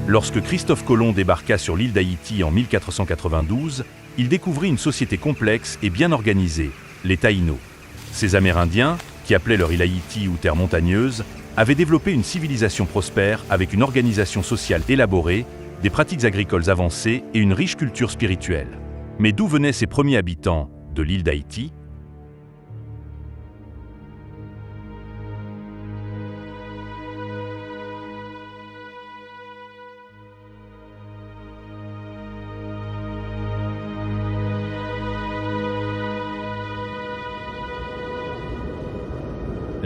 Lorsque Christophe Colomb débarqua sur l'île d'Haïti en 1492, il découvrit une société complexe et bien organisée, les Taïnos. Ces Amérindiens, qui appelaient leur île Haïti ou terre montagneuse, avaient développé une civilisation prospère avec une organisation sociale élaborée, des pratiques agricoles avancées et une riche culture spirituelle. Mais d'où venaient ces premiers habitants de l'île d'Haïti ?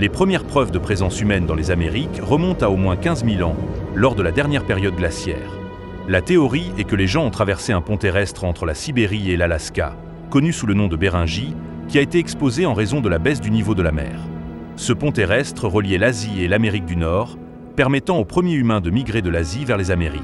Les premières preuves de présence humaine dans les Amériques remontent à au moins 15 000 ans, lors de la dernière période glaciaire. La théorie est que les gens ont traversé un pont terrestre entre la Sibérie et l'Alaska, connu sous le nom de Beringie, qui a été exposé en raison de la baisse du niveau de la mer. Ce pont terrestre reliait l'Asie et l'Amérique du Nord, permettant aux premiers humains de migrer de l'Asie vers les Amériques.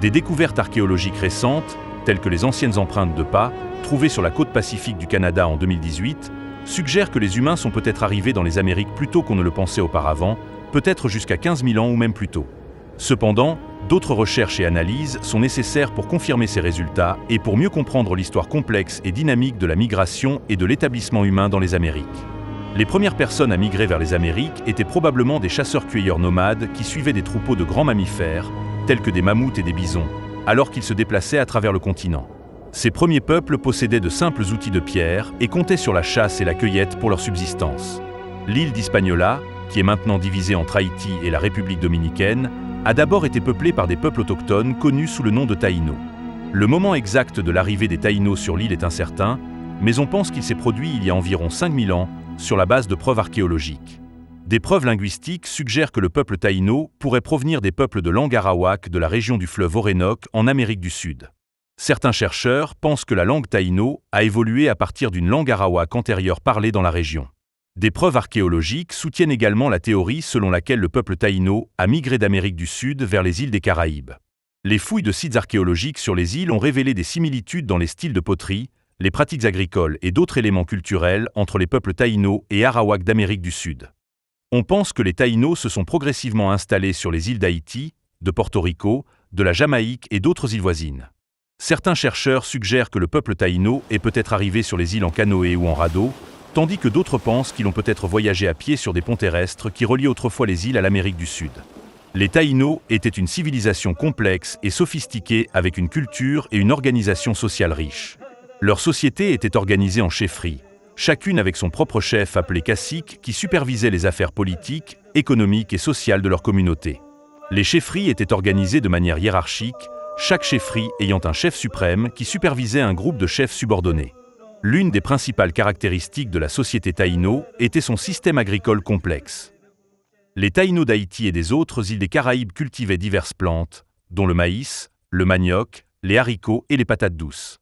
Des découvertes archéologiques récentes, telles que les anciennes empreintes de pas, trouvées sur la côte pacifique du Canada en 2018, suggèrent que les humains sont peut-être arrivés dans les Amériques plus tôt qu'on ne le pensait auparavant, peut-être jusqu'à 15 000 ans ou même plus tôt. Cependant, d'autres recherches et analyses sont nécessaires pour confirmer ces résultats et pour mieux comprendre l'histoire complexe et dynamique de la migration et de l'établissement humain dans les Amériques. Les premières personnes à migrer vers les Amériques étaient probablement des chasseurs-cueilleurs nomades qui suivaient des troupeaux de grands mammifères, tels que des mammouths et des bisons, alors qu'ils se déplaçaient à travers le continent. Ces premiers peuples possédaient de simples outils de pierre et comptaient sur la chasse et la cueillette pour leur subsistance. L'île d'Hispaniola, qui est maintenant divisée entre Haïti et la République dominicaine, a d'abord été peuplée par des peuples autochtones connus sous le nom de Taïnos. Le moment exact de l'arrivée des Taïnos sur l'île est incertain, mais on pense qu'il s'est produit il y a environ 5000 ans sur la base de preuves archéologiques. Des preuves linguistiques suggèrent que le peuple taïno pourrait provenir des peuples de langue arawak de la région du fleuve Orénoque en Amérique du Sud. Certains chercheurs pensent que la langue taïno a évolué à partir d'une langue arawak antérieure parlée dans la région. Des preuves archéologiques soutiennent également la théorie selon laquelle le peuple taïno a migré d'Amérique du Sud vers les îles des Caraïbes. Les fouilles de sites archéologiques sur les îles ont révélé des similitudes dans les styles de poterie, les pratiques agricoles et d'autres éléments culturels entre les peuples taïno et arawak d'Amérique du Sud. On pense que les taïnos se sont progressivement installés sur les îles d'Haïti, de Porto Rico, de la Jamaïque et d'autres îles voisines. Certains chercheurs suggèrent que le peuple taïno est peut-être arrivé sur les îles en canoë ou en radeau, tandis que d'autres pensent qu'ils ont peut-être voyagé à pied sur des ponts terrestres qui reliaient autrefois les îles à l'Amérique du Sud. Les Taïnos étaient une civilisation complexe et sophistiquée avec une culture et une organisation sociale riche. Leur société était organisée en chefferies, chacune avec son propre chef appelé cacique qui supervisait les affaires politiques, économiques et sociales de leur communauté. Les chefferies étaient organisées de manière hiérarchique, chaque chefferie ayant un chef suprême qui supervisait un groupe de chefs subordonnés. L'une des principales caractéristiques de la société taïno était son système agricole complexe. Les Taïnos d'Haïti et des autres îles des Caraïbes cultivaient diverses plantes, dont le maïs, le manioc, les haricots et les patates douces.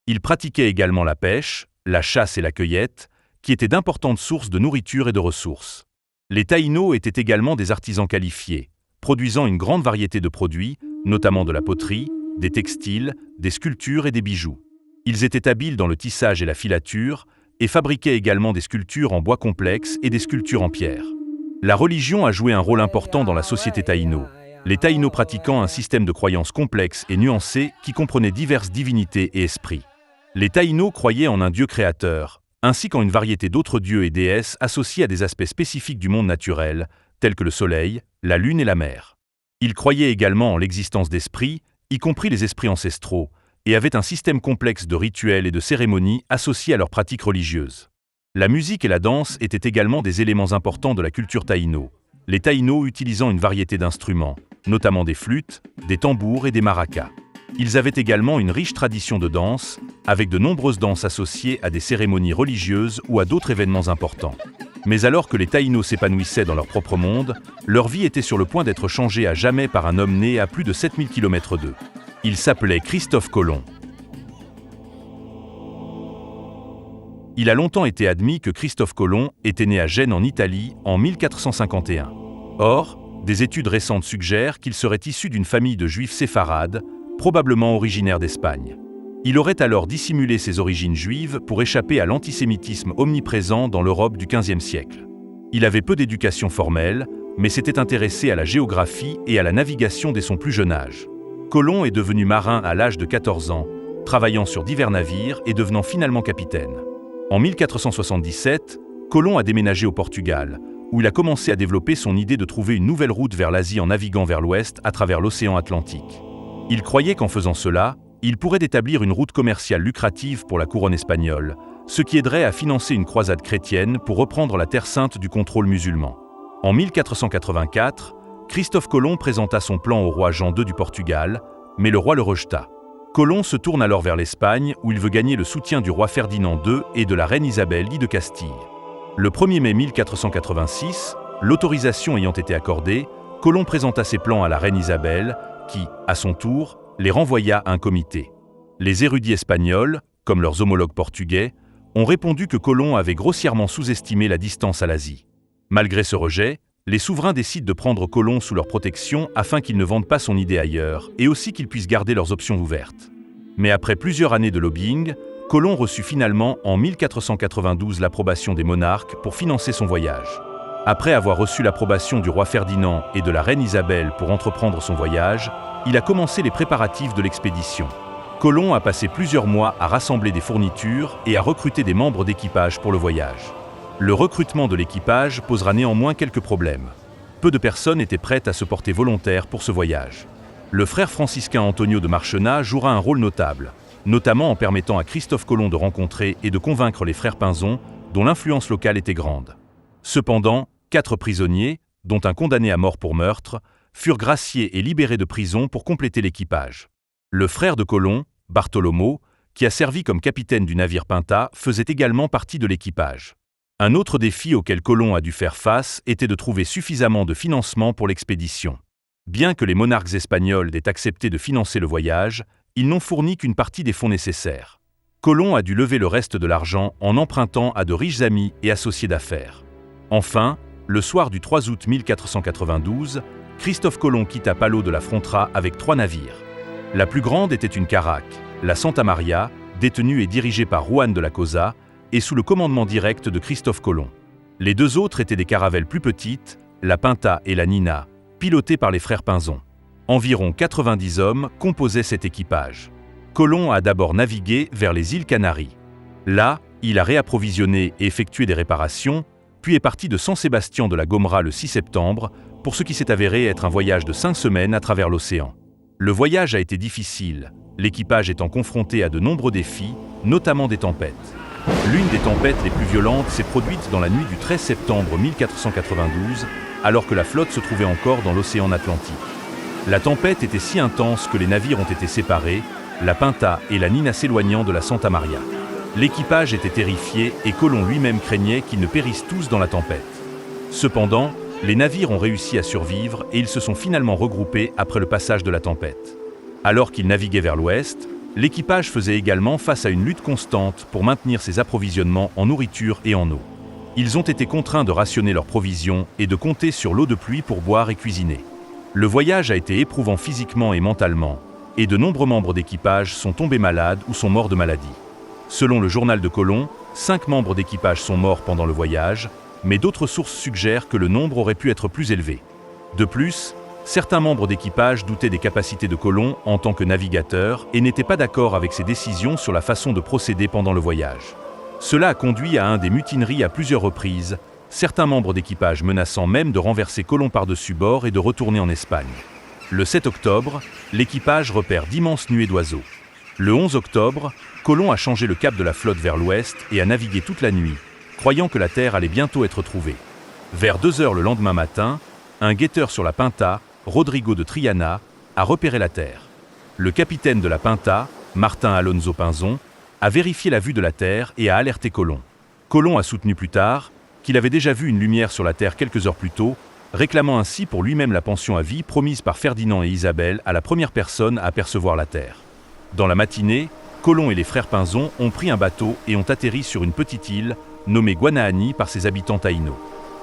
Ils pratiquaient également la pêche, la chasse et la cueillette, qui étaient d'importantes sources de nourriture et de ressources. Les Taïnos étaient également des artisans qualifiés, produisant une grande variété de produits, notamment de la poterie, des textiles, des sculptures et des bijoux. Ils étaient habiles dans le tissage et la filature, et fabriquaient également des sculptures en bois complexe et des sculptures en pierre. La religion a joué un rôle important dans la société taïno. les Taïnos pratiquant un système de croyances complexe et nuancé qui comprenait diverses divinités et esprits. Les Taïnos croyaient en un dieu créateur, ainsi qu'en une variété d'autres dieux et déesses associés à des aspects spécifiques du monde naturel, tels que le soleil, la lune et la mer. Ils croyaient également en l'existence d'esprits, y compris les esprits ancestraux, et avaient un système complexe de rituels et de cérémonies associés à leurs pratiques religieuses. La musique et la danse étaient également des éléments importants de la culture taïno, les Taïnos utilisant une variété d'instruments, notamment des flûtes, des tambours et des maracas. Ils avaient également une riche tradition de danse, avec de nombreuses danses associées à des cérémonies religieuses ou à d'autres événements importants. Mais alors que les Taïnos s'épanouissaient dans leur propre monde, leur vie était sur le point d'être changée à jamais par un homme né à plus de 7000 km d'eux. Il s'appelait Christophe Colomb. Il a longtemps été admis que Christophe Colomb était né à Gênes en Italie en 1451. Or, des études récentes suggèrent qu'il serait issu d'une famille de juifs séfarades, probablement originaires d'Espagne. Il aurait alors dissimulé ses origines juives pour échapper à l'antisémitisme omniprésent dans l'Europe du XVe siècle. Il avait peu d'éducation formelle, mais s'était intéressé à la géographie et à la navigation dès son plus jeune âge. Colomb est devenu marin à l'âge de 14 ans, travaillant sur divers navires et devenant finalement capitaine. En 1477, Colomb a déménagé au Portugal, où il a commencé à développer son idée de trouver une nouvelle route vers l'Asie en naviguant vers l'ouest à travers l'océan Atlantique. Il croyait qu'en faisant cela, il pourrait établir une route commerciale lucrative pour la couronne espagnole, ce qui aiderait à financer une croisade chrétienne pour reprendre la Terre Sainte du contrôle musulman. En 1484, Christophe Colomb présenta son plan au roi Jean II du Portugal, mais le roi le rejeta. Colomb se tourne alors vers l'Espagne où il veut gagner le soutien du roi Ferdinand II et de la reine Isabelle I de Castille. Le 1er mai 1486, l'autorisation ayant été accordée, Colomb présenta ses plans à la reine Isabelle, qui, à son tour, les renvoya à un comité. Les érudits espagnols, comme leurs homologues portugais, ont répondu que Colomb avait grossièrement sous-estimé la distance à l'Asie. Malgré ce rejet, les souverains décident de prendre Colomb sous leur protection afin qu'ils ne vendent pas son idée ailleurs et aussi qu'ils puissent garder leurs options ouvertes. Mais après plusieurs années de lobbying, Colomb reçut finalement en 1492 l'approbation des monarques pour financer son voyage. Après avoir reçu l'approbation du roi Ferdinand et de la reine Isabelle pour entreprendre son voyage, il a commencé les préparatifs de l'expédition. Colomb a passé plusieurs mois à rassembler des fournitures et à recruter des membres d'équipage pour le voyage. Le recrutement de l'équipage posera néanmoins quelques problèmes. Peu de personnes étaient prêtes à se porter volontaires pour ce voyage. Le frère franciscain Antonio de Marchena jouera un rôle notable, notamment en permettant à Christophe Colomb de rencontrer et de convaincre les frères Pinzon, dont l'influence locale était grande. Cependant, 4 prisonniers, dont un condamné à mort pour meurtre, furent graciés et libérés de prison pour compléter l'équipage. Le frère de Colomb, Bartholomew, qui a servi comme capitaine du navire Pinta, faisait également partie de l'équipage. Un autre défi auquel Colomb a dû faire face était de trouver suffisamment de financement pour l'expédition. Bien que les monarques espagnols aient accepté de financer le voyage, ils n'ont fourni qu'une partie des fonds nécessaires. Colomb a dû lever le reste de l'argent en empruntant à de riches amis et associés d'affaires. Enfin, le soir du 3 août 1492, Christophe Colomb quitta Palau de la Frontera avec 3 navires. La plus grande était une caraque, la Santa Maria, détenue et dirigée par Juan de la Cosa, et sous le commandement direct de Christophe Colomb. Les 2 autres étaient des caravelles plus petites, la Pinta et la Nina, pilotées par les frères Pinzon. Environ 90 hommes composaient cet équipage. Colomb a d'abord navigué vers les îles Canaries. Là, il a réapprovisionné et effectué des réparations, puis est parti de San Sebastián de la Gomera le 6 septembre, pour ce qui s'est avéré être un voyage de 5 semaines à travers l'océan. Le voyage a été difficile, l'équipage étant confronté à de nombreux défis, notamment des tempêtes. L'une des tempêtes les plus violentes s'est produite dans la nuit du 13 septembre 1492, alors que la flotte se trouvait encore dans l'océan Atlantique. La tempête était si intense que les navires ont été séparés, la Pinta et la Nina s'éloignant de la Santa Maria. L'équipage était terrifié et Colomb lui-même craignait qu'ils ne périssent tous dans la tempête. Cependant, les navires ont réussi à survivre et ils se sont finalement regroupés après le passage de la tempête. Alors qu'ils naviguaient vers l'ouest, l'équipage faisait également face à une lutte constante pour maintenir ses approvisionnements en nourriture et en eau. Ils ont été contraints de rationner leurs provisions et de compter sur l'eau de pluie pour boire et cuisiner. Le voyage a été éprouvant physiquement et mentalement, et de nombreux membres d'équipage sont tombés malades ou sont morts de maladie. Selon le journal de Colomb, 5 membres d'équipage sont morts pendant le voyage, mais d'autres sources suggèrent que le nombre aurait pu être plus élevé. De plus, Certains membres d'équipage doutaient des capacités de Colomb en tant que navigateur et n'étaient pas d'accord avec ses décisions sur la façon de procéder pendant le voyage. Cela a conduit à des mutineries à plusieurs reprises, certains membres d'équipage menaçant même de renverser Colomb par-dessus bord et de retourner en Espagne. Le 7 octobre, l'équipage repère d'immenses nuées d'oiseaux. Le 11 octobre, Colomb a changé le cap de la flotte vers l'ouest et a navigué toute la nuit, croyant que la Terre allait bientôt être trouvée. Vers 2 heures le lendemain matin, un guetteur sur la Pinta, Rodrigo de Triana, a repéré la Terre. Le capitaine de la Pinta, Martin Alonso Pinzon, a vérifié la vue de la Terre et a alerté Colomb. Colomb a soutenu plus tard qu'il avait déjà vu une lumière sur la Terre quelques heures plus tôt, réclamant ainsi pour lui-même la pension à vie promise par Ferdinand et Isabelle à la première personne à apercevoir la Terre. Dans la matinée, Colomb et les frères Pinzon ont pris un bateau et ont atterri sur une petite île, nommée Guanahani par ses habitants taïnos.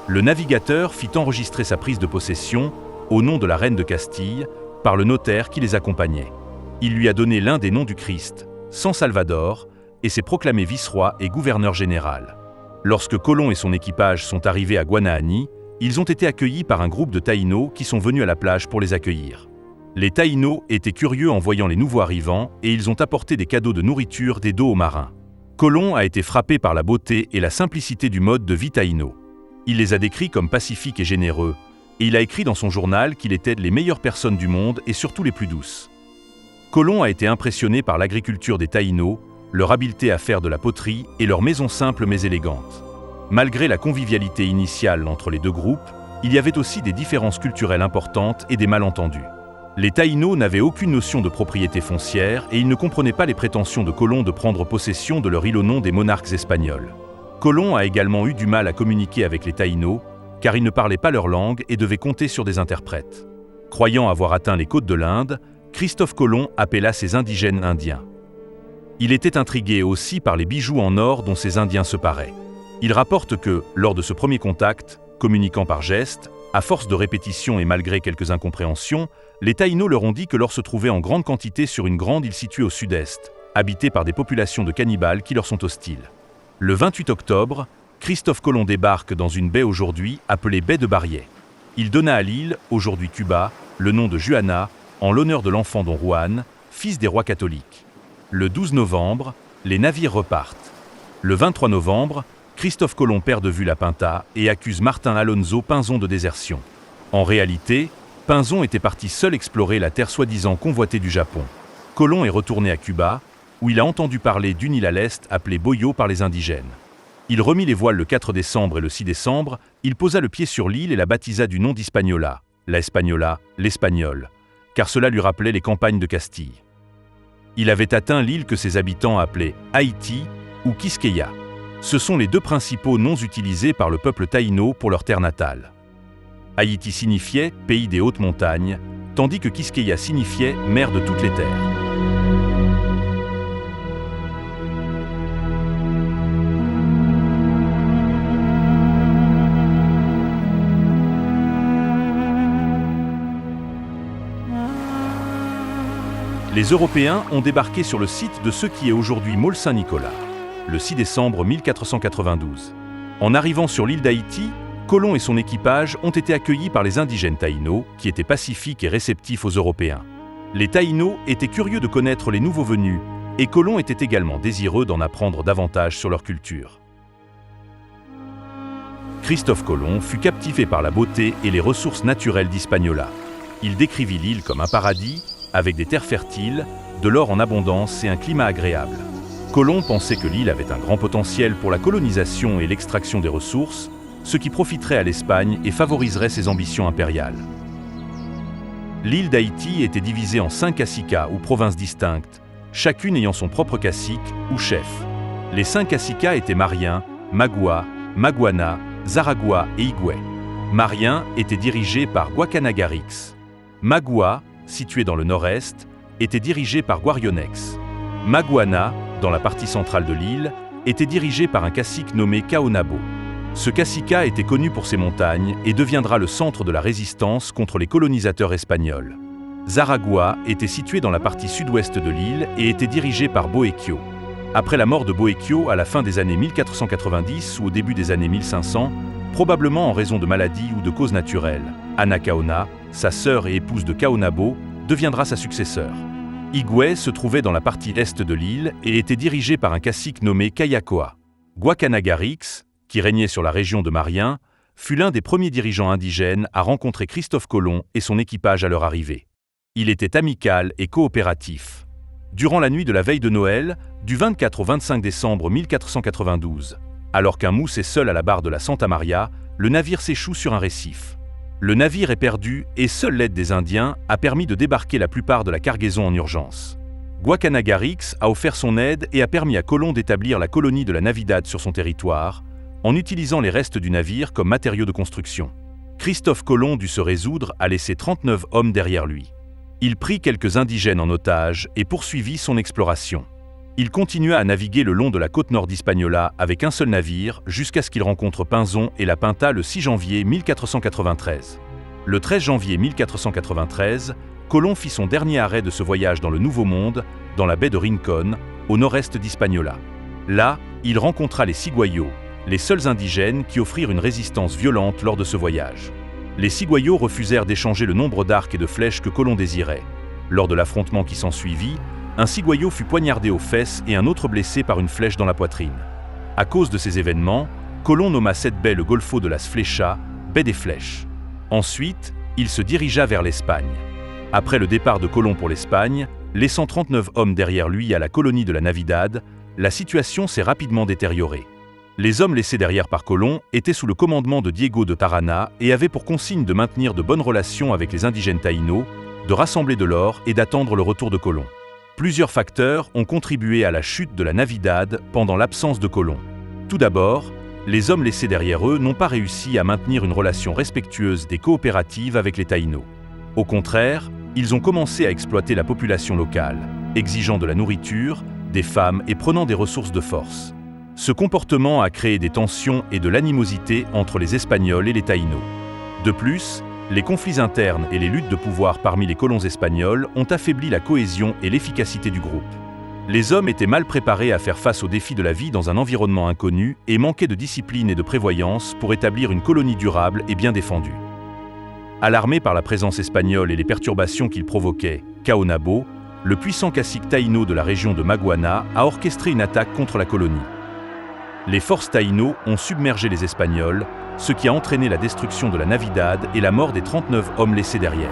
Le navigateur fit enregistrer sa prise de possession, au nom de la reine de Castille, par le notaire qui les accompagnait. Il lui a donné l'un des noms du Christ, San Salvador, et s'est proclamé vice-roi et gouverneur général. Lorsque Colomb et son équipage sont arrivés à Guanahani, ils ont été accueillis par un groupe de taïnos qui sont venus à la plage pour les accueillir. Les taïnos étaient curieux en voyant les nouveaux arrivants et ils ont apporté des cadeaux de nourriture des dos aux marins. Colomb a été frappé par la beauté et la simplicité du mode de vie taïno. Il les a décrits comme pacifiques et généreux, et il a écrit dans son journal qu'il était les meilleures personnes du monde et surtout les plus douces. Colomb a été impressionné par l'agriculture des taïnos, leur habileté à faire de la poterie et leur maison simple mais élégante. Malgré la convivialité initiale entre les deux groupes, il y avait aussi des différences culturelles importantes et des malentendus. Les taïnos n'avaient aucune notion de propriété foncière et ils ne comprenaient pas les prétentions de Colomb de prendre possession de leur île au nom des monarques espagnols. Colomb a également eu du mal à communiquer avec les taïnos, car ils ne parlaient pas leur langue et devaient compter sur des interprètes. Croyant avoir atteint les côtes de l'Inde, Christophe Colomb appela ces indigènes indiens. Il était intrigué aussi par les bijoux en or dont ces Indiens se paraient. Il rapporte que, lors de ce premier contact, communiquant par gestes, à force de répétitions et malgré quelques incompréhensions, les taïnos leur ont dit que l'or se trouvait en grande quantité sur une grande île située au sud-est, habitée par des populations de cannibales qui leur sont hostiles. Le 28 octobre, Christophe Colomb débarque dans une baie aujourd'hui appelée baie de Bariais. Il donna à l'île, aujourd'hui Cuba, le nom de Juana, en l'honneur de l'enfant Don Juan, fils des rois catholiques. Le 12 novembre, les navires repartent. Le 23 novembre, Christophe Colomb perd de vue la Pinta et accuse Martin Alonso Pinzon de désertion. En réalité, Pinzon était parti seul explorer la terre soi-disant convoitée du Japon. Colomb est retourné à Cuba, où il a entendu parler d'une île à l'est appelée Boyo par les indigènes. Il remit les voiles le 4 décembre et le 6 décembre, il posa le pied sur l'île et la baptisa du nom d'Hispaniola, la Española, l'Espagnol, car cela lui rappelait les campagnes de Castille. Il avait atteint l'île que ses habitants appelaient Haïti ou Quisqueya. Ce sont les deux principaux noms utilisés par le peuple taïno pour leur terre natale. Haïti signifiait « pays des hautes montagnes », tandis que Quisqueya signifiait « mer de toutes les terres ». Les Européens ont débarqué sur le site de ce qui est aujourd'hui Môle-Saint-Nicolas, le 6 décembre 1492. En arrivant sur l'île d'Haïti, Colomb et son équipage ont été accueillis par les indigènes taïnos, qui étaient pacifiques et réceptifs aux Européens. Les taïnos étaient curieux de connaître les nouveaux venus, et Colomb était également désireux d'en apprendre davantage sur leur culture. Christophe Colomb fut captivé par la beauté et les ressources naturelles d'Hispaniola. Il décrivit l'île comme un paradis, avec des terres fertiles, de l'or en abondance et un climat agréable. Colomb pensait que l'île avait un grand potentiel pour la colonisation et l'extraction des ressources, ce qui profiterait à l'Espagne et favoriserait ses ambitions impériales. L'île d'Haïti était divisée en 5 caciquas ou provinces distinctes, chacune ayant son propre cacique ou chef. Les 5 caciquas étaient Mariens, Magua, Maguana, Zaragua et Higüey. Mariens était dirigé par Guacanagarix. Magua, situé dans le nord-est, était dirigé par Guarionex. Maguana, dans la partie centrale de l'île, était dirigé par un cacique nommé Caonabo. Ce caciquat était connu pour ses montagnes et deviendra le centre de la résistance contre les colonisateurs espagnols. Zaragua était situé dans la partie sud-ouest de l'île et était dirigé par Boequio. Après la mort de Boequio à la fin des années 1490 ou au début des années 1500, probablement en raison de maladies ou de causes naturelles, Anacaona, sa sœur et épouse de Caonabo, deviendra sa successeur. Higüey se trouvait dans la partie est de l'île et était dirigé par un cacique nommé Kayakoa. Guacanagarix, qui régnait sur la région de Marien, fut l'un des premiers dirigeants indigènes à rencontrer Christophe Colomb et son équipage à leur arrivée. Il était amical et coopératif. Durant la nuit de la veille de Noël, du 24 au 25 décembre 1492, alors qu'un mousse est seul à la barre de la Santa Maria, le navire s'échoue sur un récif. Le navire est perdu et seule l'aide des Indiens a permis de débarquer la plupart de la cargaison en urgence. Guacanagarix a offert son aide et a permis à Colomb d'établir la colonie de la Navidad sur son territoire, en utilisant les restes du navire comme matériaux de construction. Christophe Colomb dut se résoudre à laisser 39 hommes derrière lui. Il prit quelques indigènes en otage et poursuivit son exploration. Il continua à naviguer le long de la côte nord d'Hispaniola avec un seul navire jusqu'à ce qu'il rencontre Pinzon et la Pinta le 6 janvier 1493. Le 13 janvier 1493, Colomb fit son dernier arrêt de ce voyage dans le Nouveau Monde, dans la baie de Rincón, au nord-est d'Hispaniola. Là, il rencontra les Ciguayos, les seuls indigènes qui offrirent une résistance violente lors de ce voyage. Les Ciguayos refusèrent d'échanger le nombre d'arcs et de flèches que Colomb désirait. Lors de l'affrontement qui s'ensuivit, un Ciguayo fut poignardé aux fesses et un autre blessé par une flèche dans la poitrine. À cause de ces événements, Colomb nomma cette baie le Golfo de las Flechas, baie des Flèches. Ensuite, il se dirigea vers l'Espagne. Après le départ de Colomb pour l'Espagne, laissant 39 hommes derrière lui à la colonie de la Navidad, la situation s'est rapidement détériorée. Les hommes laissés derrière par Colomb étaient sous le commandement de Diego de Tarrana et avaient pour consigne de maintenir de bonnes relations avec les indigènes taïnos, de rassembler de l'or et d'attendre le retour de Colomb. Plusieurs facteurs ont contribué à la chute de la Navidad pendant l'absence de Colomb. Tout d'abord, les hommes laissés derrière eux n'ont pas réussi à maintenir une relation respectueuse et coopérative avec les taïnos. Au contraire, ils ont commencé à exploiter la population locale, exigeant de la nourriture, des femmes et prenant des ressources de force. Ce comportement a créé des tensions et de l'animosité entre les Espagnols et les taïnos. De plus, les conflits internes et les luttes de pouvoir parmi les colons espagnols ont affaibli la cohésion et l'efficacité du groupe. Les hommes étaient mal préparés à faire face aux défis de la vie dans un environnement inconnu et manquaient de discipline et de prévoyance pour établir une colonie durable et bien défendue. Alarmé par la présence espagnole et les perturbations qu'il provoquait, Caonabo, le puissant cacique taïno de la région de Maguana, a orchestré une attaque contre la colonie. Les forces taïnos ont submergé les Espagnols, ce qui a entraîné la destruction de la Navidad et la mort des 39 hommes laissés derrière.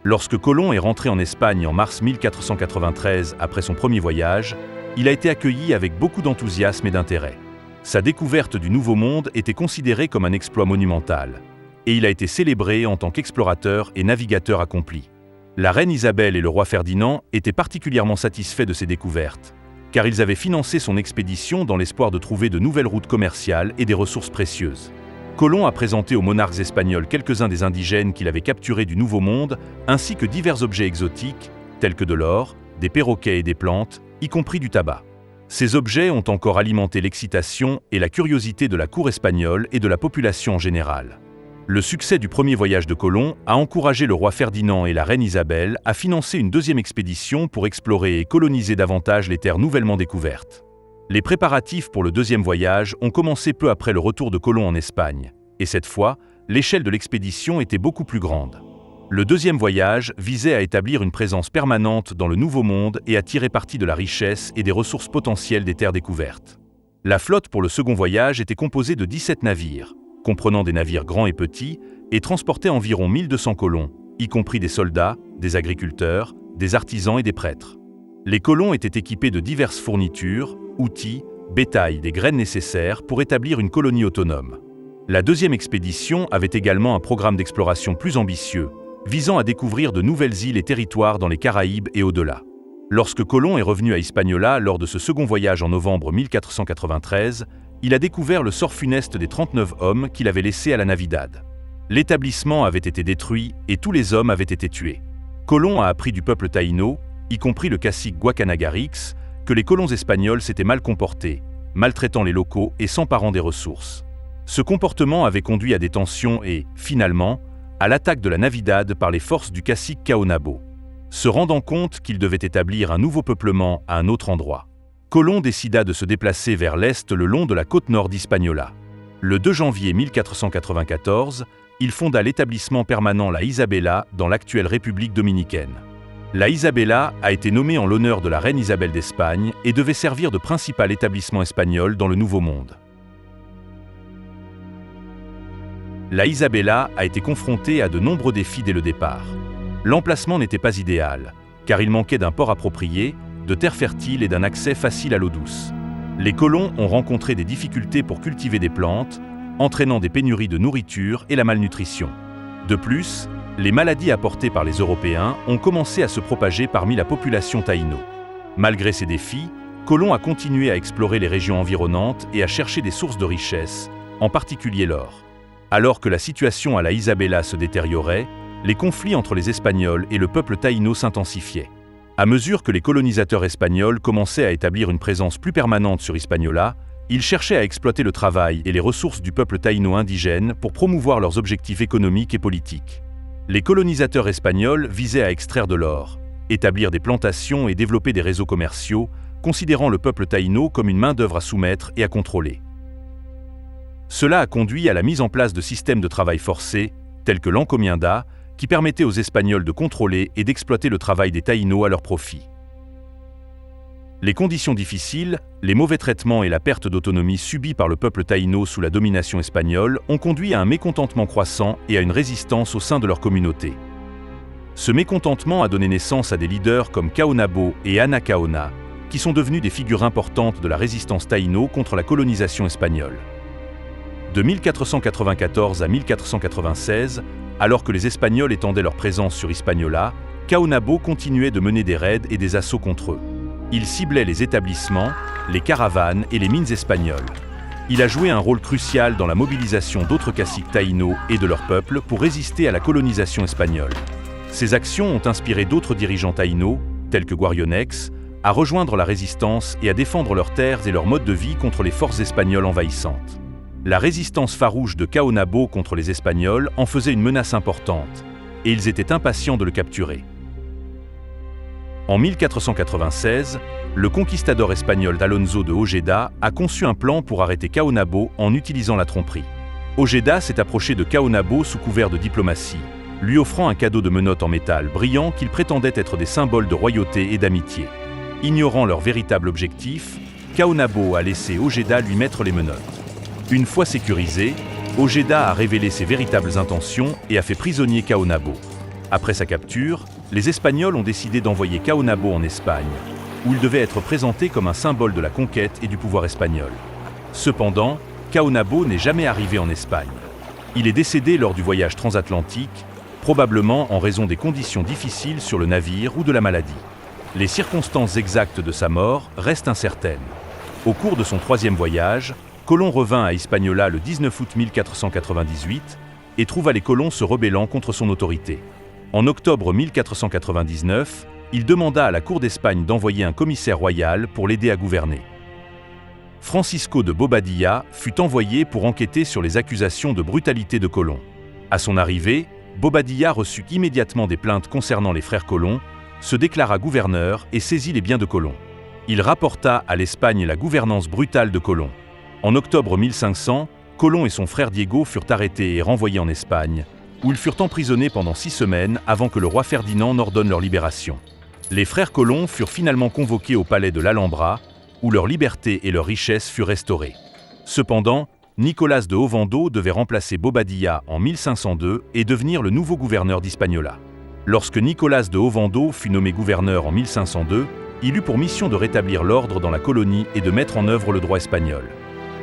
Lorsque Colomb est rentré en Espagne en mars 1493 après son premier voyage, il a été accueilli avec beaucoup d'enthousiasme et d'intérêt. Sa découverte du Nouveau Monde était considérée comme un exploit monumental, et il a été célébré en tant qu'explorateur et navigateur accompli. La reine Isabelle et le roi Ferdinand étaient particulièrement satisfaits de ces découvertes, car ils avaient financé son expédition dans l'espoir de trouver de nouvelles routes commerciales et des ressources précieuses. Colomb a présenté aux monarques espagnols quelques-uns des indigènes qu'il avait capturés du Nouveau Monde, ainsi que divers objets exotiques, tels que de l'or, des perroquets et des plantes, y compris du tabac. Ces objets ont encore alimenté l'excitation et la curiosité de la cour espagnole et de la population en général. Le succès du premier voyage de Colomb a encouragé le roi Ferdinand et la reine Isabelle à financer une deuxième expédition pour explorer et coloniser davantage les terres nouvellement découvertes. Les préparatifs pour le deuxième voyage ont commencé peu après le retour de Colomb en Espagne, et cette fois, l'échelle de l'expédition était beaucoup plus grande. Le deuxième voyage visait à établir une présence permanente dans le Nouveau Monde et à tirer parti de la richesse et des ressources potentielles des terres découvertes. La flotte pour le second voyage était composée de 17 navires, comprenant des navires grands et petits, et transportait environ 1200 colons, y compris des soldats, des agriculteurs, des artisans et des prêtres. Les colons étaient équipés de diverses fournitures, outils, bétail, des graines nécessaires pour établir une colonie autonome. La deuxième expédition avait également un programme d'exploration plus ambitieux, visant à découvrir de nouvelles îles et territoires dans les Caraïbes et au-delà. Lorsque Colomb est revenu à Hispaniola lors de ce second voyage en novembre 1493, il a découvert le sort funeste des 39 hommes qu'il avait laissés à la Navidad. L'établissement avait été détruit et tous les hommes avaient été tués. Colomb a appris du peuple taïno, y compris le cacique Guacanagarix, que les colons espagnols s'étaient mal comportés, maltraitant les locaux et s'emparant des ressources. Ce comportement avait conduit à des tensions et, finalement, à l'attaque de la Navidad par les forces du cacique Caonabo, se rendant compte qu'il devait établir un nouveau peuplement à un autre endroit. Colomb décida de se déplacer vers l'est le long de la côte nord d'Hispaniola. Le 2 janvier 1494, il fonda l'établissement permanent La Isabela dans l'actuelle République dominicaine. La Isabela a été nommée en l'honneur de la reine Isabelle d'Espagne et devait servir de principal établissement espagnol dans le Nouveau Monde. La Isabela a été confrontée à de nombreux défis dès le départ. L'emplacement n'était pas idéal, car il manquait d'un port approprié, de terres fertiles et d'un accès facile à l'eau douce. Les colons ont rencontré des difficultés pour cultiver des plantes, entraînant des pénuries de nourriture et la malnutrition. De plus, les maladies apportées par les Européens ont commencé à se propager parmi la population taïno. Malgré ces défis, Colomb a continué à explorer les régions environnantes et à chercher des sources de richesse, en particulier l'or. Alors que la situation à la Isabela se détériorait, les conflits entre les Espagnols et le peuple taïno s'intensifiaient. À mesure que les colonisateurs espagnols commençaient à établir une présence plus permanente sur Hispaniola, ils cherchaient à exploiter le travail et les ressources du peuple taïno indigène pour promouvoir leurs objectifs économiques et politiques. Les colonisateurs espagnols visaient à extraire de l'or, établir des plantations et développer des réseaux commerciaux, considérant le peuple taïno comme une main-d'œuvre à soumettre et à contrôler. Cela a conduit à la mise en place de systèmes de travail forcés, tels que l'encomienda, qui permettaient aux Espagnols de contrôler et d'exploiter le travail des taïnos à leur profit. Les conditions difficiles, les mauvais traitements et la perte d'autonomie subie par le peuple taïno sous la domination espagnole ont conduit à un mécontentement croissant et à une résistance au sein de leur communauté. Ce mécontentement a donné naissance à des leaders comme Caonabo et Ana Caona, qui sont devenus des figures importantes de la résistance taïno contre la colonisation espagnole. De 1494 à 1496, alors que les Espagnols étendaient leur présence sur Hispaniola, Caonabo continuait de mener des raids et des assauts contre eux. Il ciblait les établissements, les caravanes et les mines espagnoles. Il a joué un rôle crucial dans la mobilisation d'autres caciques taïnos et de leur peuple pour résister à la colonisation espagnole. Ces actions ont inspiré d'autres dirigeants taïnos, tels que Guarionex, à rejoindre la résistance et à défendre leurs terres et leur mode de vie contre les forces espagnoles envahissantes. La résistance farouche de Caonabo contre les Espagnols en faisait une menace importante, et ils étaient impatients de le capturer. En 1496, le conquistador espagnol d'Alonso de Ojeda a conçu un plan pour arrêter Caonabo en utilisant la tromperie. Ojeda s'est approché de Caonabo sous couvert de diplomatie, lui offrant un cadeau de menottes en métal brillant qu'il prétendait être des symboles de royauté et d'amitié. Ignorant leur véritable objectif, Caonabo a laissé Ojeda lui mettre les menottes. Une fois sécurisé, Ojeda a révélé ses véritables intentions et a fait prisonnier Caonabo. Après sa capture, les Espagnols ont décidé d'envoyer Caonabo en Espagne, où il devait être présenté comme un symbole de la conquête et du pouvoir espagnol. Cependant, Caonabo n'est jamais arrivé en Espagne. Il est décédé lors du voyage transatlantique, probablement en raison des conditions difficiles sur le navire ou de la maladie. Les circonstances exactes de sa mort restent incertaines. Au cours de son troisième voyage, Colomb revint à Hispaniola le 19 août 1498 et trouva les colons se rebellant contre son autorité. En octobre 1499, il demanda à la cour d'Espagne d'envoyer un commissaire royal pour l'aider à gouverner. Francisco de Bobadilla fut envoyé pour enquêter sur les accusations de brutalité de Colomb. À son arrivée, Bobadilla reçut immédiatement des plaintes concernant les frères Colomb, se déclara gouverneur et saisit les biens de Colomb. Il rapporta à l'Espagne la gouvernance brutale de Colomb. En octobre 1500, Colomb et son frère Diego furent arrêtés et renvoyés en Espagne, où ils furent emprisonnés pendant 6 semaines avant que le roi Ferdinand n'ordonne leur libération. Les frères Colomb furent finalement convoqués au palais de l'Alhambra, où leur liberté et leur richesse furent restaurées. Cependant, Nicolas de Ovando devait remplacer Bobadilla en 1502 et devenir le nouveau gouverneur d'Hispaniola. Lorsque Nicolas de Ovando fut nommé gouverneur en 1502, il eut pour mission de rétablir l'ordre dans la colonie et de mettre en œuvre le droit espagnol.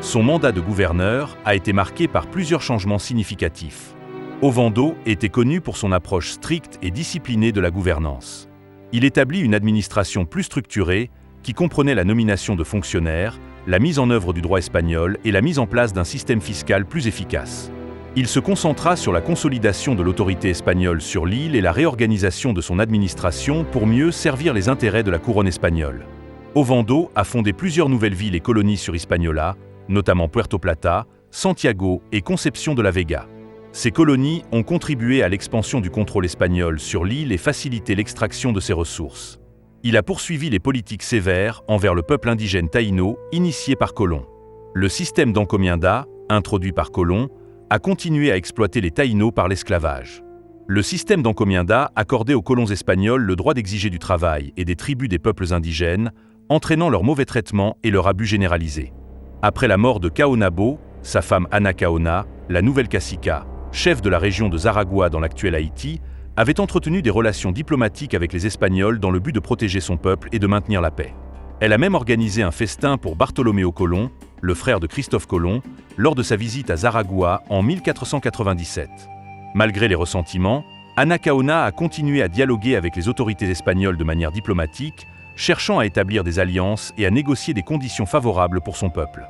Son mandat de gouverneur a été marqué par plusieurs changements significatifs. Ovando était connu pour son approche stricte et disciplinée de la gouvernance. Il établit une administration plus structurée qui comprenait la nomination de fonctionnaires, la mise en œuvre du droit espagnol et la mise en place d'un système fiscal plus efficace. Il se concentra sur la consolidation de l'autorité espagnole sur l'île et la réorganisation de son administration pour mieux servir les intérêts de la couronne espagnole. Ovando a fondé plusieurs nouvelles villes et colonies sur Hispaniola, notamment Puerto Plata, Santiago et Concepción de la Vega. Ces colonies ont contribué à l'expansion du contrôle espagnol sur l'île et facilité l'extraction de ses ressources. Il a poursuivi les politiques sévères envers le peuple indigène taïno initiées par Colomb. Le système d'encomienda, introduit par Colomb, a continué à exploiter les taïnos par l'esclavage. Le système d'encomienda accordait aux colons espagnols le droit d'exiger du travail et des tribus des peuples indigènes, entraînant leur mauvais traitement et leur abus généralisé. Après la mort de Caonabo, sa femme Ana Caona, la nouvelle cacica, chef de la région de Zaragua dans l'actuel Haïti, avait entretenu des relations diplomatiques avec les Espagnols dans le but de protéger son peuple et de maintenir la paix. Elle a même organisé un festin pour Bartolomeo Colón, le frère de Christophe Colomb, lors de sa visite à Zaragua en 1497. Malgré les ressentiments, Ana Caona a continué à dialoguer avec les autorités espagnoles de manière diplomatique, cherchant à établir des alliances et à négocier des conditions favorables pour son peuple.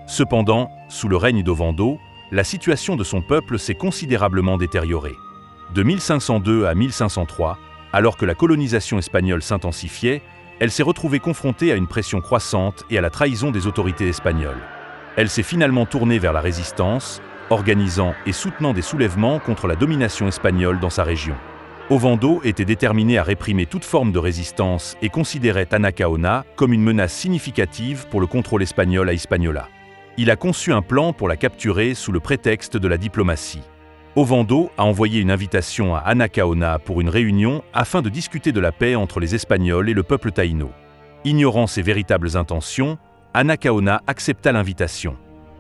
Cependant, sous le règne d'Ovando, la situation de son peuple s'est considérablement détériorée. De 1502 à 1503, alors que la colonisation espagnole s'intensifiait, elle s'est retrouvée confrontée à une pression croissante et à la trahison des autorités espagnoles. Elle s'est finalement tournée vers la résistance, organisant et soutenant des soulèvements contre la domination espagnole dans sa région. Ovando était déterminé à réprimer toute forme de résistance et considérait Ana Caona comme une menace significative pour le contrôle espagnol à Hispaniola. Il a conçu un plan pour la capturer sous le prétexte de la diplomatie. Ovando a envoyé une invitation à Ana Caona pour une réunion afin de discuter de la paix entre les Espagnols et le peuple taïno. Ignorant ses véritables intentions, Ana Caona accepta l'invitation.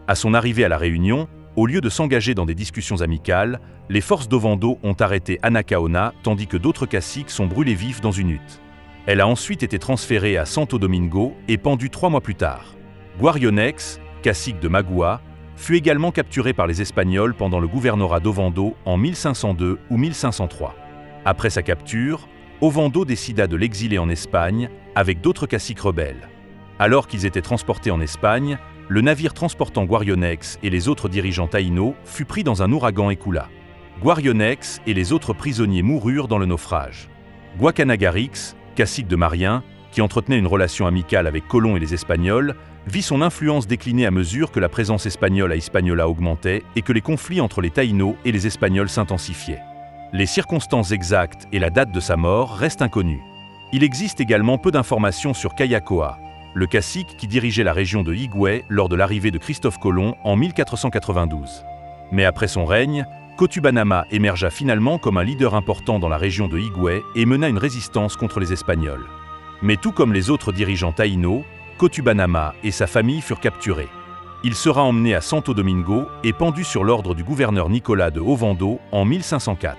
À son arrivée à la réunion, au lieu de s'engager dans des discussions amicales, les forces d'Ovando ont arrêté Ana Caona tandis que d'autres caciques sont brûlés vifs dans une hutte. Elle a ensuite été transférée à Santo Domingo et pendue 3 mois plus tard. Guarionex, cacique de Magua, fut également capturé par les Espagnols pendant le gouvernorat d'Ovando en 1502 ou 1503. Après sa capture, Ovando décida de l'exiler en Espagne avec d'autres caciques rebelles. Alors qu'ils étaient transportés en Espagne, le navire transportant Guarionex et les autres dirigeants taïnos fut pris dans un ouragan et coula. Guarionex et les autres prisonniers moururent dans le naufrage. Guacanagarix, cacique de Marien, qui entretenait une relation amicale avec Colomb et les Espagnols, vit son influence décliner à mesure que la présence espagnole à Hispaniola augmentait et que les conflits entre les taïnos et les Espagnols s'intensifiaient. Les circonstances exactes et la date de sa mort restent inconnues. Il existe également peu d'informations sur Cayacoa, le cacique qui dirigeait la région de Higüey lors de l'arrivée de Christophe Colomb en 1492. Mais après son règne, Cotubanama émergea finalement comme un leader important dans la région de Higüey et mena une résistance contre les Espagnols. Mais tout comme les autres dirigeants taïnos, Cotubanama et sa famille furent capturés. Il sera emmené à Santo Domingo et pendu sur l'ordre du gouverneur Nicolas de Ovando en 1504.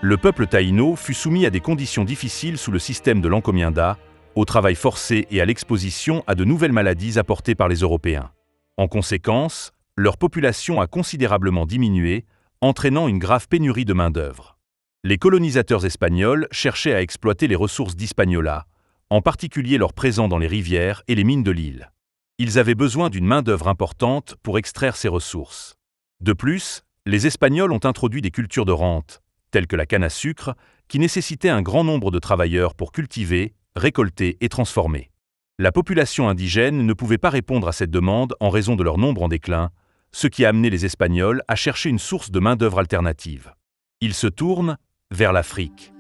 Le peuple taïno fut soumis à des conditions difficiles sous le système de l'encomienda, au travail forcé et à l'exposition à de nouvelles maladies apportées par les Européens. En conséquence, leur population a considérablement diminué, entraînant une grave pénurie de main-d'œuvre. Les colonisateurs espagnols cherchaient à exploiter les ressources d'Hispaniola, en particulier leur présence dans les rivières et les mines de l'île. Ils avaient besoin d'une main-d'œuvre importante pour extraire ces ressources. De plus, les Espagnols ont introduit des cultures de rente, telles que la canne à sucre, qui nécessitaient un grand nombre de travailleurs pour cultiver, récolter et transformer. La population indigène ne pouvait pas répondre à cette demande en raison de leur nombre en déclin, ce qui a amené les Espagnols à chercher une source de main-d'œuvre alternative. Ils se tournent vers l'Afrique.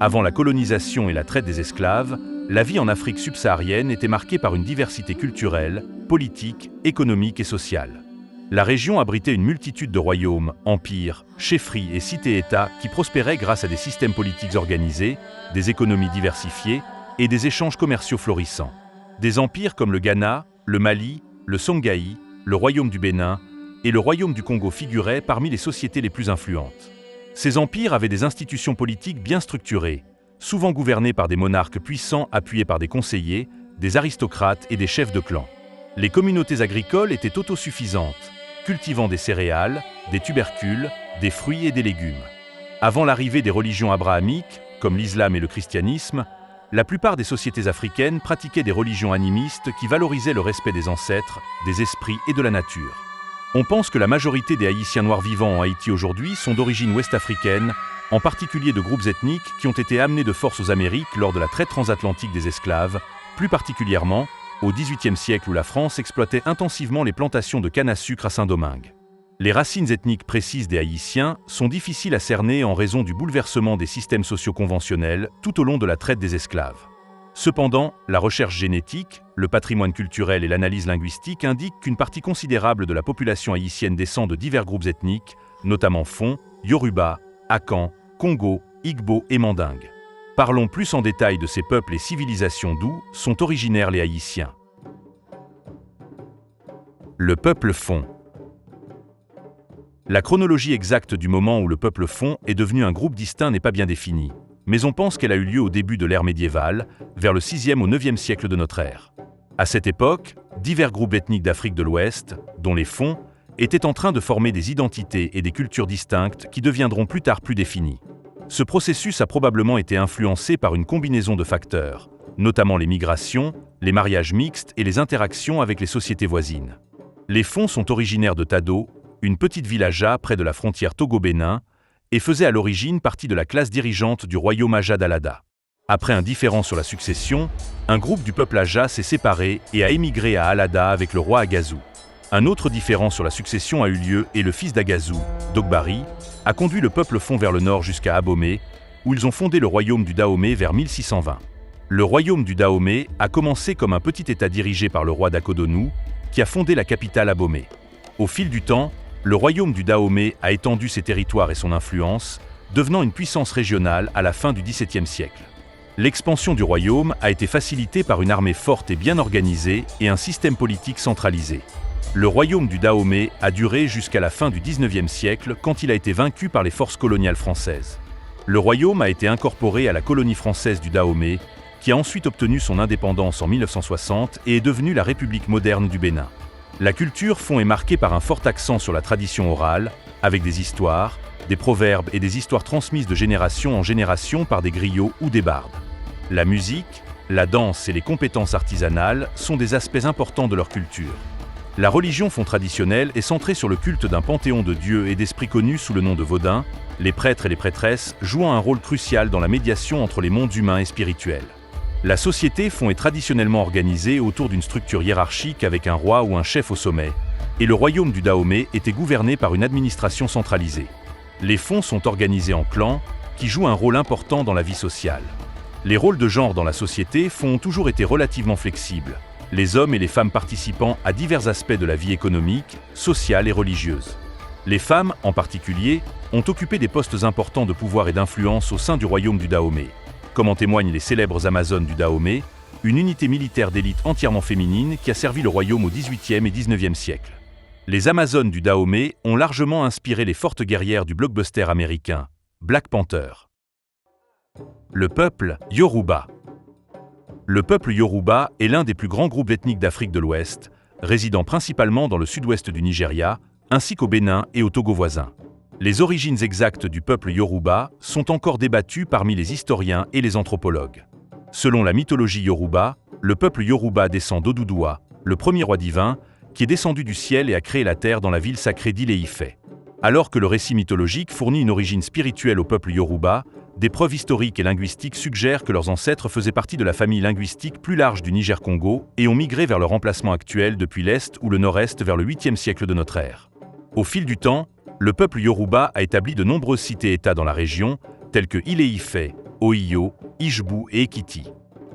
Avant la colonisation et la traite des esclaves, la vie en Afrique subsaharienne était marquée par une diversité culturelle, politique, économique et sociale. La région abritait une multitude de royaumes, empires, chefferies et cités-États qui prospéraient grâce à des systèmes politiques organisés, des économies diversifiées et des échanges commerciaux florissants. Des empires comme le Ghana, le Mali, le Songhai, le royaume du Bénin et le royaume du Congo figuraient parmi les sociétés les plus influentes. Ces empires avaient des institutions politiques bien structurées, souvent gouvernées par des monarques puissants appuyés par des conseillers, des aristocrates et des chefs de clan. Les communautés agricoles étaient autosuffisantes, cultivant des céréales, des tubercules, des fruits et des légumes. Avant l'arrivée des religions abrahamiques, comme l'islam et le christianisme, La plupart des sociétés africaines pratiquaient des religions animistes qui valorisaient le respect des ancêtres, des esprits et de la nature. On pense que la majorité des Haïtiens noirs vivant en Haïti aujourd'hui sont d'origine ouest-africaine, en particulier de groupes ethniques qui ont été amenés de force aux Amériques lors de la traite transatlantique des esclaves, plus particulièrement au XVIIIe siècle où la France exploitait intensivement les plantations de canne à sucre à Saint-Domingue. Les racines ethniques précises des Haïtiens sont difficiles à cerner en raison du bouleversement des systèmes sociaux conventionnels tout au long de la traite des esclaves. Cependant, la recherche génétique, le patrimoine culturel et l'analyse linguistique indiquent qu'une partie considérable de la population haïtienne descend de divers groupes ethniques, notamment Fon, Yoruba, Akan, Congo, Igbo et Mandingue. Parlons plus en détail de ces peuples et civilisations d'où sont originaires les Haïtiens. Le peuple Fon. La chronologie exacte du moment où le peuple Fon est devenu un groupe distinct n'est pas bien définie, mais on pense qu'elle a eu lieu au début de l'ère médiévale, vers le 6e au 9e siècle de notre ère. À cette époque, divers groupes ethniques d'Afrique de l'Ouest, dont les Fon, étaient en train de former des identités et des cultures distinctes qui deviendront plus tard plus définies. Ce processus a probablement été influencé par une combinaison de facteurs, notamment les migrations, les mariages mixtes et les interactions avec les sociétés voisines. Les Fon sont originaires de Tado, une petite ville Aja près de la frontière Togo-Bénin, et faisaient à l'origine partie de la classe dirigeante du royaume Aja d'Alada. Après un différend sur la succession, un groupe du peuple Aja s'est séparé et a émigré à Alada avec le roi Agazou. Un autre différend sur la succession a eu lieu et le fils d'Agazou, Dogbari, a conduit le peuple Fon vers le nord jusqu'à Abomey, où ils ont fondé le royaume du Dahomey vers 1620. Le royaume du Dahomey a commencé comme un petit état dirigé par le roi d'Akodonou, qui a fondé la capitale Abomey. Au fil du temps, le royaume du Dahomey a étendu ses territoires et son influence, devenant une puissance régionale à la fin du XVIIe siècle. L'expansion du royaume a été facilitée par une armée forte et bien organisée et un système politique centralisé. Le royaume du Dahomey a duré jusqu'à la fin du XIXe siècle quand il a été vaincu par les forces coloniales françaises. Le royaume a été incorporé à la colonie française du Dahomey, qui a ensuite obtenu son indépendance en 1960 et est devenue la République moderne du Bénin. La culture Fon est marquée par un fort accent sur la tradition orale, avec des histoires, des proverbes et des histoires transmises de génération en génération par des griots ou des bardes. La musique, la danse et les compétences artisanales sont des aspects importants de leur culture. La religion Fon traditionnelle est centrée sur le culte d'un panthéon de dieux et d'esprits connus sous le nom de Vodun, les prêtres et les prêtresses jouant un rôle crucial dans la médiation entre les mondes humains et spirituels. La société Fon est traditionnellement organisée autour d'une structure hiérarchique avec un roi ou un chef au sommet, et le royaume du Dahomey était gouverné par une administration centralisée. Les Fon sont organisés en clans, qui jouent un rôle important dans la vie sociale. Les rôles de genre dans la société Fon ont toujours été relativement flexibles, les hommes et les femmes participant à divers aspects de la vie économique, sociale et religieuse. Les femmes, en particulier, ont occupé des postes importants de pouvoir et d'influence au sein du royaume du Dahomey. Comme en témoignent les célèbres Amazones du Dahomey, une unité militaire d'élite entièrement féminine qui a servi le royaume au XVIIIe et XIXe siècle. Les Amazones du Dahomey ont largement inspiré les fortes guerrières du blockbuster américain, Black Panther. Le peuple Yoruba. Le peuple Yoruba est l'un des plus grands groupes ethniques d'Afrique de l'Ouest, résidant principalement dans le sud-ouest du Nigeria, ainsi qu'au Bénin et au Togo voisin. Les origines exactes du peuple Yoruba sont encore débattues parmi les historiens et les anthropologues. Selon la mythologie Yoruba, le peuple Yoruba descend d'Oduduwa, le premier roi divin, qui est descendu du ciel et a créé la terre dans la ville sacrée d'Ile-Ife. Alors que le récit mythologique fournit une origine spirituelle au peuple Yoruba, des preuves historiques et linguistiques suggèrent que leurs ancêtres faisaient partie de la famille linguistique plus large du Niger-Congo et ont migré vers leur emplacement actuel depuis l'est ou le nord-est vers le 8e siècle de notre ère. Au fil du temps, le peuple Yoruba a établi de nombreuses cités-États dans la région, telles que Ile-Ife, Oyo, Ishbu et Ekiti.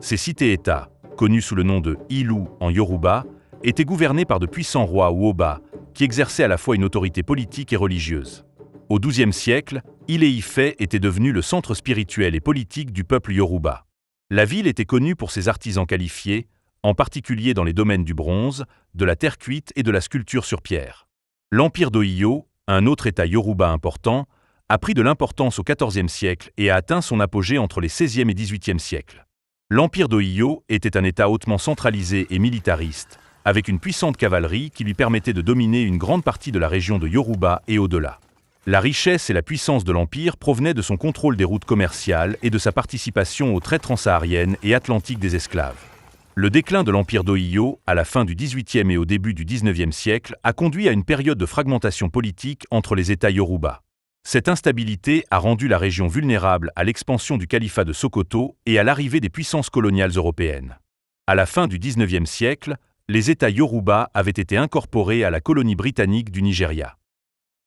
Ces cités-États, connus sous le nom de Ilu en Yoruba, étaient gouvernés par de puissants rois ou Oba, qui exerçaient à la fois une autorité politique et religieuse. Au XIIe siècle, Ile-Ife était devenu le centre spirituel et politique du peuple Yoruba. La ville était connue pour ses artisans qualifiés, en particulier dans les domaines du bronze, de la terre cuite et de la sculpture sur pierre. L'empire d'Oyo, un autre État Yoruba important, a pris de l'importance au XIVe siècle et a atteint son apogée entre les XVIe et XVIIIe siècles. L'empire d'Oyo était un État hautement centralisé et militariste, avec une puissante cavalerie qui lui permettait de dominer une grande partie de la région de Yoruba et au-delà. La richesse et la puissance de l'Empire provenaient de son contrôle des routes commerciales et de sa participation aux traites transsahariennes et atlantiques des esclaves. Le déclin de l'Empire d'Ohio, à la fin du XVIIIe et au début du XIXe siècle, a conduit à une période de fragmentation politique entre les États Yoruba. Cette instabilité a rendu la région vulnérable à l'expansion du califat de Sokoto et à l'arrivée des puissances coloniales européennes. À la fin du XIXe siècle, les États Yoruba avaient été incorporés à la colonie britannique du Nigeria.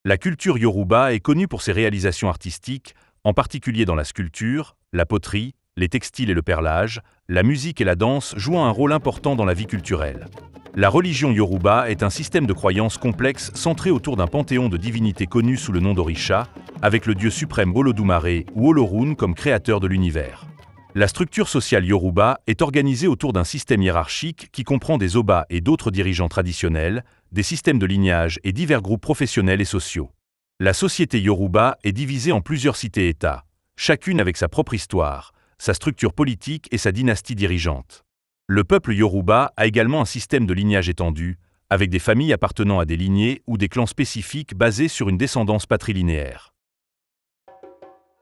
La culture Yoruba est connue pour ses réalisations artistiques, en particulier dans la sculpture, la poterie, les textiles et le perlage, la musique et la danse jouant un rôle important dans la vie culturelle. La religion Yoruba est un système de croyances complexe centré autour d'un panthéon de divinités connues sous le nom d'Orisha, avec le dieu suprême Olodumare ou Olorun comme créateur de l'univers. La structure sociale Yoruba est organisée autour d'un système hiérarchique qui comprend des Oba et d'autres dirigeants traditionnels, des systèmes de lignage et divers groupes professionnels et sociaux. La société Yoruba est divisée en plusieurs cités-États, chacune avec sa propre histoire, sa structure politique et sa dynastie dirigeante. Le peuple Yoruba a également un système de lignage étendu, avec des familles appartenant à des lignées ou des clans spécifiques basés sur une descendance patrilinéaire.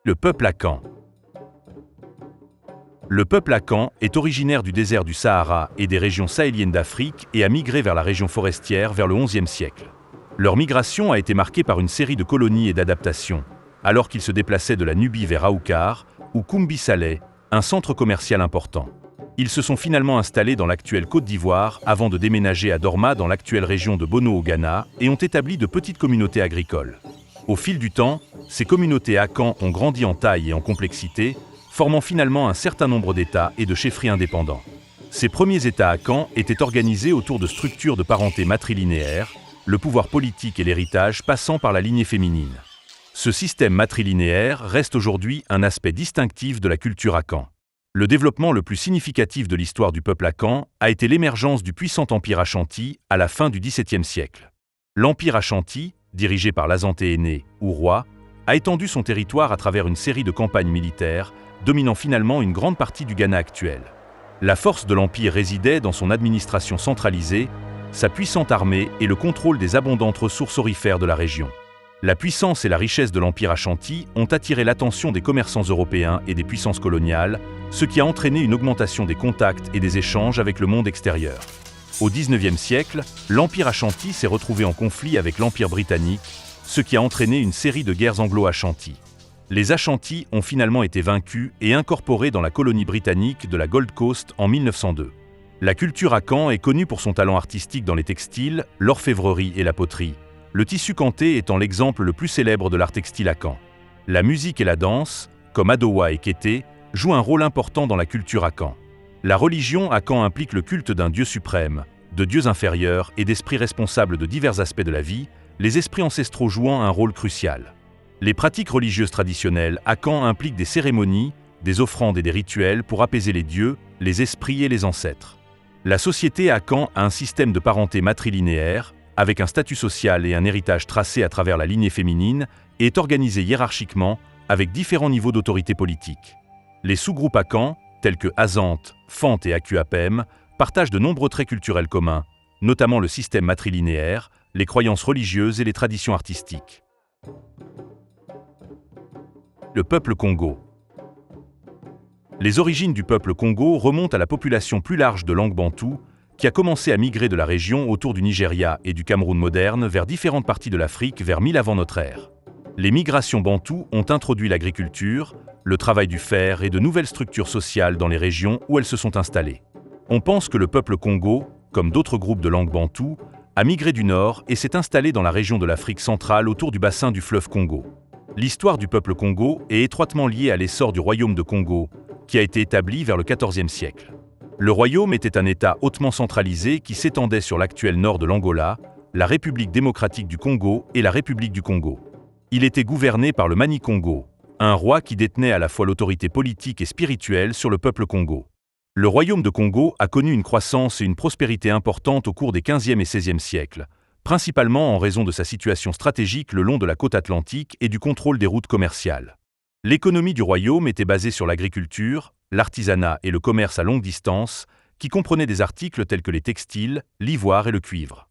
Le peuple Akan. Le peuple Akan est originaire du désert du Sahara et des régions sahéliennes d'Afrique et a migré vers la région forestière vers le XIe siècle. Leur migration a été marquée par une série de colonies et d'adaptations, alors qu'ils se déplaçaient de la Nubie vers Aoukar ou Koumbi Saleh, un centre commercial important. Ils se sont finalement installés dans l'actuelle Côte d'Ivoire avant de déménager à Dorma dans l'actuelle région de Bono au Ghana et ont établi de petites communautés agricoles. Au fil du temps, ces communautés Akan ont grandi en taille et en complexité, formant finalement un certain nombre d'États et de chefferies indépendants. Ces premiers États Akan étaient organisés autour de structures de parenté matrilinéaire, le pouvoir politique et l'héritage passant par la lignée féminine. Ce système matrilinéaire reste aujourd'hui un aspect distinctif de la culture Akan. Le développement le plus significatif de l'histoire du peuple Akan a été l'émergence du puissant empire Ashanti à la fin du XVIIe siècle. L'empire Ashanti, dirigé par l'Azanté aîné, ou roi, a étendu son territoire à travers une série de campagnes militaires, dominant finalement une grande partie du Ghana actuel. La force de l'empire résidait dans son administration centralisée, sa puissante armée et le contrôle des abondantes ressources aurifères de la région. La puissance et la richesse de l'empire Ashanti ont attiré l'attention des commerçants européens et des puissances coloniales, ce qui a entraîné une augmentation des contacts et des échanges avec le monde extérieur. Au XIXe siècle, l'empire Ashanti s'est retrouvé en conflit avec l'empire britannique, ce qui a entraîné une série de guerres anglo-Ashanti. Les Ashanti ont finalement été vaincus et incorporés dans la colonie britannique de la Gold Coast en 1902. La culture Akan est connue pour son talent artistique dans les textiles, l'orfèvrerie et la poterie, le tissu kanté étant l'exemple le plus célèbre de l'art textile Akan. La musique et la danse, comme Adowa et Kété, jouent un rôle important dans la culture Akan. La religion Akan implique le culte d'un dieu suprême, de dieux inférieurs et d'esprits responsables de divers aspects de la vie, les esprits ancestraux jouant un rôle crucial. Les pratiques religieuses traditionnelles Akan impliquent des cérémonies, des offrandes et des rituels pour apaiser les dieux, les esprits et les ancêtres. La société Akan a un système de parenté matrilinéaire, avec un statut social et un héritage tracé à travers la lignée féminine, et est organisée hiérarchiquement, avec différents niveaux d'autorité politique. Les sous-groupes Akan, tels que Azante, Fante et Akuapem, partagent de nombreux traits culturels communs, notamment le système matrilinéaire, les croyances religieuses et les traditions artistiques. Le peuple Congo. Les origines du peuple Congo remontent à la population plus large de langue bantoue, qui a commencé à migrer de la région autour du Nigeria et du Cameroun moderne vers différentes parties de l'Afrique vers 1000 avant notre ère. Les migrations bantoues ont introduit l'agriculture, le travail du fer et de nouvelles structures sociales dans les régions où elles se sont installées. On pense que le peuple Congo, comme d'autres groupes de langue bantoue, a migré du nord et s'est installé dans la région de l'Afrique centrale autour du bassin du fleuve Congo. L'histoire du peuple Congo est étroitement liée à l'essor du royaume de Congo, qui a été établi vers le XIVe siècle. Le royaume était un État hautement centralisé qui s'étendait sur l'actuel nord de l'Angola, la République démocratique du Congo et la République du Congo. Il était gouverné par le Mani-Congo, un roi qui détenait à la fois l'autorité politique et spirituelle sur le peuple Congo. Le royaume de Congo a connu une croissance et une prospérité importantes au cours des XVe et XVIe siècles, principalement en raison de sa situation stratégique le long de la côte atlantique et du contrôle des routes commerciales. L'économie du royaume était basée sur l'agriculture, l'artisanat et le commerce à longue distance, qui comprenaient des articles tels que les textiles, l'ivoire et le cuivre.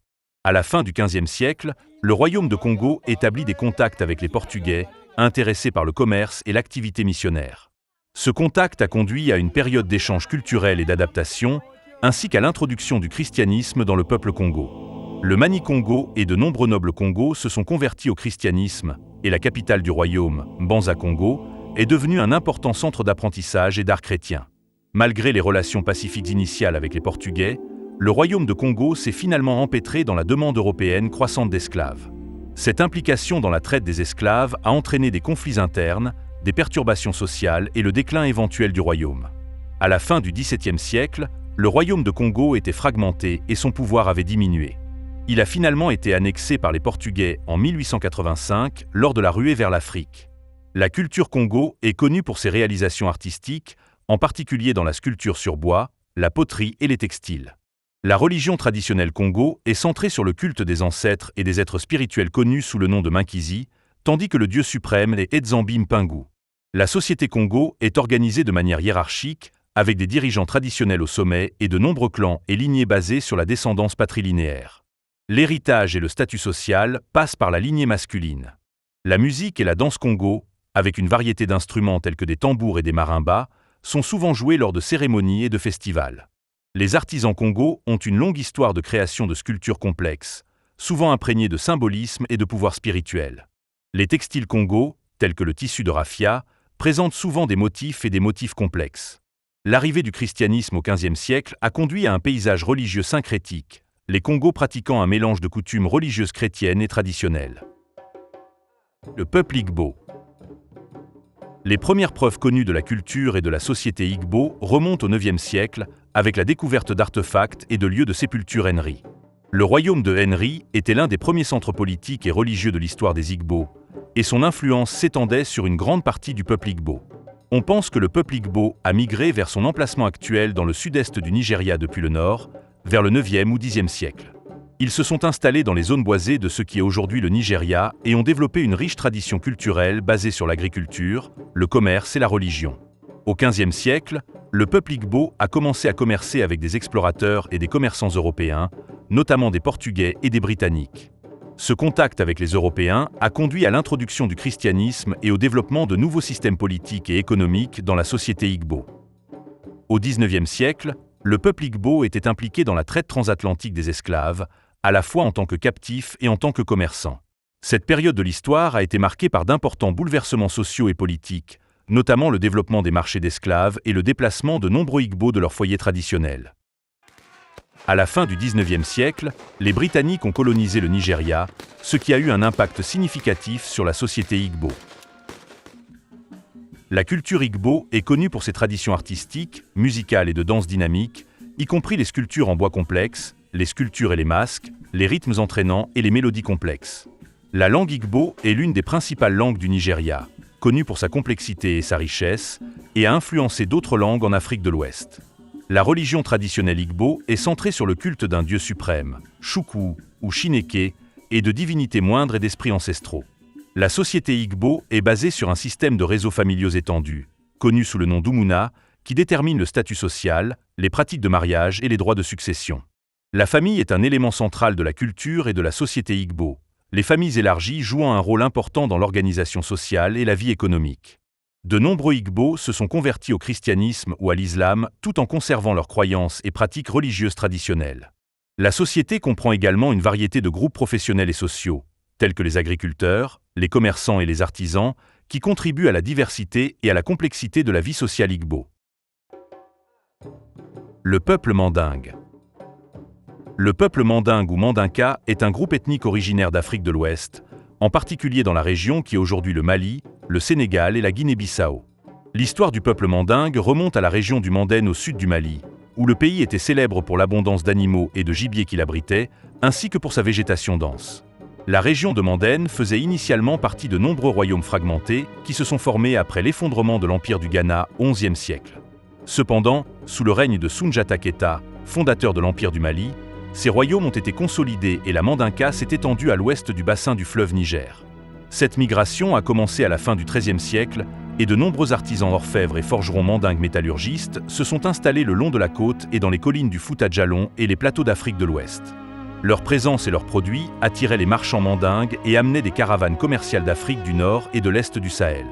À la fin du XVe siècle, le royaume de Congo établit des contacts avec les Portugais, intéressés par le commerce et l'activité missionnaire. Ce contact a conduit à une période d'échange culturel et d'adaptation, ainsi qu'à l'introduction du christianisme dans le peuple Congo. Le Mani-Congo et de nombreux nobles Congo se sont convertis au christianisme, et la capitale du royaume, Mbanza-Congo, est devenue un important centre d'apprentissage et d'art chrétien. Malgré les relations pacifiques initiales avec les Portugais, le royaume de Congo s'est finalement empêtré dans la demande européenne croissante d'esclaves. Cette implication dans la traite des esclaves a entraîné des conflits internes, des perturbations sociales et le déclin éventuel du royaume. À la fin du XVIIe siècle, le royaume de Congo était fragmenté et son pouvoir avait diminué. Il a finalement été annexé par les Portugais en 1885 lors de la ruée vers l'Afrique. La culture Congo est connue pour ses réalisations artistiques, en particulier dans la sculpture sur bois, la poterie et les textiles. La religion traditionnelle Congo est centrée sur le culte des ancêtres et des êtres spirituels connus sous le nom de Minkizi, tandis que le dieu suprême est Edzambi Mpingu. La société Congo est organisée de manière hiérarchique, avec des dirigeants traditionnels au sommet et de nombreux clans et lignées basées sur la descendance patrilinéaire. L'héritage et le statut social passent par la lignée masculine. La musique et la danse Congo, avec une variété d'instruments tels que des tambours et des marimbas, sont souvent joués lors de cérémonies et de festivals. Les artisans Congo ont une longue histoire de création de sculptures complexes, souvent imprégnées de symbolisme et de pouvoir spirituel. Les textiles Congo, tels que le tissu de raffia, présentent souvent des motifs et des motifs complexes. L'arrivée du christianisme au XVe siècle a conduit à un paysage religieux syncrétique, les Congos pratiquant un mélange de coutumes religieuses chrétiennes et traditionnelles. Le peuple Igbo. Les premières preuves connues de la culture et de la société Igbo remontent au IXe siècle avec la découverte d'artefacts et de lieux de sépulture Henri. Le royaume de Henri était l'un des premiers centres politiques et religieux de l'histoire des Igbo, et son influence s'étendait sur une grande partie du peuple Igbo. On pense que le peuple Igbo a migré vers son emplacement actuel dans le sud-est du Nigeria depuis le nord, vers le IXe ou Xe siècle. Ils se sont installés dans les zones boisées de ce qui est aujourd'hui le Nigeria et ont développé une riche tradition culturelle basée sur l'agriculture, le commerce et la religion. Au XVe siècle, le peuple Igbo a commencé à commercer avec des explorateurs et des commerçants européens, notamment des Portugais et des Britanniques. Ce contact avec les Européens a conduit à l'introduction du christianisme et au développement de nouveaux systèmes politiques et économiques dans la société Igbo. Au XIXe siècle, le peuple Igbo était impliqué dans la traite transatlantique des esclaves, à la fois en tant que captifs et en tant que commerçants. Cette période de l'histoire a été marquée par d'importants bouleversements sociaux et politiques, notamment le développement des marchés d'esclaves et le déplacement de nombreux Igbo de leur foyer traditionnel. À la fin du XIXe siècle, les Britanniques ont colonisé le Nigeria, ce qui a eu un impact significatif sur la société Igbo. La culture Igbo est connue pour ses traditions artistiques, musicales et de danse dynamique, y compris les sculptures en bois complexes, les sculptures et les masques, les rythmes entraînants et les mélodies complexes. La langue Igbo est l'une des principales langues du Nigeria, connue pour sa complexité et sa richesse, et a influencé d'autres langues en Afrique de l'Ouest. La religion traditionnelle Igbo est centrée sur le culte d'un dieu suprême, Chukwu ou Chineke, et de divinités moindres et d'esprits ancestraux. La société Igbo est basée sur un système de réseaux familiaux étendus, connu sous le nom d'Umuna, qui détermine le statut social, les pratiques de mariage et les droits de succession. La famille est un élément central de la culture et de la société Igbo, les familles élargies jouant un rôle important dans l'organisation sociale et la vie économique. De nombreux Igbo se sont convertis au christianisme ou à l'islam tout en conservant leurs croyances et pratiques religieuses traditionnelles. La société comprend également une variété de groupes professionnels et sociaux, tels que les agriculteurs, les commerçants et les artisans, qui contribuent à la diversité et à la complexité de la vie sociale Igbo. Le peuple mandingue. Le peuple mandingue ou mandinka est un groupe ethnique originaire d'Afrique de l'Ouest, en particulier dans la région qui est aujourd'hui le Mali, le Sénégal et la Guinée-Bissau. L'histoire du peuple mandingue remonte à la région du Mandène au sud du Mali, où le pays était célèbre pour l'abondance d'animaux et de gibier qu'il abritait, ainsi que pour sa végétation dense. La région de Mandène faisait initialement partie de nombreux royaumes fragmentés qui se sont formés après l'effondrement de l'Empire du Ghana au XIe siècle. Cependant, sous le règne de Soundiata Keita, fondateur de l'Empire du Mali, ces royaumes ont été consolidés et la Mandinka s'est étendue à l'ouest du bassin du fleuve Niger. Cette migration a commencé à la fin du XIIIe siècle et de nombreux artisans orfèvres et forgerons mandingues métallurgistes se sont installés le long de la côte et dans les collines du Fouta Djallon et les plateaux d'Afrique de l'Ouest. Leur présence et leurs produits attiraient les marchands mandingues et amenaient des caravanes commerciales d'Afrique du Nord et de l'Est du Sahel.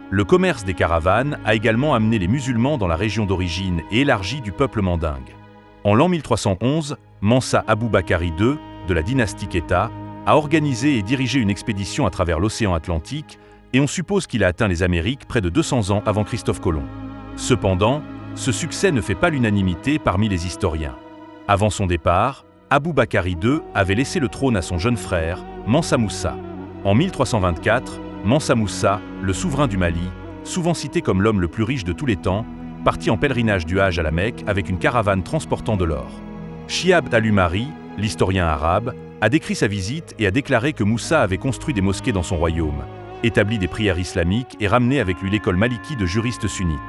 Le commerce des caravanes a également amené les musulmans dans la région d'origine et élargie du peuple mandingue. En l'an 1311, Mansa Aboubakari II, de la dynastie Keita, a organisé et dirigé une expédition à travers l'océan Atlantique et on suppose qu'il a atteint les Amériques près de 200 ans avant Christophe Colomb. Cependant, ce succès ne fait pas l'unanimité parmi les historiens. Avant son départ, Aboubakari II avait laissé le trône à son jeune frère, Mansa Moussa. En 1324, Mansa Moussa, le souverain du Mali, souvent cité comme l'homme le plus riche de tous les temps, partit en pèlerinage du Hajj à la Mecque avec une caravane transportant de l'or. Shihab al-Umari, l'historien arabe, a décrit sa visite et a déclaré que Moussa avait construit des mosquées dans son royaume, établi des prières islamiques et ramené avec lui l'école maliki de juristes sunnites.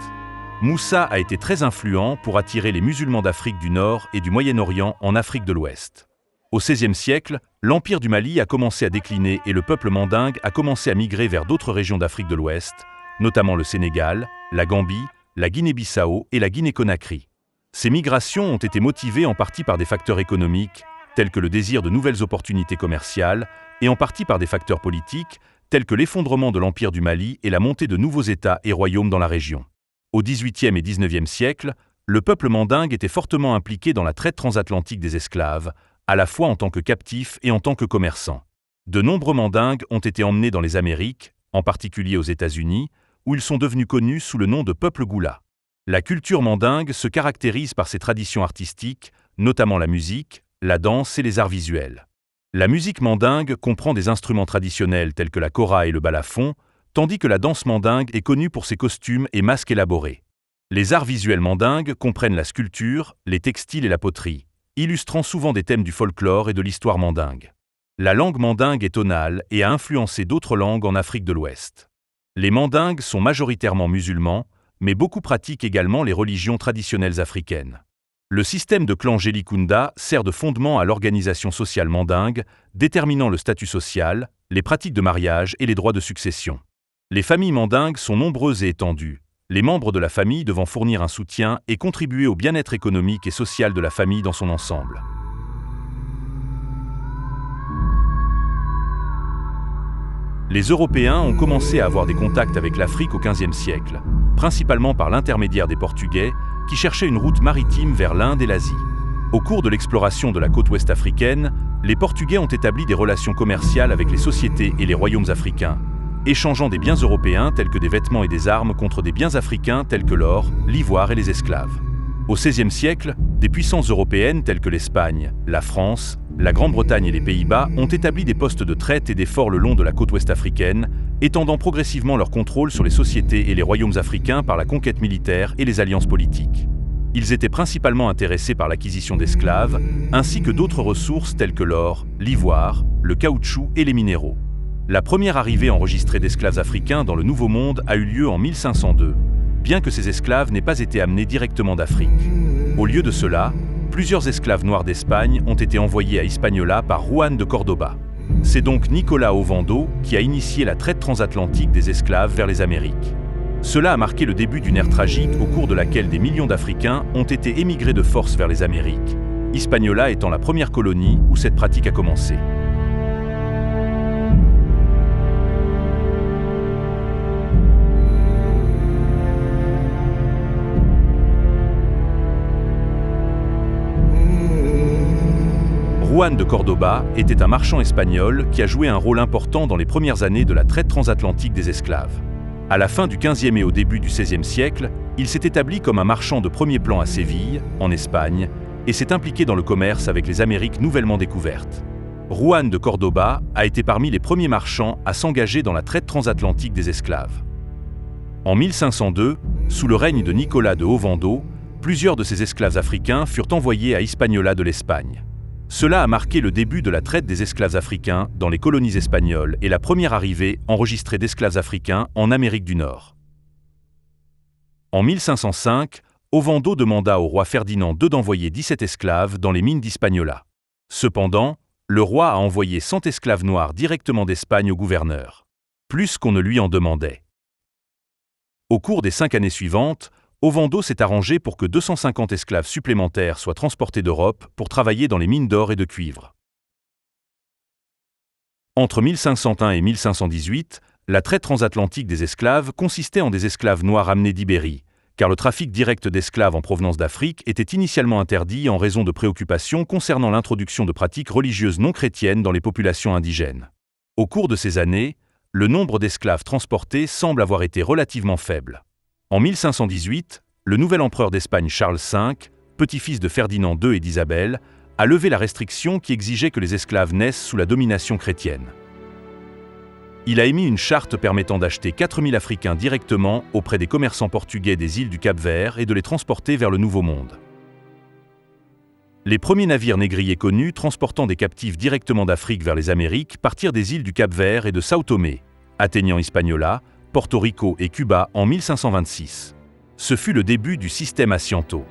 Moussa a été très influent pour attirer les musulmans d'Afrique du Nord et du Moyen-Orient en Afrique de l'Ouest. Au XVIe siècle, l'empire du Mali a commencé à décliner et le peuple mandingue a commencé à migrer vers d'autres régions d'Afrique de l'Ouest, notamment le Sénégal, la Gambie, la Guinée-Bissau et la Guinée-Conakry. Ces migrations ont été motivées en partie par des facteurs économiques, tels que le désir de nouvelles opportunités commerciales, et en partie par des facteurs politiques, tels que l'effondrement de l'empire du Mali et la montée de nouveaux États et royaumes dans la région. Au XVIIIe et XIXe siècle, le peuple mandingue était fortement impliqué dans la traite transatlantique des esclaves, à la fois en tant que captifs et en tant que commerçants. De nombreux mandingues ont été emmenés dans les Amériques, en particulier aux États-Unis, où ils sont devenus connus sous le nom de peuple Goula. La culture mandingue se caractérise par ses traditions artistiques, notamment la musique, la danse et les arts visuels. La musique mandingue comprend des instruments traditionnels tels que la kora et le balafon, tandis que la danse mandingue est connue pour ses costumes et masques élaborés. Les arts visuels mandingues comprennent la sculpture, les textiles et la poterie, illustrant souvent des thèmes du folklore et de l'histoire mandingue. La langue mandingue est tonale et a influencé d'autres langues en Afrique de l'Ouest. Les mandingues sont majoritairement musulmans, mais beaucoup pratiquent également les religions traditionnelles africaines. Le système de clan Jelikunda sert de fondement à l'organisation sociale mandingue, déterminant le statut social, les pratiques de mariage et les droits de succession. Les familles mandingues sont nombreuses et étendues, les membres de la famille devant fournir un soutien et contribuer au bien-être économique et social de la famille dans son ensemble. Les Européens ont commencé à avoir des contacts avec l'Afrique au XVe siècle, principalement par l'intermédiaire des Portugais, qui cherchaient une route maritime vers l'Inde et l'Asie. Au cours de l'exploration de la côte ouest africaine, les Portugais ont établi des relations commerciales avec les sociétés et les royaumes africains, échangeant des biens européens tels que des vêtements et des armes contre des biens africains tels que l'or, l'ivoire et les esclaves. Au XVIe siècle, des puissances européennes telles que l'Espagne, la France, la Grande-Bretagne et les Pays-Bas ont établi des postes de traite et des forts le long de la côte ouest africaine, étendant progressivement leur contrôle sur les sociétés et les royaumes africains par la conquête militaire et les alliances politiques. Ils étaient principalement intéressés par l'acquisition d'esclaves, ainsi que d'autres ressources telles que l'or, l'ivoire, le caoutchouc et les minéraux. La première arrivée enregistrée d'esclaves africains dans le Nouveau Monde a eu lieu en 1502, bien que ces esclaves n'aient pas été amenés directement d'Afrique. Au lieu de cela, plusieurs esclaves noirs d'Espagne ont été envoyés à Hispaniola par Juan de Cordoba. C'est donc Nicolas Ovando qui a initié la traite transatlantique des esclaves vers les Amériques. Cela a marqué le début d'une ère tragique au cours de laquelle des millions d'Africains ont été émigrés de force vers les Amériques, Hispaniola étant la première colonie où cette pratique a commencé. Juan de Cordoba était un marchand espagnol qui a joué un rôle important dans les premières années de la traite transatlantique des esclaves. À la fin du XVe et au début du XVIe siècle, il s'est établi comme un marchand de premier plan à Séville, en Espagne, et s'est impliqué dans le commerce avec les Amériques nouvellement découvertes. Juan de Cordoba a été parmi les premiers marchands à s'engager dans la traite transatlantique des esclaves. En 1502, sous le règne de Nicolas de Ovando, plusieurs de ces esclaves africains furent envoyés à Hispaniola de l'Espagne. Cela a marqué le début de la traite des esclaves africains dans les colonies espagnoles et la première arrivée enregistrée d'esclaves africains en Amérique du Nord. En 1505, Ovando demanda au roi Ferdinand II d'envoyer 17 esclaves dans les mines d'Hispaniola. Cependant, le roi a envoyé 100 esclaves noirs directement d'Espagne au gouverneur, plus qu'on ne lui en demandait. Au cours des 5 années suivantes, Ovando s'est arrangé pour que 250 esclaves supplémentaires soient transportés d'Europe pour travailler dans les mines d'or et de cuivre. Entre 1501 et 1518, la traite transatlantique des esclaves consistait en des esclaves noirs amenés d'Ibérie, car le trafic direct d'esclaves en provenance d'Afrique était initialement interdit en raison de préoccupations concernant l'introduction de pratiques religieuses non chrétiennes dans les populations indigènes. Au cours de ces années, le nombre d'esclaves transportés semble avoir été relativement faible. En 1518, le nouvel empereur d'Espagne Charles V, petit-fils de Ferdinand II et d'Isabelle, a levé la restriction qui exigeait que les esclaves naissent sous la domination chrétienne. Il a émis une charte permettant d'acheter 4000 Africains directement auprès des commerçants portugais des îles du Cap-Vert et de les transporter vers le Nouveau Monde. Les premiers navires négriers connus transportant des captifs directement d'Afrique vers les Amériques partirent des îles du Cap-Vert et de Sao Tomé, atteignant Hispaniola, Porto Rico et Cuba en 1526. Ce fut le début du système Asiento.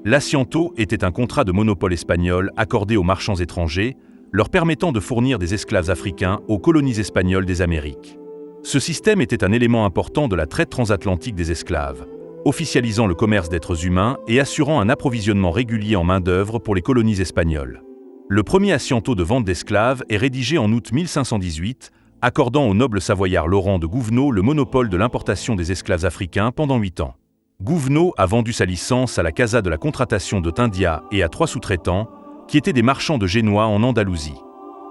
L'Asiento était un contrat de monopole espagnol accordé aux marchands étrangers, leur permettant de fournir des esclaves africains aux colonies espagnoles des Amériques. Ce système était un élément important de la traite transatlantique des esclaves, officialisant le commerce d'êtres humains et assurant un approvisionnement régulier en main-d'œuvre pour les colonies espagnoles. Le premier Asiento de vente d'esclaves est rédigé en août 1518, accordant au noble savoyard Laurent de Gouvenot le monopole de l'importation des esclaves africains pendant 8 ans. Gouvenot a vendu sa licence à la Casa de la Contratación de Tindia et à 3 sous-traitants, qui étaient des marchands de Génois en Andalousie.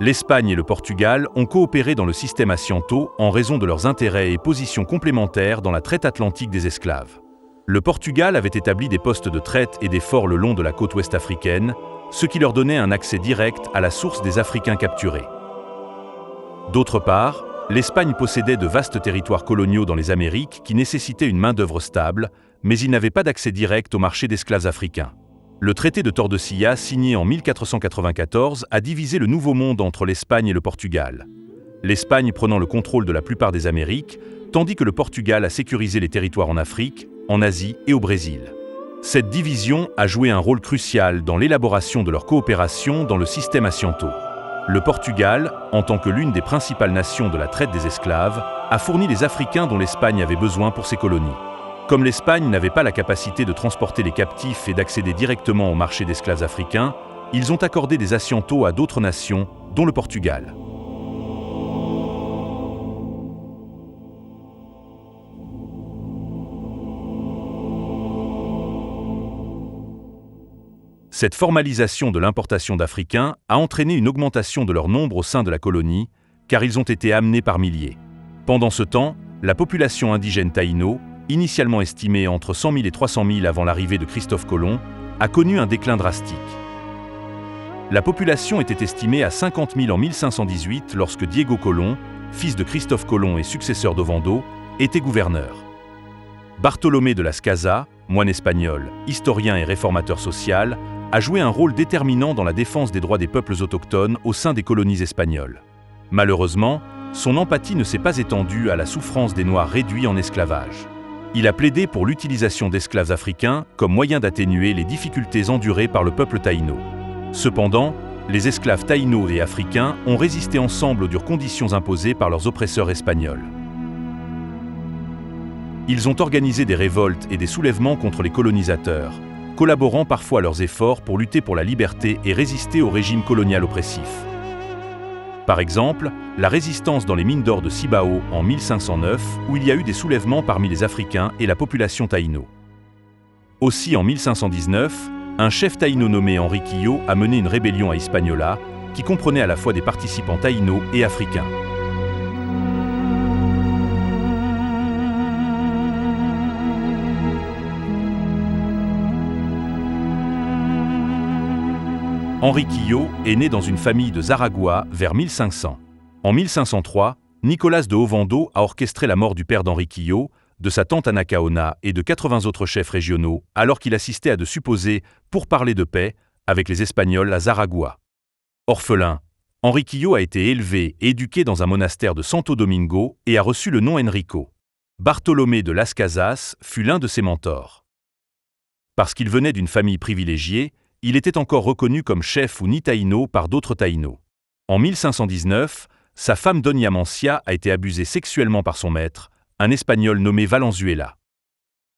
L'Espagne et le Portugal ont coopéré dans le système Asiento en raison de leurs intérêts et positions complémentaires dans la traite atlantique des esclaves. Le Portugal avait établi des postes de traite et des forts le long de la côte ouest africaine, ce qui leur donnait un accès direct à la source des Africains capturés. D'autre part, l'Espagne possédait de vastes territoires coloniaux dans les Amériques qui nécessitaient une main-d'œuvre stable, mais il n'avait pas d'accès direct au marché d'esclaves africains. Le traité de Tordesillas, signé en 1494, a divisé le Nouveau Monde entre l'Espagne et le Portugal. L'Espagne prenant le contrôle de la plupart des Amériques, tandis que le Portugal a sécurisé les territoires en Afrique, en Asie et au Brésil. Cette division a joué un rôle crucial dans l'élaboration de leur coopération dans le système Asiento. Le Portugal, en tant que l'une des principales nations de la traite des esclaves, a fourni les Africains dont l'Espagne avait besoin pour ses colonies. Comme l'Espagne n'avait pas la capacité de transporter les captifs et d'accéder directement au marché d'esclaves africains, ils ont accordé des Asientos à d'autres nations, dont le Portugal. Cette formalisation de l'importation d'Africains a entraîné une augmentation de leur nombre au sein de la colonie, car ils ont été amenés par milliers. Pendant ce temps, la population indigène taïno, initialement estimée entre 100 000 et 300 000 avant l'arrivée de Christophe Colomb, a connu un déclin drastique. La population était estimée à 50 000 en 1518 lorsque Diego Colón, fils de Christophe Colomb et successeur d'Ovando, était gouverneur. Bartolomé de las Casas, moine espagnol, historien et réformateur social, a joué un rôle déterminant dans la défense des droits des peuples autochtones au sein des colonies espagnoles. Malheureusement, son empathie ne s'est pas étendue à la souffrance des Noirs réduits en esclavage. Il a plaidé pour l'utilisation d'esclaves africains comme moyen d'atténuer les difficultés endurées par le peuple taïno. Cependant, les esclaves taïnos et africains ont résisté ensemble aux dures conditions imposées par leurs oppresseurs espagnols. Ils ont organisé des révoltes et des soulèvements contre les colonisateurs, collaborant parfois à leurs efforts pour lutter pour la liberté et résister au régime colonial oppressif. Par exemple, la résistance dans les mines d'or de Cibao en 1509, où il y a eu des soulèvements parmi les Africains et la population taïno. Aussi en 1519, un chef taïno nommé Enriquillo a mené une rébellion à Hispaniola, qui comprenait à la fois des participants taïnos et africains. Enriquillo est né dans une famille de Zaragoza vers 1500. En 1503, Nicolas de Ovando a orchestré la mort du père d'Enriquillo, de sa tante Anacaona et de 80 autres chefs régionaux, alors qu'il assistait à de supposés pourparlers de paix avec les Espagnols à Zaragoza. Orphelin, Enriquillo a été élevé et éduqué dans un monastère de Santo Domingo et a reçu le nom Enrico. Bartolomé de las Casas fut l'un de ses mentors. Parce qu'il venait d'une famille privilégiée, il était encore reconnu comme chef ou ni-taïno par d'autres taïnos. En 1519, sa femme Doña Mancia a été abusée sexuellement par son maître, un Espagnol nommé Valenzuela.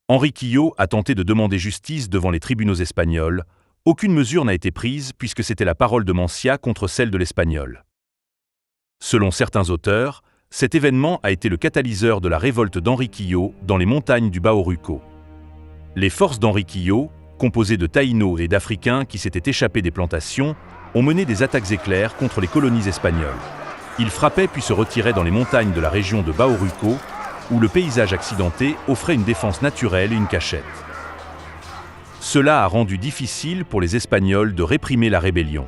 Enriquillo a tenté de demander justice devant les tribunaux espagnols, aucune mesure n'a été prise puisque c'était la parole de Mancia contre celle de l'Espagnol. Selon certains auteurs, cet événement a été le catalyseur de la révolte d'Enriquillo dans les montagnes du Bauruco. Les forces d'Enriquillo, composées de Taïnos et d'Africains qui s'étaient échappés des plantations, ont mené des attaques éclairs contre les colonies espagnoles. Ils frappaient puis se retiraient dans les montagnes de la région de Bauruco, où le paysage accidenté offrait une défense naturelle et une cachette. Cela a rendu difficile pour les Espagnols de réprimer la rébellion.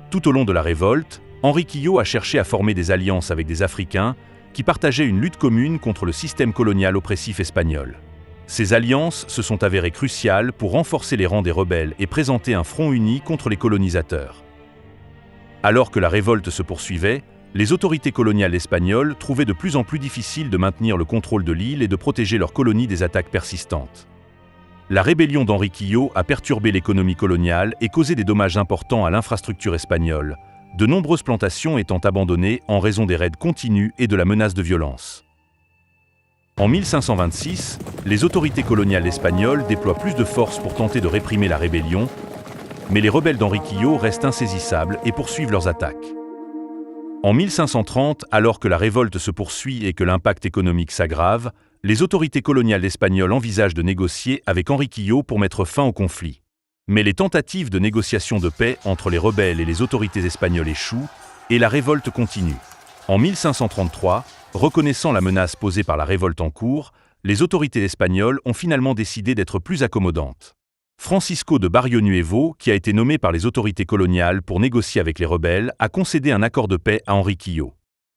Tout au long de la révolte, Enriquillo a cherché à former des alliances avec des Africains qui partageaient une lutte commune contre le système colonial oppressif espagnol. Ces alliances se sont avérées cruciales pour renforcer les rangs des rebelles et présenter un front uni contre les colonisateurs. Alors que la révolte se poursuivait, les autorités coloniales espagnoles trouvaient de plus en plus difficile de maintenir le contrôle de l'île et de protéger leurs colonies des attaques persistantes. La rébellion d'Enriquillo a perturbé l'économie coloniale et causé des dommages importants à l'infrastructure espagnole, de nombreuses plantations étant abandonnées en raison des raids continus et de la menace de violence. En 1526, les autorités coloniales espagnoles déploient plus de forces pour tenter de réprimer la rébellion, mais les rebelles d'Enriquillo restent insaisissables et poursuivent leurs attaques. En 1530, alors que la révolte se poursuit et que l'impact économique s'aggrave, les autorités coloniales espagnoles envisagent de négocier avec Enriquillo pour mettre fin au conflit. Mais les tentatives de négociation de paix entre les rebelles et les autorités espagnoles échouent et la révolte continue. En 1533, reconnaissant la menace posée par la révolte en cours, les autorités espagnoles ont finalement décidé d'être plus accommodantes. Francisco de Barrionuevo, qui a été nommé par les autorités coloniales pour négocier avec les rebelles, a concédé un accord de paix à Enriquillo.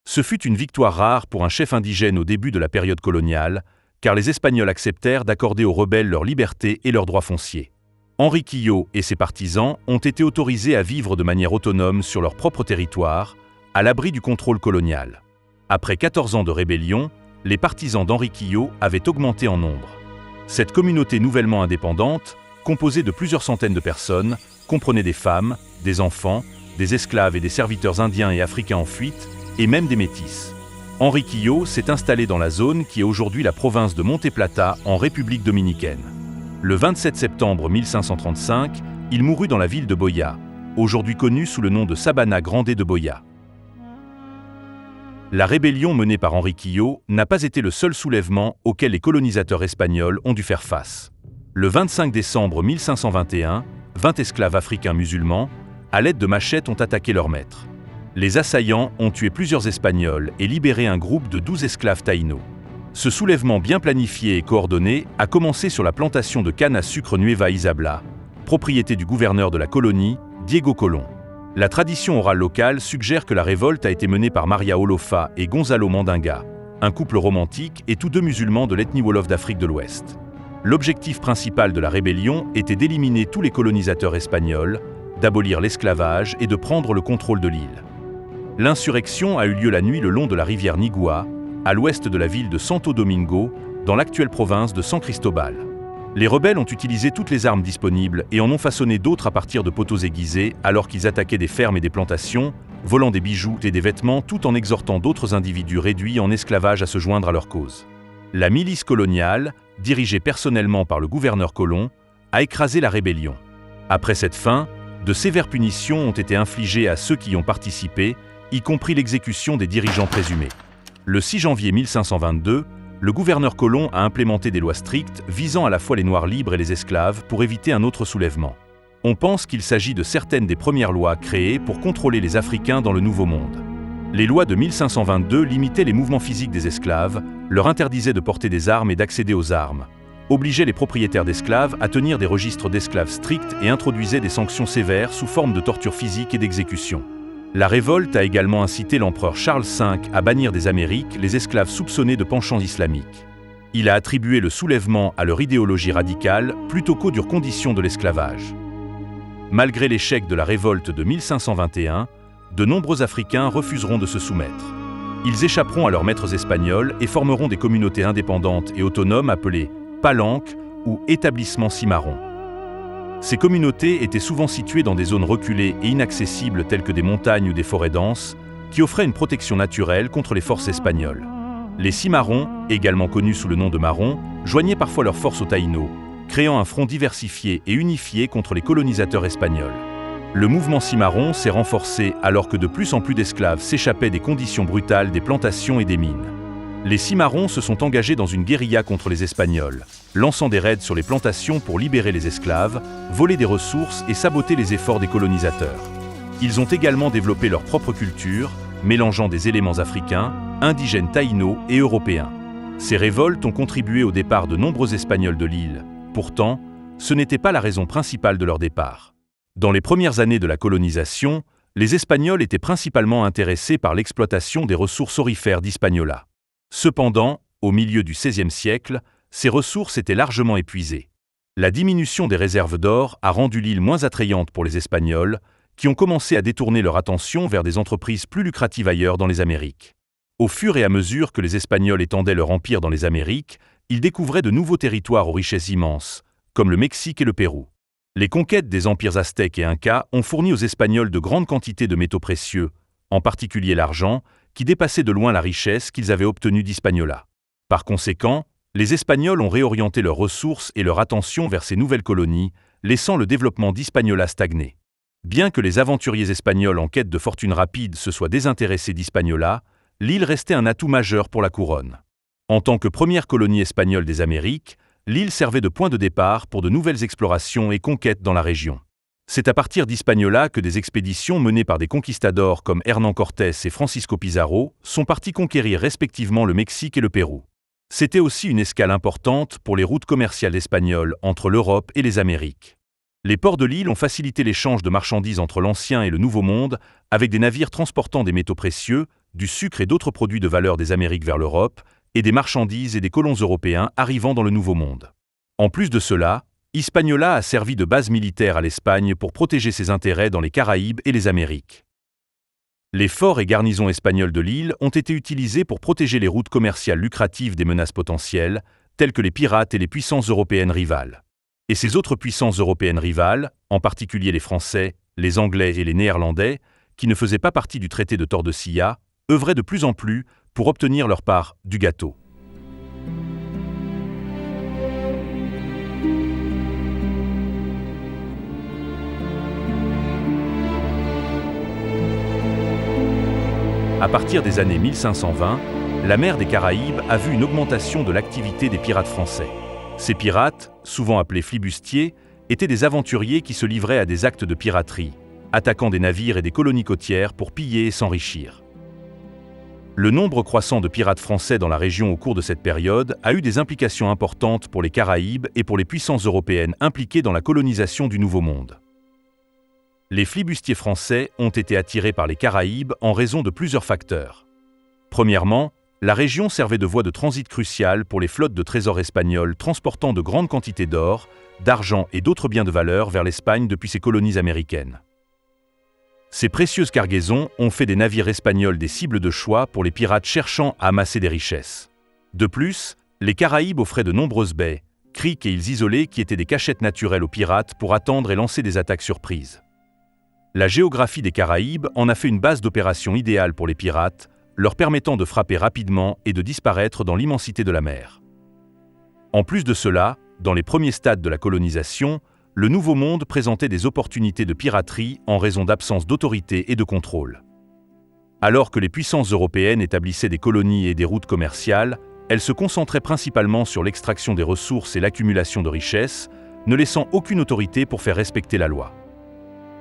Ce fut une victoire rare pour un chef indigène au début de la période coloniale, car les Espagnols acceptèrent d'accorder aux rebelles leur liberté et leurs droits fonciers. Enriquillo et ses partisans ont été autorisés à vivre de manière autonome sur leur propre territoire, à l'abri du contrôle colonial. Après 14 ans de rébellion, les partisans d'Enriquillo avaient augmenté en nombre. Cette communauté nouvellement indépendante, composée de plusieurs centaines de personnes, comprenait des femmes, des enfants, des esclaves et des serviteurs indiens et africains en fuite, et même des métis. Enriquillo s'est installé dans la zone qui est aujourd'hui la province de Monte Plata en République dominicaine. Le 27 septembre 1535, il mourut dans la ville de Boya, aujourd'hui connue sous le nom de Sabana Grande de Boya. La rébellion menée par Enriquillo n'a pas été le seul soulèvement auquel les colonisateurs espagnols ont dû faire face. Le 25 décembre 1521, 20 esclaves africains musulmans, à l'aide de machettes, ont attaqué leur maître. Les assaillants ont tué plusieurs Espagnols et libéré un groupe de 12 esclaves taïnos. Ce soulèvement bien planifié et coordonné a commencé sur la plantation de canne à sucre Nueva Isabela, propriété du gouverneur de la colonie, Diego Colón. La tradition orale locale suggère que la révolte a été menée par Maria Olofa et Gonzalo Mandinga, un couple romantique et tous deux musulmans de l'ethnie Wolof d'Afrique de l'Ouest. L'objectif principal de la rébellion était d'éliminer tous les colonisateurs espagnols, d'abolir l'esclavage et de prendre le contrôle de l'île. L'insurrection a eu lieu la nuit le long de la rivière Nigua, à l'ouest de la ville de Santo Domingo, dans l'actuelle province de San Cristobal. Les rebelles ont utilisé toutes les armes disponibles et en ont façonné d'autres à partir de poteaux aiguisés alors qu'ils attaquaient des fermes et des plantations, volant des bijoux et des vêtements tout en exhortant d'autres individus réduits en esclavage à se joindre à leur cause. La milice coloniale, dirigée personnellement par le gouverneur Colón, a écrasé la rébellion. Après cette fin, de sévères punitions ont été infligées à ceux qui y ont participé, y compris l'exécution des dirigeants présumés. Le 6 janvier 1522, le gouverneur Colón a implémenté des lois strictes visant à la fois les Noirs libres et les esclaves pour éviter un autre soulèvement. On pense qu'il s'agit de certaines des premières lois créées pour contrôler les Africains dans le Nouveau Monde. Les lois de 1522 limitaient les mouvements physiques des esclaves, leur interdisaient de porter des armes et d'accéder aux armes, obligeaient les propriétaires d'esclaves à tenir des registres d'esclaves stricts et introduisaient des sanctions sévères sous forme de torture physique et d'exécution. La révolte a également incité l'empereur Charles V à bannir des Amériques les esclaves soupçonnés de penchants islamiques. Il a attribué le soulèvement à leur idéologie radicale plutôt qu'aux dures conditions de l'esclavage. Malgré l'échec de la révolte de 1521, de nombreux Africains refuseront de se soumettre. Ils échapperont à leurs maîtres espagnols et formeront des communautés indépendantes et autonomes appelées palanques ou établissements cimarrons. Ces communautés étaient souvent situées dans des zones reculées et inaccessibles telles que des montagnes ou des forêts denses, qui offraient une protection naturelle contre les forces espagnoles. Les cimarrons, également connus sous le nom de marrons, joignaient parfois leurs forces aux taïnos, créant un front diversifié et unifié contre les colonisateurs espagnols. Le mouvement cimarron s'est renforcé alors que de plus en plus d'esclaves s'échappaient des conditions brutales des plantations et des mines. Les cimarrons se sont engagés dans une guérilla contre les Espagnols, lançant des raids sur les plantations pour libérer les esclaves, voler des ressources et saboter les efforts des colonisateurs. Ils ont également développé leur propre culture, mélangeant des éléments africains, indigènes taïnos et européens. Ces révoltes ont contribué au départ de nombreux Espagnols de l'île. Pourtant, ce n'était pas la raison principale de leur départ. Dans les premières années de la colonisation, les Espagnols étaient principalement intéressés par l'exploitation des ressources aurifères d'Hispaniola. Cependant, au milieu du XVIe siècle, ces ressources étaient largement épuisées. La diminution des réserves d'or a rendu l'île moins attrayante pour les Espagnols, qui ont commencé à détourner leur attention vers des entreprises plus lucratives ailleurs dans les Amériques. Au fur et à mesure que les Espagnols étendaient leur empire dans les Amériques, ils découvraient de nouveaux territoires aux richesses immenses, comme le Mexique et le Pérou. Les conquêtes des empires aztèques et incas ont fourni aux Espagnols de grandes quantités de métaux précieux, en particulier l'argent, qui dépassait de loin la richesse qu'ils avaient obtenue d'Hispaniola. Par conséquent, les Espagnols ont réorienté leurs ressources et leur attention vers ces nouvelles colonies, laissant le développement d'Hispaniola stagner. Bien que les aventuriers espagnols en quête de fortune rapide se soient désintéressés d'Hispaniola, l'île restait un atout majeur pour la couronne. En tant que première colonie espagnole des Amériques, l'île servait de point de départ pour de nouvelles explorations et conquêtes dans la région. C'est à partir d'Hispaniola que des expéditions menées par des conquistadors comme Hernán Cortés et Francisco Pizarro sont partis conquérir respectivement le Mexique et le Pérou. C'était aussi une escale importante pour les routes commerciales espagnoles entre l'Europe et les Amériques. Les ports de l'île ont facilité l'échange de marchandises entre l'Ancien et le Nouveau Monde, avec des navires transportant des métaux précieux, du sucre et d'autres produits de valeur des Amériques vers l'Europe, et des marchandises et des colons européens arrivant dans le Nouveau Monde. En plus de cela, Hispaniola a servi de base militaire à l'Espagne pour protéger ses intérêts dans les Caraïbes et les Amériques. Les forts et garnisons espagnols de l'île ont été utilisés pour protéger les routes commerciales lucratives des menaces potentielles, telles que les pirates et les puissances européennes rivales. Et ces autres puissances européennes rivales, en particulier les Français, les Anglais et les Néerlandais, qui ne faisaient pas partie du traité de Tordesillas, œuvraient de plus en plus pour obtenir leur part du gâteau. À partir des années 1520, la mer des Caraïbes a vu une augmentation de l'activité des pirates français. Ces pirates, souvent appelés flibustiers, étaient des aventuriers qui se livraient à des actes de piraterie, attaquant des navires et des colonies côtières pour piller et s'enrichir. Le nombre croissant de pirates français dans la région au cours de cette période a eu des implications importantes pour les Caraïbes et pour les puissances européennes impliquées dans la colonisation du Nouveau Monde. Les flibustiers français ont été attirés par les Caraïbes en raison de plusieurs facteurs. Premièrement, la région servait de voie de transit cruciale pour les flottes de trésors espagnols transportant de grandes quantités d'or, d'argent et d'autres biens de valeur vers l'Espagne depuis ses colonies américaines. Ces précieuses cargaisons ont fait des navires espagnols des cibles de choix pour les pirates cherchant à amasser des richesses. De plus, les Caraïbes offraient de nombreuses baies, criques et îles isolées qui étaient des cachettes naturelles aux pirates pour attendre et lancer des attaques surprises. La géographie des Caraïbes en a fait une base d'opération idéale pour les pirates, leur permettant de frapper rapidement et de disparaître dans l'immensité de la mer. En plus de cela, dans les premiers stades de la colonisation, le Nouveau Monde présentait des opportunités de piraterie en raison d'absence d'autorité et de contrôle. Alors que les puissances européennes établissaient des colonies et des routes commerciales, elles se concentraient principalement sur l'extraction des ressources et l'accumulation de richesses, ne laissant aucune autorité pour faire respecter la loi.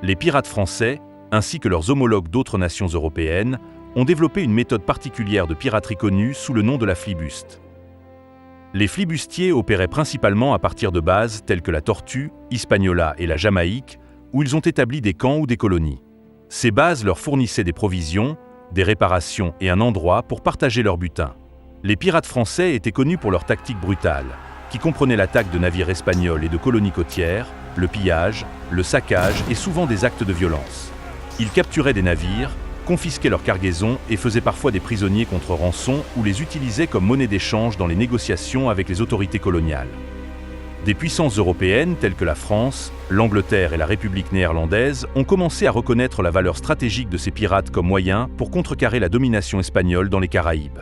Les pirates français, ainsi que leurs homologues d'autres nations européennes, ont développé une méthode particulière de piraterie connue sous le nom de la flibuste. Les flibustiers opéraient principalement à partir de bases telles que la Tortue, Hispaniola et la Jamaïque, où ils ont établi des camps ou des colonies. Ces bases leur fournissaient des provisions, des réparations et un endroit pour partager leur butin. Les pirates français étaient connus pour leur tactique brutale, qui comprenait l'attaque de navires espagnols et de colonies côtières, le pillage, le saccage et souvent des actes de violence. Ils capturaient des navires, confisquaient leurs cargaisons et faisaient parfois des prisonniers contre rançon ou les utilisaient comme monnaie d'échange dans les négociations avec les autorités coloniales. Des puissances européennes telles que la France, l'Angleterre et la République néerlandaise ont commencé à reconnaître la valeur stratégique de ces pirates comme moyen pour contrecarrer la domination espagnole dans les Caraïbes.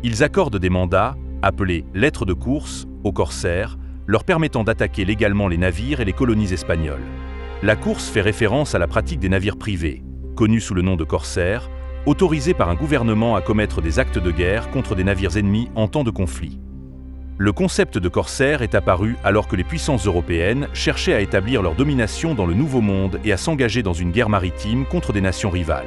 Ils accordent des mandats, appelés lettres de course, aux corsaires, leur permettant d'attaquer légalement les navires et les colonies espagnoles. La course fait référence à la pratique des navires privés, connus sous le nom de corsaires, autorisés par un gouvernement à commettre des actes de guerre contre des navires ennemis en temps de conflit. Le concept de corsaire est apparu alors que les puissances européennes cherchaient à établir leur domination dans le Nouveau Monde et à s'engager dans une guerre maritime contre des nations rivales.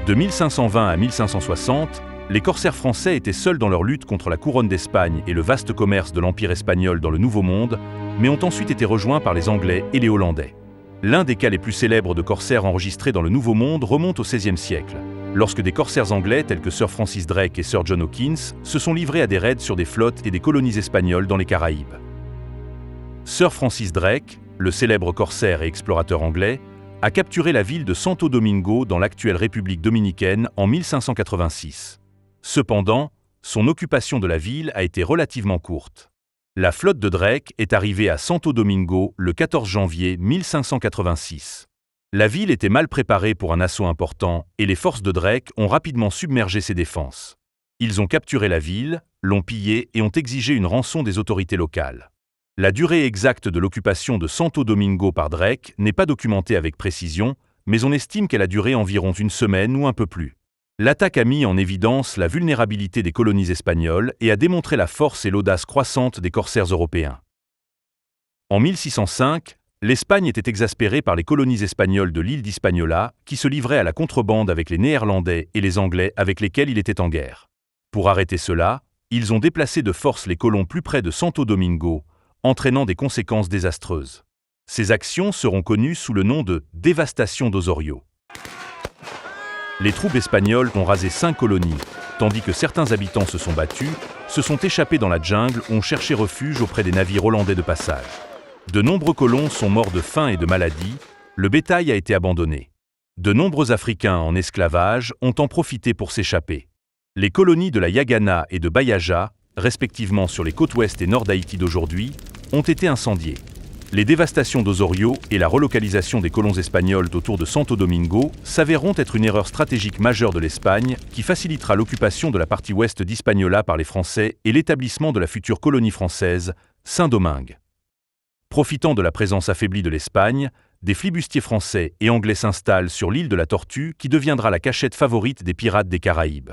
De 1520 à 1560, les corsaires français étaient seuls dans leur lutte contre la couronne d'Espagne et le vaste commerce de l'Empire espagnol dans le Nouveau Monde, mais ont ensuite été rejoints par les Anglais et les Hollandais. L'un des cas les plus célèbres de corsaires enregistrés dans le Nouveau Monde remonte au XVIe siècle, lorsque des corsaires anglais tels que Sir Francis Drake et Sir John Hawkins se sont livrés à des raids sur des flottes et des colonies espagnoles dans les Caraïbes. Sir Francis Drake, le célèbre corsaire et explorateur anglais, a capturé la ville de Santo Domingo dans l'actuelle République dominicaine en 1586. Cependant, son occupation de la ville a été relativement courte. La flotte de Drake est arrivée à Santo Domingo le 14 janvier 1586. La ville était mal préparée pour un assaut important et les forces de Drake ont rapidement submergé ses défenses. Ils ont capturé la ville, l'ont pillée et ont exigé une rançon des autorités locales. La durée exacte de l'occupation de Santo Domingo par Drake n'est pas documentée avec précision, mais on estime qu'elle a duré environ une semaine ou un peu plus. L'attaque a mis en évidence la vulnérabilité des colonies espagnoles et a démontré la force et l'audace croissante des corsaires européens. En 1605, l'Espagne était exaspérée par les colonies espagnoles de l'île d'Hispaniola qui se livraient à la contrebande avec les Néerlandais et les Anglais avec lesquels il était en guerre. Pour arrêter cela, ils ont déplacé de force les colons plus près de Santo Domingo, entraînant des conséquences désastreuses. Ces actions seront connues sous le nom de dévastation d'Osorio. Les troupes espagnoles ont rasé 5 colonies, tandis que certains habitants se sont battus, se sont échappés dans la jungle ou ont cherché refuge auprès des navires hollandais de passage. De nombreux colons sont morts de faim et de maladie, le bétail a été abandonné. De nombreux Africains en esclavage ont en profité pour s'échapper. Les colonies de la Yagana et de Bayaja, respectivement sur les côtes ouest et nord d'Haïti d'aujourd'hui, ont été incendiées. Les dévastations d'Osorio et la relocalisation des colons espagnols autour de Santo Domingo s'avéreront être une erreur stratégique majeure de l'Espagne qui facilitera l'occupation de la partie ouest d'Hispaniola par les Français et l'établissement de la future colonie française, Saint-Domingue. Profitant de la présence affaiblie de l'Espagne, des flibustiers français et anglais s'installent sur l'île de la Tortue qui deviendra la cachette favorite des pirates des Caraïbes.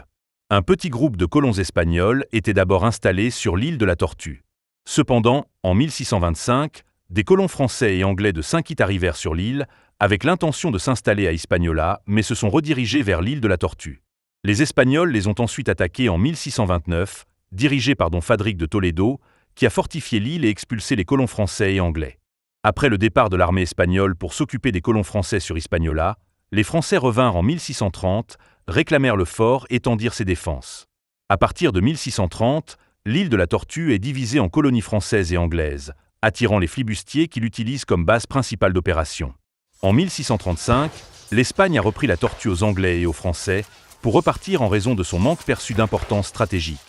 Un petit groupe de colons espagnols était d'abord installé sur l'île de la Tortue. Cependant, en 1625, des colons français et anglais de Saint-Kitts arrivèrent sur l'île, avec l'intention de s'installer à Hispaniola, mais se sont redirigés vers l'île de la Tortue. Les Espagnols les ont ensuite attaqués en 1629, dirigés par Don Fadrique de Toledo, qui a fortifié l'île et expulsé les colons français et anglais. Après le départ de l'armée espagnole pour s'occuper des colons français sur Hispaniola, les Français revinrent en 1630, réclamèrent le fort et étendirent ses défenses. À partir de 1630, l'île de la Tortue est divisée en colonies françaises et anglaises, attirant les flibustiers qui l'utilisent comme base principale d'opération. En 1635, l'Espagne a repris la Tortue aux Anglais et aux Français pour repartir en raison de son manque perçu d'importance stratégique.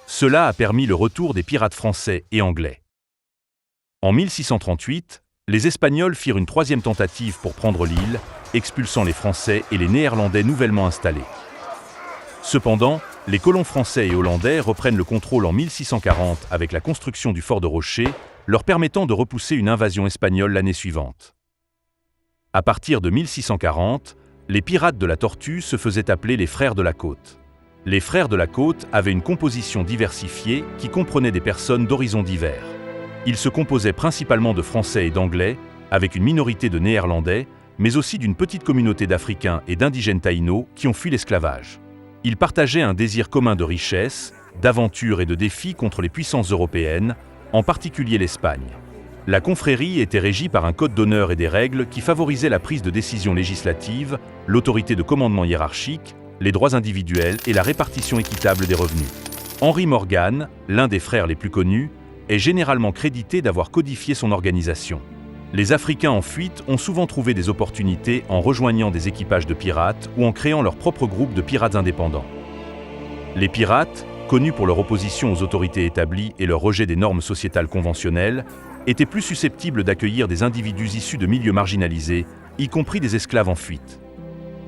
Cela a permis le retour des pirates français et anglais. En 1638, les Espagnols firent une troisième tentative pour prendre l'île, expulsant les Français et les Néerlandais nouvellement installés. Cependant, les colons français et hollandais reprennent le contrôle en 1640 avec la construction du fort de Rocher, leur permettant de repousser une invasion espagnole l'année suivante. À partir de 1640, les pirates de la Tortue se faisaient appeler les Frères de la Côte. Les Frères de la Côte avaient une composition diversifiée qui comprenait des personnes d'horizons divers. Ils se composaient principalement de Français et d'Anglais, avec une minorité de Néerlandais, mais aussi d'une petite communauté d'Africains et d'indigènes taïnos qui ont fui l'esclavage. Ils partageaient un désir commun de richesse, d'aventure et de défis contre les puissances européennes, en particulier l'Espagne. La confrérie était régie par un code d'honneur et des règles qui favorisaient la prise de décisions législatives, l'autorité de commandement hiérarchique, les droits individuels et la répartition équitable des revenus. Henry Morgan, l'un des frères les plus connus, est généralement crédité d'avoir codifié son organisation. Les Africains en fuite ont souvent trouvé des opportunités en rejoignant des équipages de pirates ou en créant leur propre groupe de pirates indépendants. Les pirates, connus pour leur opposition aux autorités établies et leur rejet des normes sociétales conventionnelles, étaient plus susceptibles d'accueillir des individus issus de milieux marginalisés, y compris des esclaves en fuite.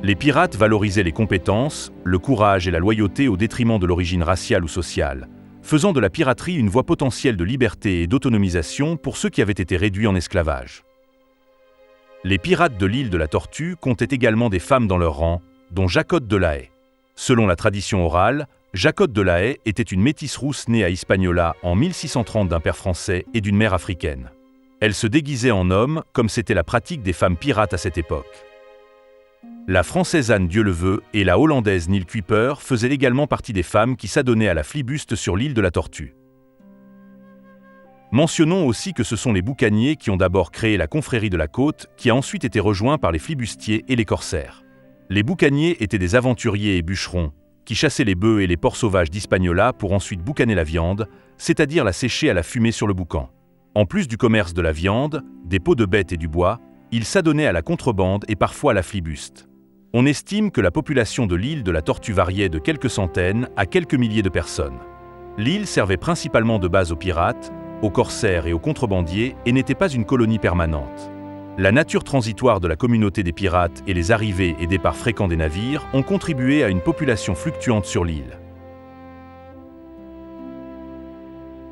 Les pirates valorisaient les compétences, le courage et la loyauté au détriment de l'origine raciale ou sociale, faisant de la piraterie une voie potentielle de liberté et d'autonomisation pour ceux qui avaient été réduits en esclavage. Les pirates de l'île de la Tortue comptaient également des femmes dans leur rang, dont Jacotte de la Haye. Selon la tradition orale, Jacotte de la Haye était une métisse rousse née à Hispaniola en 1630 d'un père français et d'une mère africaine. Elle se déguisait en homme, comme c'était la pratique des femmes pirates à cette époque. La française Anne Dieuleveux et la hollandaise Nil Kuiper faisaient également partie des femmes qui s'adonnaient à la flibuste sur l'île de la Tortue. Mentionnons aussi que ce sont les boucaniers qui ont d'abord créé la confrérie de la côte, qui a ensuite été rejoint par les flibustiers et les corsaires. Les boucaniers étaient des aventuriers et bûcherons, qui chassaient les bœufs et les porcs sauvages d'Hispaniola pour ensuite boucaner la viande, c'est-à-dire la sécher à la fumée sur le boucan. En plus du commerce de la viande, des peaux de bêtes et du bois, ils s'adonnaient à la contrebande et parfois à la flibuste. On estime que la population de l'île de la Tortue variait de quelques centaines à quelques milliers de personnes. L'île servait principalement de base aux pirates, aux corsaires et aux contrebandiers et n'était pas une colonie permanente. La nature transitoire de la communauté des pirates et les arrivées et départs fréquents des navires ont contribué à une population fluctuante sur l'île.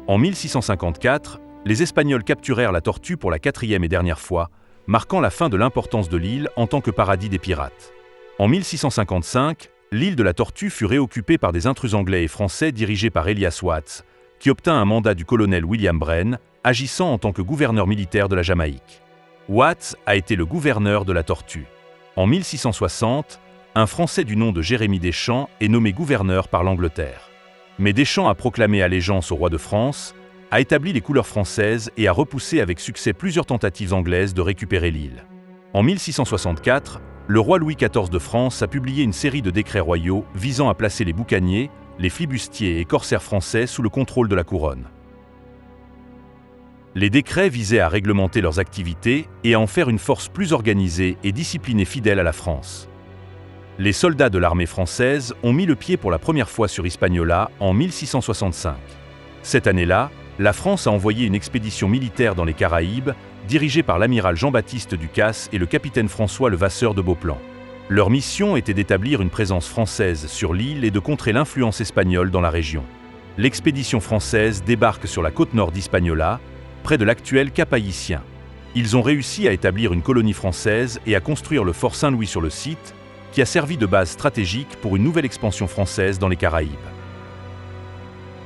En 1654, les Espagnols capturèrent la Tortue pour la 4e et dernière fois, marquant la fin de l'importance de l'île en tant que paradis des pirates. En 1655, l'île de la Tortue fut réoccupée par des intrus anglais et français dirigés par Elias Watts, qui obtint un mandat du colonel William Brenne, agissant en tant que gouverneur militaire de la Jamaïque. Watts a été le gouverneur de la Tortue. En 1660, un Français du nom de Jérémie Deschamps est nommé gouverneur par l'Angleterre. Mais Deschamps a proclamé allégeance au roi de France, a établi les couleurs françaises et a repoussé avec succès plusieurs tentatives anglaises de récupérer l'île. En 1664, le roi Louis XIV de France a publié une série de décrets royaux visant à placer les boucaniers, les flibustiers et corsaires français sous le contrôle de la couronne. Les décrets visaient à réglementer leurs activités et à en faire une force plus organisée et disciplinée fidèle à la France. Les soldats de l'armée française ont mis le pied pour la première fois sur Hispaniola en 1665. Cette année-là, la France a envoyé une expédition militaire dans les Caraïbes, dirigée par l'amiral Jean-Baptiste Ducasse et le capitaine François Levasseur de Beauplan. Leur mission était d'établir une présence française sur l'île et de contrer l'influence espagnole dans la région. L'expédition française débarque sur la côte nord d'Hispaniola, près de l'actuel Cap Haïtien. Ils ont réussi à établir une colonie française et à construire le fort Saint-Louis sur le site, qui a servi de base stratégique pour une nouvelle expansion française dans les Caraïbes.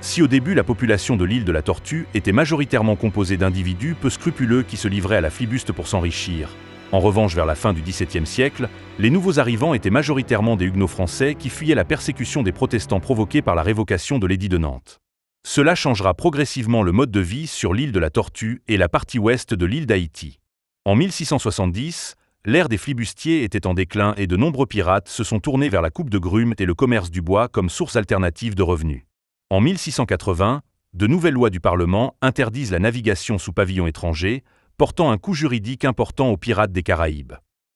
Si au début la population de l'île de la Tortue était majoritairement composée d'individus peu scrupuleux qui se livraient à la flibuste pour s'enrichir, en revanche vers la fin du XVIIe siècle, les nouveaux arrivants étaient majoritairement des huguenots français qui fuyaient la persécution des protestants provoquée par la révocation de l'édit de Nantes. Cela changera progressivement le mode de vie sur l'île de la Tortue et la partie ouest de l'île d'Haïti. En 1670, l'ère des flibustiers était en déclin et de nombreux pirates se sont tournés vers la coupe de grumes et le commerce du bois comme source alternative de revenus. En 1680, de nouvelles lois du Parlement interdisent la navigation sous pavillon étranger, portant un coût juridique important aux pirates des Caraïbes.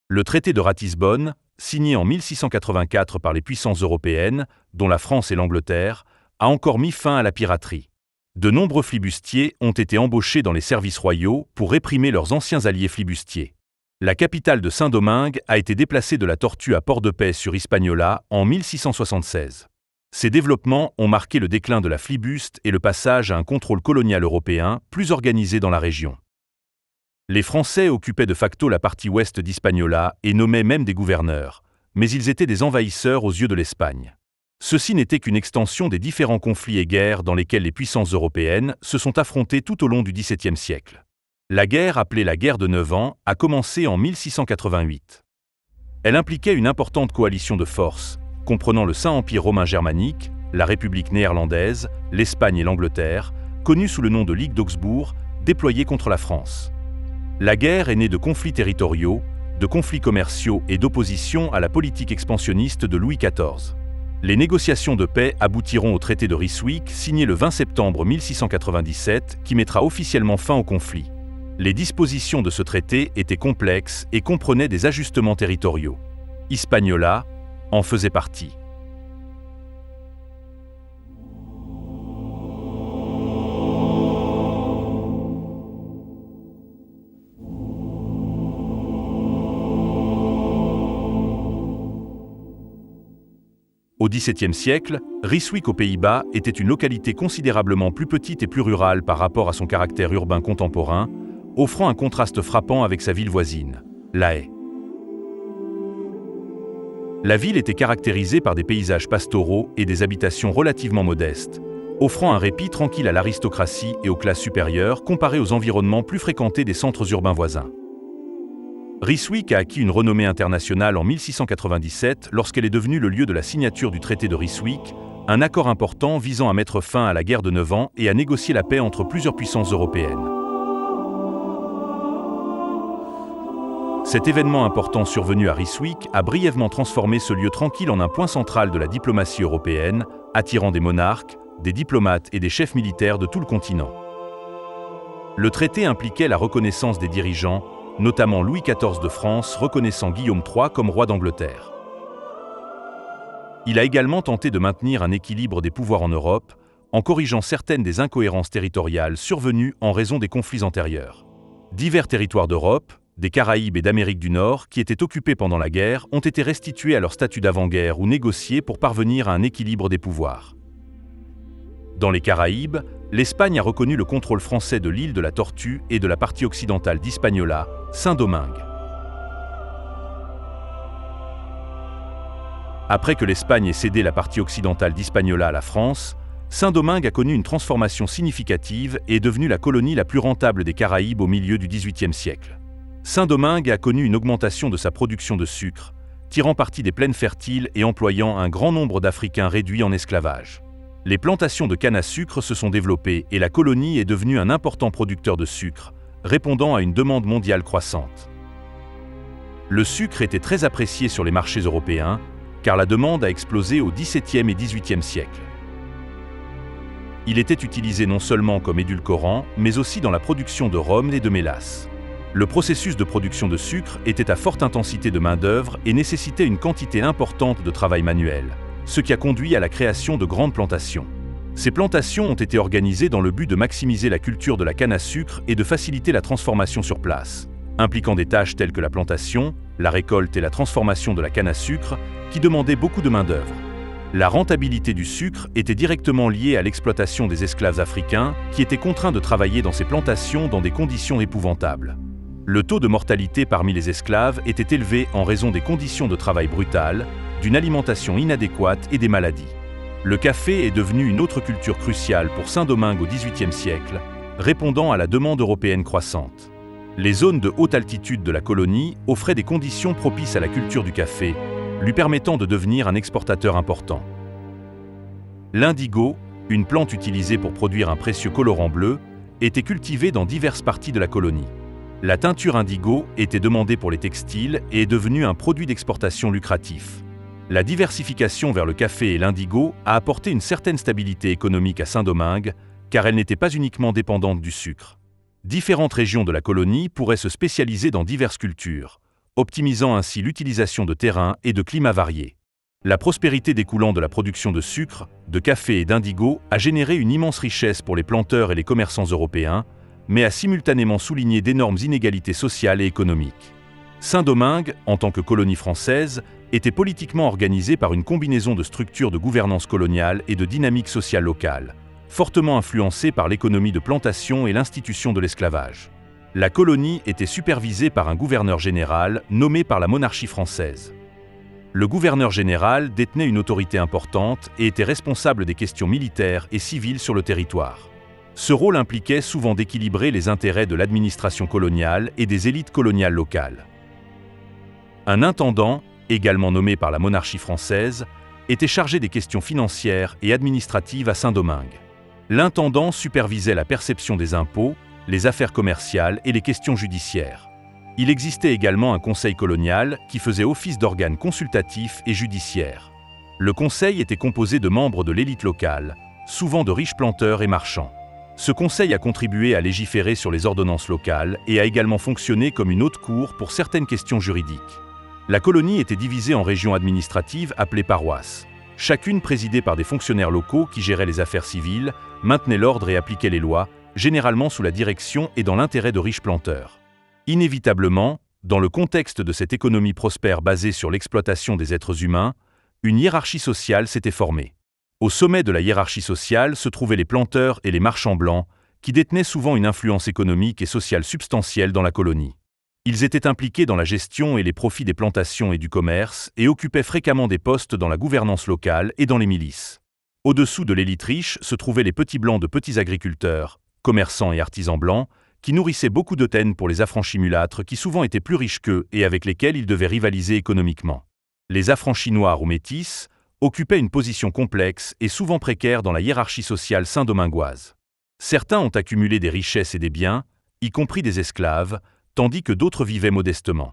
Le traité de Ratisbonne, signé en 1684 par les puissances européennes, dont la France et l'Angleterre, a encore mis fin à la piraterie. De nombreux flibustiers ont été embauchés dans les services royaux pour réprimer leurs anciens alliés flibustiers. La capitale de Saint-Domingue a été déplacée de la Tortue à Port-de-Paix sur Hispaniola en 1676. Ces développements ont marqué le déclin de la flibuste et le passage à un contrôle colonial européen plus organisé dans la région. Les Français occupaient de facto la partie ouest d'Hispaniola et nommaient même des gouverneurs, mais ils étaient des envahisseurs aux yeux de l'Espagne. Ceci n'était qu'une extension des différents conflits et guerres dans lesquels les puissances européennes se sont affrontées tout au long du XVIIe siècle. La guerre, appelée la guerre de 9 ans, a commencé en 1688. Elle impliquait une importante coalition de forces, comprenant le Saint-Empire romain germanique, la République néerlandaise, l'Espagne et l'Angleterre, connue sous le nom de Ligue d'Augsbourg, déployée contre la France. La guerre est née de conflits territoriaux, de conflits commerciaux et d'opposition à la politique expansionniste de Louis XIV. Les négociations de paix aboutiront au traité de Ryswick, signé le 20 septembre 1697, qui mettra officiellement fin au conflit. Les dispositions de ce traité étaient complexes et comprenaient des ajustements territoriaux. Hispaniola en faisait partie. Au XVIIe siècle, Rijswijk aux Pays-Bas était une localité considérablement plus petite et plus rurale par rapport à son caractère urbain contemporain, offrant un contraste frappant avec sa ville voisine, La Haye. La ville était caractérisée par des paysages pastoraux et des habitations relativement modestes, offrant un répit tranquille à l'aristocratie et aux classes supérieures comparé aux environnements plus fréquentés des centres urbains voisins. Rijswijk a acquis une renommée internationale en 1697 lorsqu'elle est devenue le lieu de la signature du traité de Rijswijk, un accord important visant à mettre fin à la guerre de 9 ans et à négocier la paix entre plusieurs puissances européennes. Cet événement important survenu à Rijswijk a brièvement transformé ce lieu tranquille en un point central de la diplomatie européenne, attirant des monarques, des diplomates et des chefs militaires de tout le continent. Le traité impliquait la reconnaissance des dirigeants, notamment Louis XIV de France reconnaissant Guillaume III comme roi d'Angleterre. Il a également tenté de maintenir un équilibre des pouvoirs en Europe, en corrigeant certaines des incohérences territoriales survenues en raison des conflits antérieurs. Divers territoires d'Europe, des Caraïbes et d'Amérique du Nord qui étaient occupés pendant la guerre ont été restitués à leur statut d'avant-guerre ou négociés pour parvenir à un équilibre des pouvoirs. Dans les Caraïbes, l'Espagne a reconnu le contrôle français de l'île de la Tortue et de la partie occidentale d'Hispaniola, Saint-Domingue. Après que l'Espagne ait cédé la partie occidentale d'Hispaniola à la France, Saint-Domingue a connu une transformation significative et est devenue la colonie la plus rentable des Caraïbes au milieu du XVIIIe siècle. Saint-Domingue a connu une augmentation de sa production de sucre, tirant parti des plaines fertiles et employant un grand nombre d'Africains réduits en esclavage. Les plantations de canne à sucre se sont développées et la colonie est devenue un important producteur de sucre, répondant à une demande mondiale croissante. Le sucre était très apprécié sur les marchés européens, car la demande a explosé au XVIIe et XVIIIe siècle. Il était utilisé non seulement comme édulcorant, mais aussi dans la production de rhum et de mélasse. Le processus de production de sucre était à forte intensité de main-d'œuvre et nécessitait une quantité importante de travail manuel, ce qui a conduit à la création de grandes plantations. Ces plantations ont été organisées dans le but de maximiser la culture de la canne à sucre et de faciliter la transformation sur place, impliquant des tâches telles que la plantation, la récolte et la transformation de la canne à sucre, qui demandaient beaucoup de main-d'œuvre. La rentabilité du sucre était directement liée à l'exploitation des esclaves africains qui étaient contraints de travailler dans ces plantations dans des conditions épouvantables. Le taux de mortalité parmi les esclaves était élevé en raison des conditions de travail brutales, d'une alimentation inadéquate et des maladies. Le café est devenu une autre culture cruciale pour Saint-Domingue au XVIIIe siècle, répondant à la demande européenne croissante. Les zones de haute altitude de la colonie offraient des conditions propices à la culture du café, lui permettant de devenir un exportateur important. L'indigo, une plante utilisée pour produire un précieux colorant bleu, était cultivée dans diverses parties de la colonie. La teinture indigo était demandée pour les textiles et est devenue un produit d'exportation lucratif. La diversification vers le café et l'indigo a apporté une certaine stabilité économique à Saint-Domingue, car elle n'était pas uniquement dépendante du sucre. Différentes régions de la colonie pourraient se spécialiser dans diverses cultures, optimisant ainsi l'utilisation de terrains et de climats variés. La prospérité découlant de la production de sucre, de café et d'indigo a généré une immense richesse pour les planteurs et les commerçants européens, mais a simultanément souligné d'énormes inégalités sociales et économiques. Saint-Domingue, en tant que colonie française, était politiquement organisée par une combinaison de structures de gouvernance coloniale et de dynamique sociale locale, fortement influencée par l'économie de plantation et l'institution de l'esclavage. La colonie était supervisée par un gouverneur général nommé par la monarchie française. Le gouverneur général détenait une autorité importante et était responsable des questions militaires et civiles sur le territoire. Ce rôle impliquait souvent d'équilibrer les intérêts de l'administration coloniale et des élites coloniales locales. Un intendant, également nommé par la monarchie française, était chargé des questions financières et administratives à Saint-Domingue. L'intendant supervisait la perception des impôts, les affaires commerciales et les questions judiciaires. Il existait également un conseil colonial qui faisait office d'organe consultatif et judiciaire. Le conseil était composé de membres de l'élite locale, souvent de riches planteurs et marchands. Ce conseil a contribué à légiférer sur les ordonnances locales et a également fonctionné comme une haute cour pour certaines questions juridiques. La colonie était divisée en régions administratives appelées paroisses, chacune présidée par des fonctionnaires locaux qui géraient les affaires civiles, maintenaient l'ordre et appliquaient les lois, généralement sous la direction et dans l'intérêt de riches planteurs. Inévitablement, dans le contexte de cette économie prospère basée sur l'exploitation des êtres humains, Une hiérarchie sociale s'était formée. Au sommet de la hiérarchie sociale se trouvaient les planteurs et les marchands blancs, qui détenaient souvent une influence économique et sociale substantielle dans la colonie. Ils étaient impliqués dans la gestion et les profits des plantations et du commerce et occupaient fréquemment des postes dans la gouvernance locale et dans les milices. Au-dessous de l'élite riche se trouvaient les petits blancs de petits agriculteurs, commerçants et artisans blancs, qui nourrissaient beaucoup de haine pour les affranchis mulâtres qui souvent étaient plus riches qu'eux et avec lesquels ils devaient rivaliser économiquement. Les affranchis noirs ou métis occupaient une position complexe et souvent précaire dans la hiérarchie sociale saint-domingoise. Certains ont accumulé des richesses et des biens, y compris des esclaves, tandis que d'autres vivaient modestement.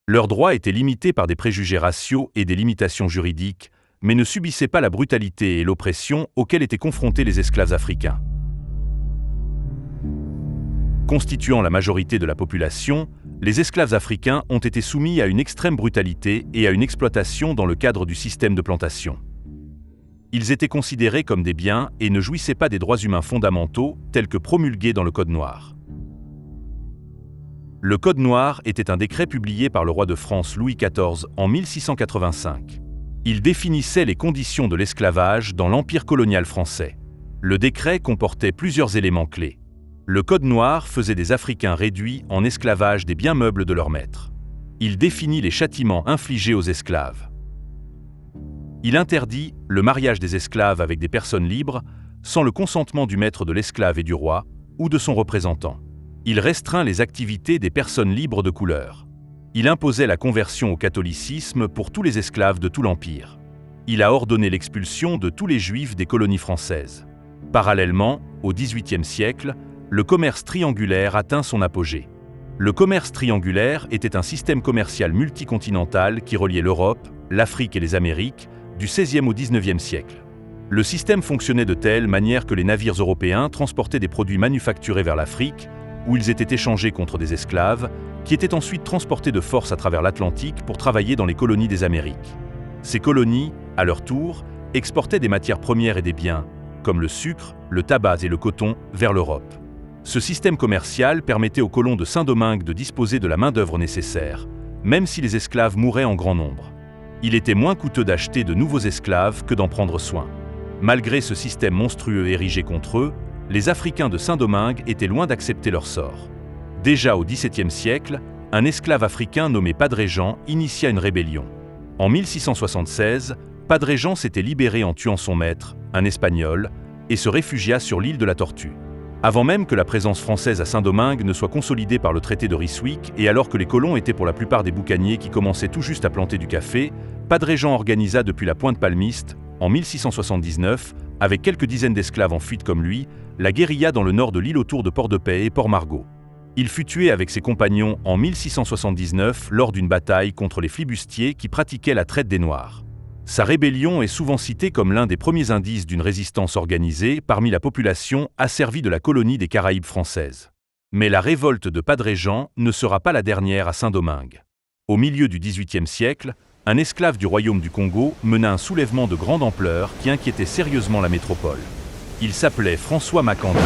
Leurs droits étaient limités par des préjugés raciaux et des limitations juridiques, mais ne subissaient pas la brutalité et l'oppression auxquelles étaient confrontés les esclaves africains. Constituant la majorité de la population, les esclaves africains ont été soumis à une extrême brutalité et à une exploitation dans le cadre du système de plantation. Ils étaient considérés comme des biens et ne jouissaient pas des droits humains fondamentaux tels que promulgués dans le Code noir. Le Code noir était un décret publié par le roi de France Louis XIV en 1685. Il définissait les conditions de l'esclavage dans l'Empire colonial français. Le décret comportait plusieurs éléments clés. Le Code noir faisait des Africains réduits en esclavage des biens meubles de leurs maîtres. Il définit les châtiments infligés aux esclaves. Il interdit le mariage des esclaves avec des personnes libres sans le consentement du maître de l'esclave et du roi ou de son représentant. Il restreint les activités des personnes libres de couleur. Il imposait la conversion au catholicisme pour tous les esclaves de tout l'Empire. Il a ordonné l'expulsion de tous les Juifs des colonies françaises. Parallèlement, au XVIIIe siècle, le commerce triangulaire atteint son apogée. Le commerce triangulaire était un système commercial multicontinental qui reliait l'Europe, l'Afrique et les Amériques, du XVIe au XIXe siècle. Le système fonctionnait de telle manière que les navires européens transportaient des produits manufacturés vers l'Afrique, où ils étaient échangés contre des esclaves, qui étaient ensuite transportés de force à travers l'Atlantique pour travailler dans les colonies des Amériques. Ces colonies, à leur tour, exportaient des matières premières et des biens, comme le sucre, le tabac et le coton, vers l'Europe. Ce système commercial permettait aux colons de Saint-Domingue de disposer de la main-d'œuvre nécessaire, même si les esclaves mouraient en grand nombre. Il était moins coûteux d'acheter de nouveaux esclaves que d'en prendre soin. Malgré ce système monstrueux érigé contre eux, les Africains de Saint-Domingue étaient loin d'accepter leur sort. Déjà au XVIIe siècle, un esclave africain nommé Padre Jean initia une rébellion. En 1676, Padre Jean s'était libéré en tuant son maître, un Espagnol, et se réfugia sur l'île de la Tortue. Avant même que la présence française à Saint-Domingue ne soit consolidée par le traité de Ryswick et alors que les colons étaient pour la plupart des boucaniers qui commençaient tout juste à planter du café, Padre Jean organisa depuis la Pointe Palmiste, en 1679, avec quelques dizaines d'esclaves en fuite comme lui, la guérilla dans le nord de l'île autour de Port-de-Paix et Port-Margot. Il fut tué avec ses compagnons en 1679 lors d'une bataille contre les flibustiers qui pratiquaient la traite des Noirs. Sa rébellion est souvent citée comme l'un des premiers indices d'une résistance organisée parmi la population asservie de la colonie des Caraïbes françaises. Mais la révolte de Padre Jean ne sera pas la dernière à Saint-Domingue. Au milieu du XVIIIe siècle, un esclave du royaume du Congo mena un soulèvement de grande ampleur qui inquiétait sérieusement la métropole. Il s'appelait François Makanda.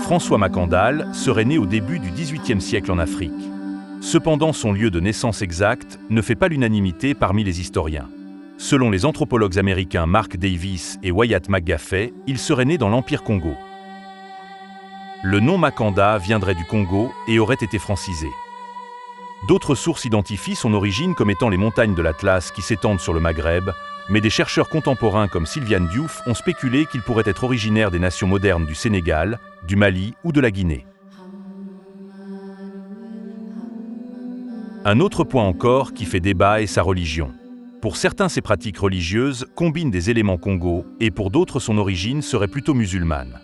François Makandal serait né au début du XVIIIe siècle en Afrique. Cependant, son lieu de naissance exact ne fait pas l'unanimité parmi les historiens. Selon les anthropologues américains Mark Davis et Wyatt McGaffey, il serait né dans l'Empire Congo. Le nom Makanda viendrait du Congo et aurait été francisé. D'autres sources identifient son origine comme étant les montagnes de l'Atlas qui s'étendent sur le Maghreb, mais des chercheurs contemporains comme Sylviane Diouf ont spéculé qu'il pourrait être originaire des nations modernes du Sénégal, du Mali ou de la Guinée. Un autre point encore qui fait débat est sa religion. Pour certains, ses pratiques religieuses combinent des éléments Congo et pour d'autres, son origine serait plutôt musulmane.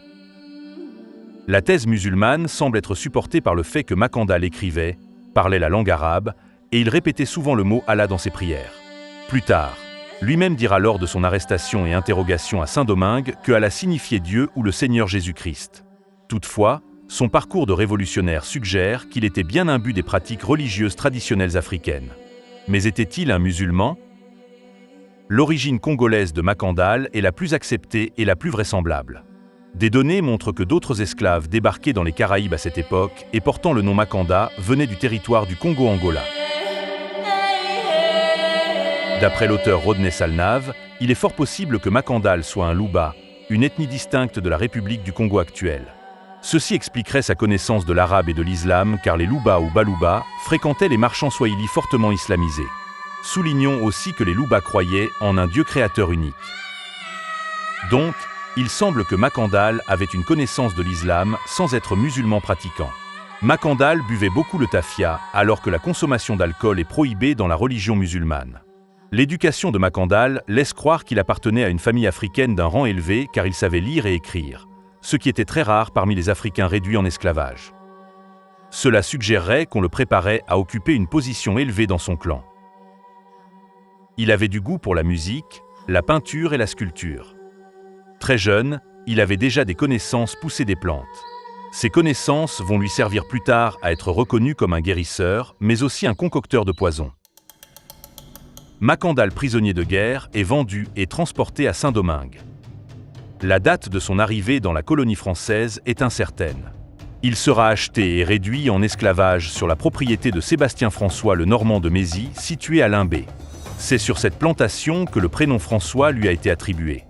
La thèse musulmane semble être supportée par le fait que Makandal écrivait, parlait la langue arabe et il répétait souvent le mot Allah dans ses prières. Plus tard, lui-même dira lors de son arrestation et interrogation à Saint-Domingue que Allah signifiait Dieu ou le Seigneur Jésus-Christ. Toutefois, Son parcours de révolutionnaire suggère qu'il était bien imbu des pratiques religieuses traditionnelles africaines. Mais était-il un musulman? L'origine congolaise de Makandal est la plus acceptée et la plus vraisemblable. Des données montrent que d'autres esclaves débarqués dans les Caraïbes à cette époque et portant le nom Makanda venaient du territoire du Congo-Angola. D'après l'auteur Rodney Salnave, il est fort possible que Makandal soit un Luba, une ethnie distincte de la République du Congo actuelle. Ceci expliquerait sa connaissance de l'arabe et de l'islam car les Luba ou Baluba fréquentaient les marchands swahili fortement islamisés. Soulignons aussi que les Luba croyaient en un Dieu créateur unique. Donc, il semble que Makandal avait une connaissance de l'islam sans être musulman pratiquant. Makandal buvait beaucoup le tafia alors que la consommation d'alcool est prohibée dans la religion musulmane. L'éducation de Makandal laisse croire qu'il appartenait à une famille africaine d'un rang élevé car il savait lire et écrire, ce qui était très rare parmi les Africains réduits en esclavage. Cela suggérerait qu'on le préparait à occuper une position élevée dans son clan. Il avait du goût pour la musique, la peinture et la sculpture. Très jeune, il avait déjà des connaissances poussées des plantes. Ces connaissances vont lui servir plus tard à être reconnu comme un guérisseur, mais aussi un concocteur de poison. Makandal prisonnier de guerre est vendu et transporté à Saint-Domingue. La date de son arrivée dans la colonie française est incertaine. Il sera acheté et réduit en esclavage sur la propriété de Sébastien François le Normand de Mézy, située à Limbé. C'est sur cette plantation que le prénom François lui a été attribué.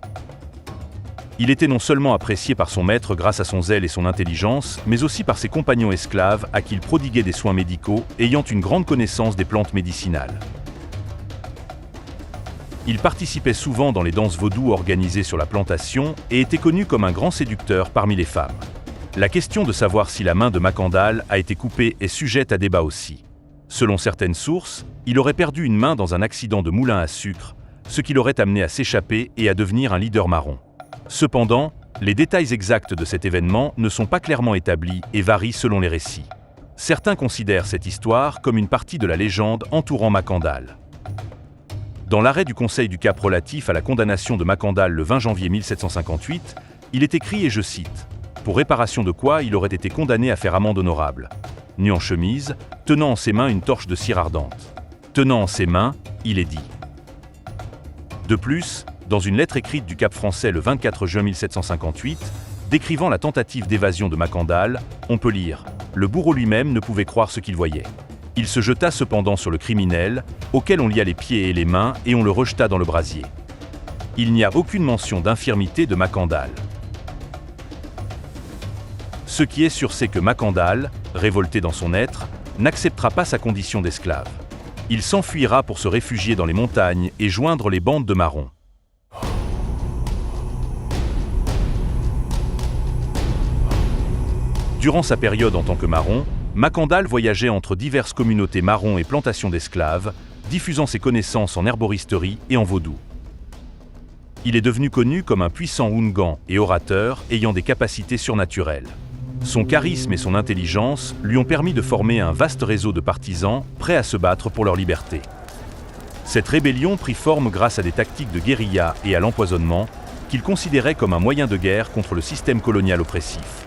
Il était non seulement apprécié par son maître grâce à son zèle et son intelligence, mais aussi par ses compagnons esclaves à qui il prodiguait des soins médicaux, ayant une grande connaissance des plantes médicinales. Il participait souvent dans les danses vaudou organisées sur la plantation et était connu comme un grand séducteur parmi les femmes. La question de savoir si la main de Makandal a été coupée est sujette à débat aussi. Selon certaines sources, il aurait perdu une main dans un accident de moulin à sucre, ce qui l'aurait amené à s'échapper et à devenir un leader marron. Cependant, les détails exacts de cet événement ne sont pas clairement établis et varient selon les récits. Certains considèrent cette histoire comme une partie de la légende entourant Makandal. Dans l'arrêt du Conseil du Cap relatif à la condamnation de Makandal le 20 janvier 1758, il est écrit, et je cite, « Pour réparation de quoi il aurait été condamné à faire amende honorable. Nu en chemise, tenant en ses mains une torche de cire ardente. Tenant en ses mains, il est dit. » De plus, dans une lettre écrite du Cap français le 24 juin 1758, décrivant la tentative d'évasion de Makandal, on peut lire « Le bourreau lui-même ne pouvait croire ce qu'il voyait. Il se jeta cependant sur le criminel, auquel on lia les pieds et les mains et on le rejeta dans le brasier. Il n'y a aucune mention d'infirmité de Makandal. Ce qui est sûr, c'est que Makandal, révolté dans son être, n'acceptera pas sa condition d'esclave. Il s'enfuira pour se réfugier dans les montagnes et joindre les bandes de marrons. Durant sa période en tant que marron, Makandal voyageait entre diverses communautés marrons et plantations d'esclaves, diffusant ses connaissances en herboristerie et en vaudou. Il est devenu connu comme un puissant Oungan et orateur ayant des capacités surnaturelles. Son charisme et son intelligence lui ont permis de former un vaste réseau de partisans prêts à se battre pour leur liberté. Cette rébellion prit forme grâce à des tactiques de guérilla et à l'empoisonnement qu'il considérait comme un moyen de guerre contre le système colonial oppressif.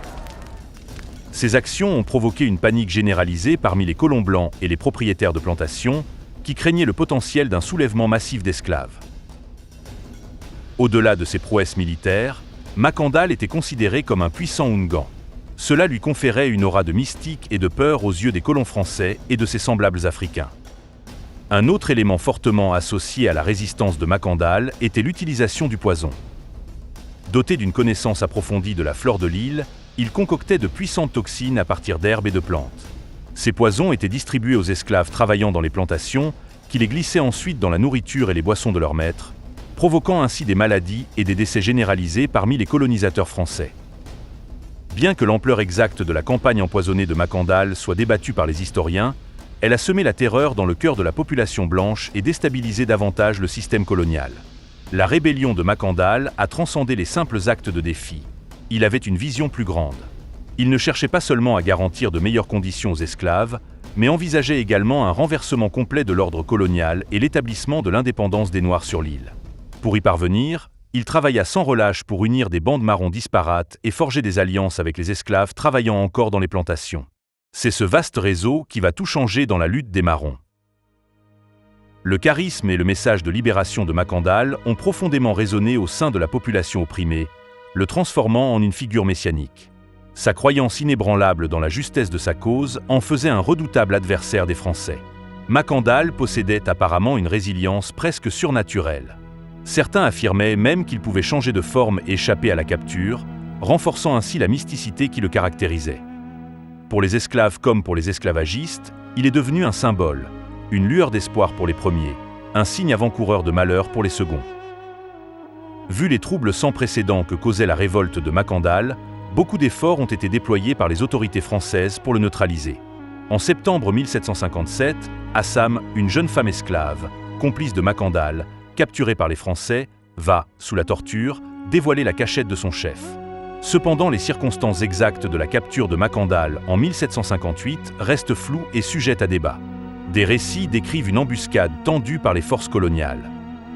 Ces actions ont provoqué une panique généralisée parmi les colons blancs et les propriétaires de plantations qui craignaient le potentiel d'un soulèvement massif d'esclaves. Au-delà de ses prouesses militaires, Makandal était considéré comme un puissant Oungan. Cela lui conférait une aura de mystique et de peur aux yeux des colons français et de ses semblables africains. Un autre élément fortement associé à la résistance de Makandal était l'utilisation du poison. Doté d'une connaissance approfondie de la flore de l'île, il concoctait de puissantes toxines à partir d'herbes et de plantes. Ces poisons étaient distribués aux esclaves travaillant dans les plantations, qui les glissaient ensuite dans la nourriture et les boissons de leurs maîtres, provoquant ainsi des maladies et des décès généralisés parmi les colonisateurs français. Bien que l'ampleur exacte de la campagne empoisonnée de Makandal soit débattue par les historiens, elle a semé la terreur dans le cœur de la population blanche et déstabilisé davantage le système colonial. La rébellion de Makandal a transcendé les simples actes de défi. Il avait une vision plus grande. Il ne cherchait pas seulement à garantir de meilleures conditions aux esclaves, mais envisageait également un renversement complet de l'ordre colonial et l'établissement de l'indépendance des Noirs sur l'île. Pour y parvenir, Il travailla sans relâche pour unir des bandes marrons disparates et forger des alliances avec les esclaves travaillant encore dans les plantations. C'est ce vaste réseau qui va tout changer dans la lutte des marrons. Le charisme et le message de libération de Macandal ont profondément résonné au sein de la population opprimée, le transformant en une figure messianique. Sa croyance inébranlable dans la justesse de sa cause en faisait un redoutable adversaire des Français. Macandal possédait apparemment une résilience presque surnaturelle. Certains affirmaient même qu'il pouvait changer de forme et échapper à la capture, renforçant ainsi la mysticité qui le caractérisait. Pour les esclaves comme pour les esclavagistes, il est devenu un symbole, une lueur d'espoir pour les premiers, un signe avant-coureur de malheur pour les seconds. Vu les troubles sans précédent que causait la révolte de Macandal, beaucoup d'efforts ont été déployés par les autorités françaises pour le neutraliser. En septembre 1757, Assam, une jeune femme esclave, complice de Macandal, capturée par les Français, va, sous la torture, dévoiler la cachette de son chef. Cependant, les circonstances exactes de la capture de Macandal en 1758 restent floues et sujettes à débat. Des récits décrivent une embuscade tendue par les forces coloniales.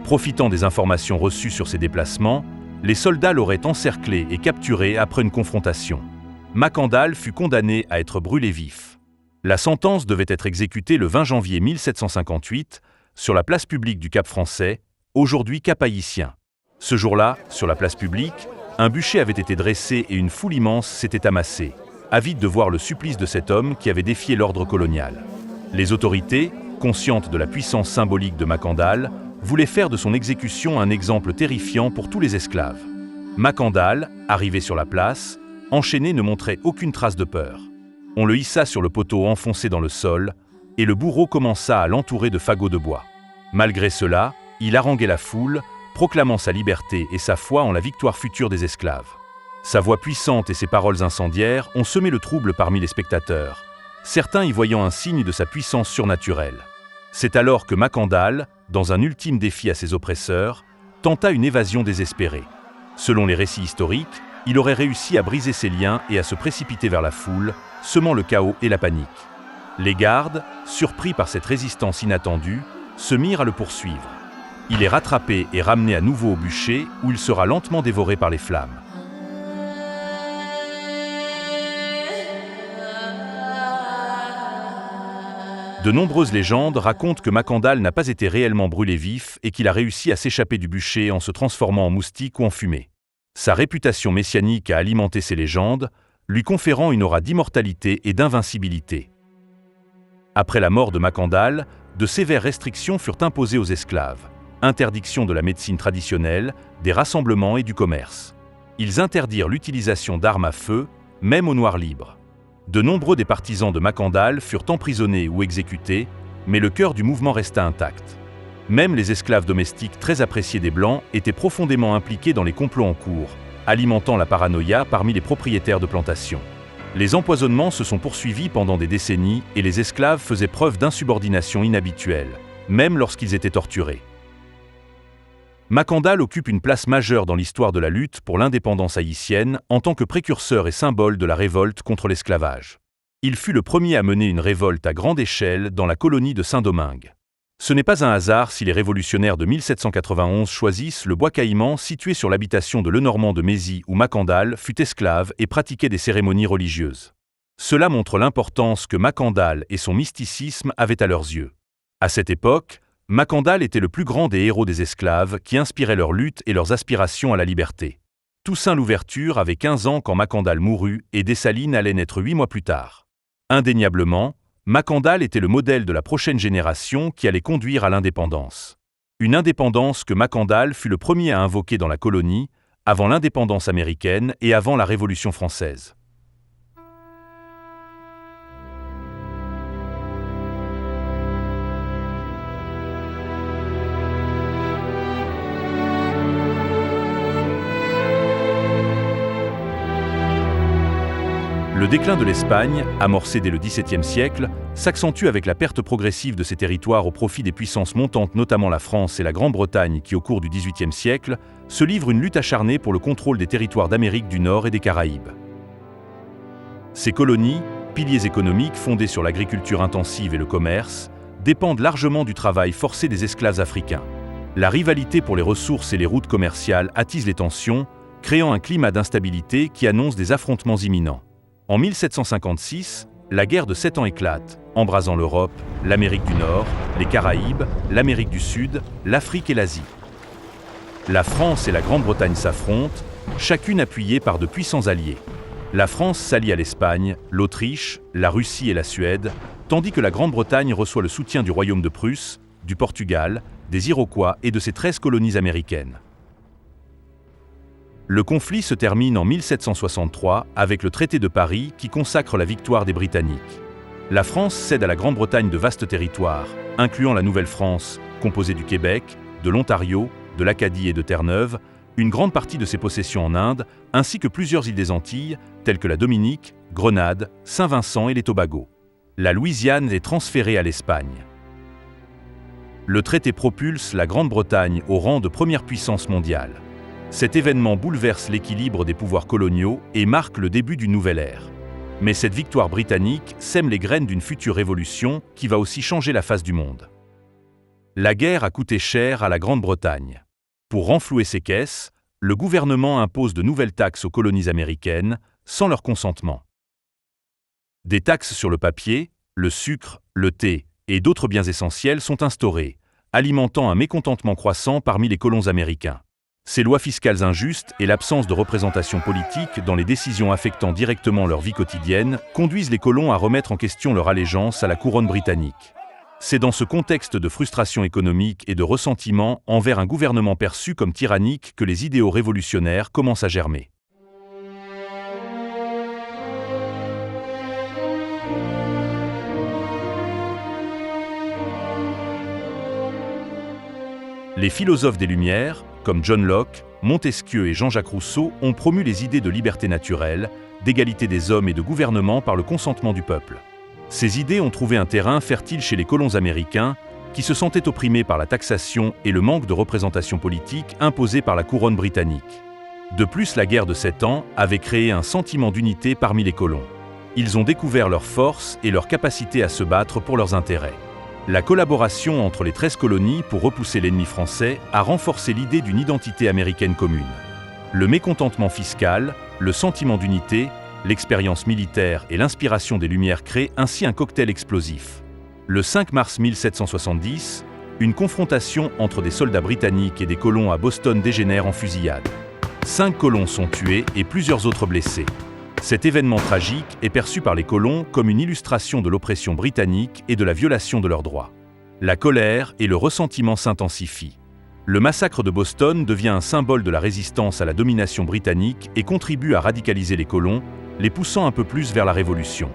Profitant des informations reçues sur ses déplacements, les soldats l'auraient encerclé et capturé après une confrontation. Macandal fut condamné à être brûlé vif. La sentence devait être exécutée le 20 janvier 1758 sur la place publique du Cap Français, aujourd'hui Cap Haïtien. Ce jour-là, sur la place publique, un bûcher avait été dressé et une foule immense s'était amassée, avide de voir le supplice de cet homme qui avait défié l'ordre colonial. Les autorités, conscientes de la puissance symbolique de Macandal, voulaient faire de son exécution un exemple terrifiant pour tous les esclaves. Macandal, arrivé sur la place, enchaîné, ne montrait aucune trace de peur. On le hissa sur le poteau enfoncé dans le sol, et le bourreau commença à l'entourer de fagots de bois. Malgré cela, il haranguait la foule, proclamant sa liberté et sa foi en la victoire future des esclaves. Sa voix puissante et ses paroles incendiaires ont semé le trouble parmi les spectateurs, certains y voyant un signe de sa puissance surnaturelle. C'est alors que Macandal, dans un ultime défi à ses oppresseurs, tenta une évasion désespérée. Selon les récits historiques, il aurait réussi à briser ses liens et à se précipiter vers la foule, semant le chaos et la panique. Les gardes, surpris par cette résistance inattendue, se mirent à le poursuivre. Il est rattrapé et ramené à nouveau au bûcher où il sera lentement dévoré par les flammes. De nombreuses légendes racontent que Macandal n'a pas été réellement brûlé vif et qu'il a réussi à s'échapper du bûcher en se transformant en moustique ou en fumée. Sa réputation messianique a alimenté ces légendes, lui conférant une aura d'immortalité et d'invincibilité. Après la mort de Macandal, de sévères restrictions furent imposées aux esclaves. Interdiction de la médecine traditionnelle, des rassemblements et du commerce. Ils interdirent l'utilisation d'armes à feu, même aux noirs libres. De nombreux des partisans de Macandal furent emprisonnés ou exécutés, mais le cœur du mouvement resta intact. Même les esclaves domestiques très appréciés des Blancs étaient profondément impliqués dans les complots en cours, alimentant la paranoïa parmi les propriétaires de plantations. Les empoisonnements se sont poursuivis pendant des décennies et les esclaves faisaient preuve d'insubordination inhabituelle, même lorsqu'ils étaient torturés. Macandal occupe une place majeure dans l'histoire de la lutte pour l'indépendance haïtienne en tant que précurseur et symbole de la révolte contre l'esclavage. Il fut le premier à mener une révolte à grande échelle dans la colonie de Saint-Domingue. Ce n'est pas un hasard si les révolutionnaires de 1791 choisissent le bois caïman situé sur l'habitation de Lenormand de Mézy où Macandal fut esclave et pratiquait des cérémonies religieuses. Cela montre l'importance que Macandal et son mysticisme avaient à leurs yeux. À cette époque, Macandal était le plus grand des héros des esclaves qui inspiraient leur lutte et leurs aspirations à la liberté. Toussaint Louverture avait 15 ans quand Macandal mourut et Dessalines allait naître 8 mois plus tard. Indéniablement, Macandal était le modèle de la prochaine génération qui allait conduire à l'indépendance. Une indépendance que Macandal fut le premier à invoquer dans la colonie, avant l'indépendance américaine et avant la Révolution française. Le déclin de l'Espagne, amorcé dès le XVIIe siècle, s'accentue avec la perte progressive de ses territoires au profit des puissances montantes, notamment la France et la Grande-Bretagne qui, au cours du XVIIIe siècle, se livrent une lutte acharnée pour le contrôle des territoires d'Amérique du Nord et des Caraïbes. Ces colonies, piliers économiques fondés sur l'agriculture intensive et le commerce, dépendent largement du travail forcé des esclaves africains. La rivalité pour les ressources et les routes commerciales attise les tensions, créant un climat d'instabilité qui annonce des affrontements imminents. En 1756, la guerre de 7 ans éclate, embrasant l'Europe, l'Amérique du Nord, les Caraïbes, l'Amérique du Sud, l'Afrique et l'Asie. La France et la Grande-Bretagne s'affrontent, chacune appuyée par de puissants alliés. La France s'allie à l'Espagne, l'Autriche, la Russie et la Suède, tandis que la Grande-Bretagne reçoit le soutien du Royaume de Prusse, du Portugal, des Iroquois et de ses 13 colonies américaines. Le conflit se termine en 1763 avec le traité de Paris qui consacre la victoire des Britanniques. La France cède à la Grande-Bretagne de vastes territoires, incluant la Nouvelle-France, composée du Québec, de l'Ontario, de l'Acadie et de Terre-Neuve, une grande partie de ses possessions en Inde, ainsi que plusieurs îles des Antilles, telles que la Dominique, Grenade, Saint-Vincent et les Tobago. La Louisiane est transférée à l'Espagne. Le traité propulse la Grande-Bretagne au rang de première puissance mondiale. Cet événement bouleverse l'équilibre des pouvoirs coloniaux et marque le début d'une nouvelle ère. Mais cette victoire britannique sème les graines d'une future révolution qui va aussi changer la face du monde. La guerre a coûté cher à la Grande-Bretagne. Pour renflouer ses caisses, le gouvernement impose de nouvelles taxes aux colonies américaines, sans leur consentement. Des taxes sur le papier, le sucre, le thé et d'autres biens essentiels sont instaurées, alimentant un mécontentement croissant parmi les colons américains. Ces lois fiscales injustes et l'absence de représentation politique dans les décisions affectant directement leur vie quotidienne conduisent les colons à remettre en question leur allégeance à la couronne britannique. C'est dans ce contexte de frustration économique et de ressentiment envers un gouvernement perçu comme tyrannique que les idéaux révolutionnaires commencent à germer. Les philosophes des Lumières, comme John Locke, Montesquieu et Jean-Jacques Rousseau, ont promu les idées de liberté naturelle, d'égalité des hommes et de gouvernement par le consentement du peuple. Ces idées ont trouvé un terrain fertile chez les colons américains, qui se sentaient opprimés par la taxation et le manque de représentation politique imposé par la couronne britannique. De plus, la guerre de 7 ans avait créé un sentiment d'unité parmi les colons. Ils ont découvert leur force et leur capacité à se battre pour leurs intérêts. La collaboration entre les 13 colonies pour repousser l'ennemi français a renforcé l'idée d'une identité américaine commune. Le mécontentement fiscal, le sentiment d'unité, l'expérience militaire et l'inspiration des Lumières créent ainsi un cocktail explosif. Le 5 mars 1770, une confrontation entre des soldats britanniques et des colons à Boston dégénère en fusillade. 5 colons sont tués et plusieurs autres blessés. Cet événement tragique est perçu par les colons comme une illustration de l'oppression britannique et de la violation de leurs droits. La colère et le ressentiment s'intensifient. Le massacre de Boston devient un symbole de la résistance à la domination britannique et contribue à radicaliser les colons, les poussant un peu plus vers la Révolution.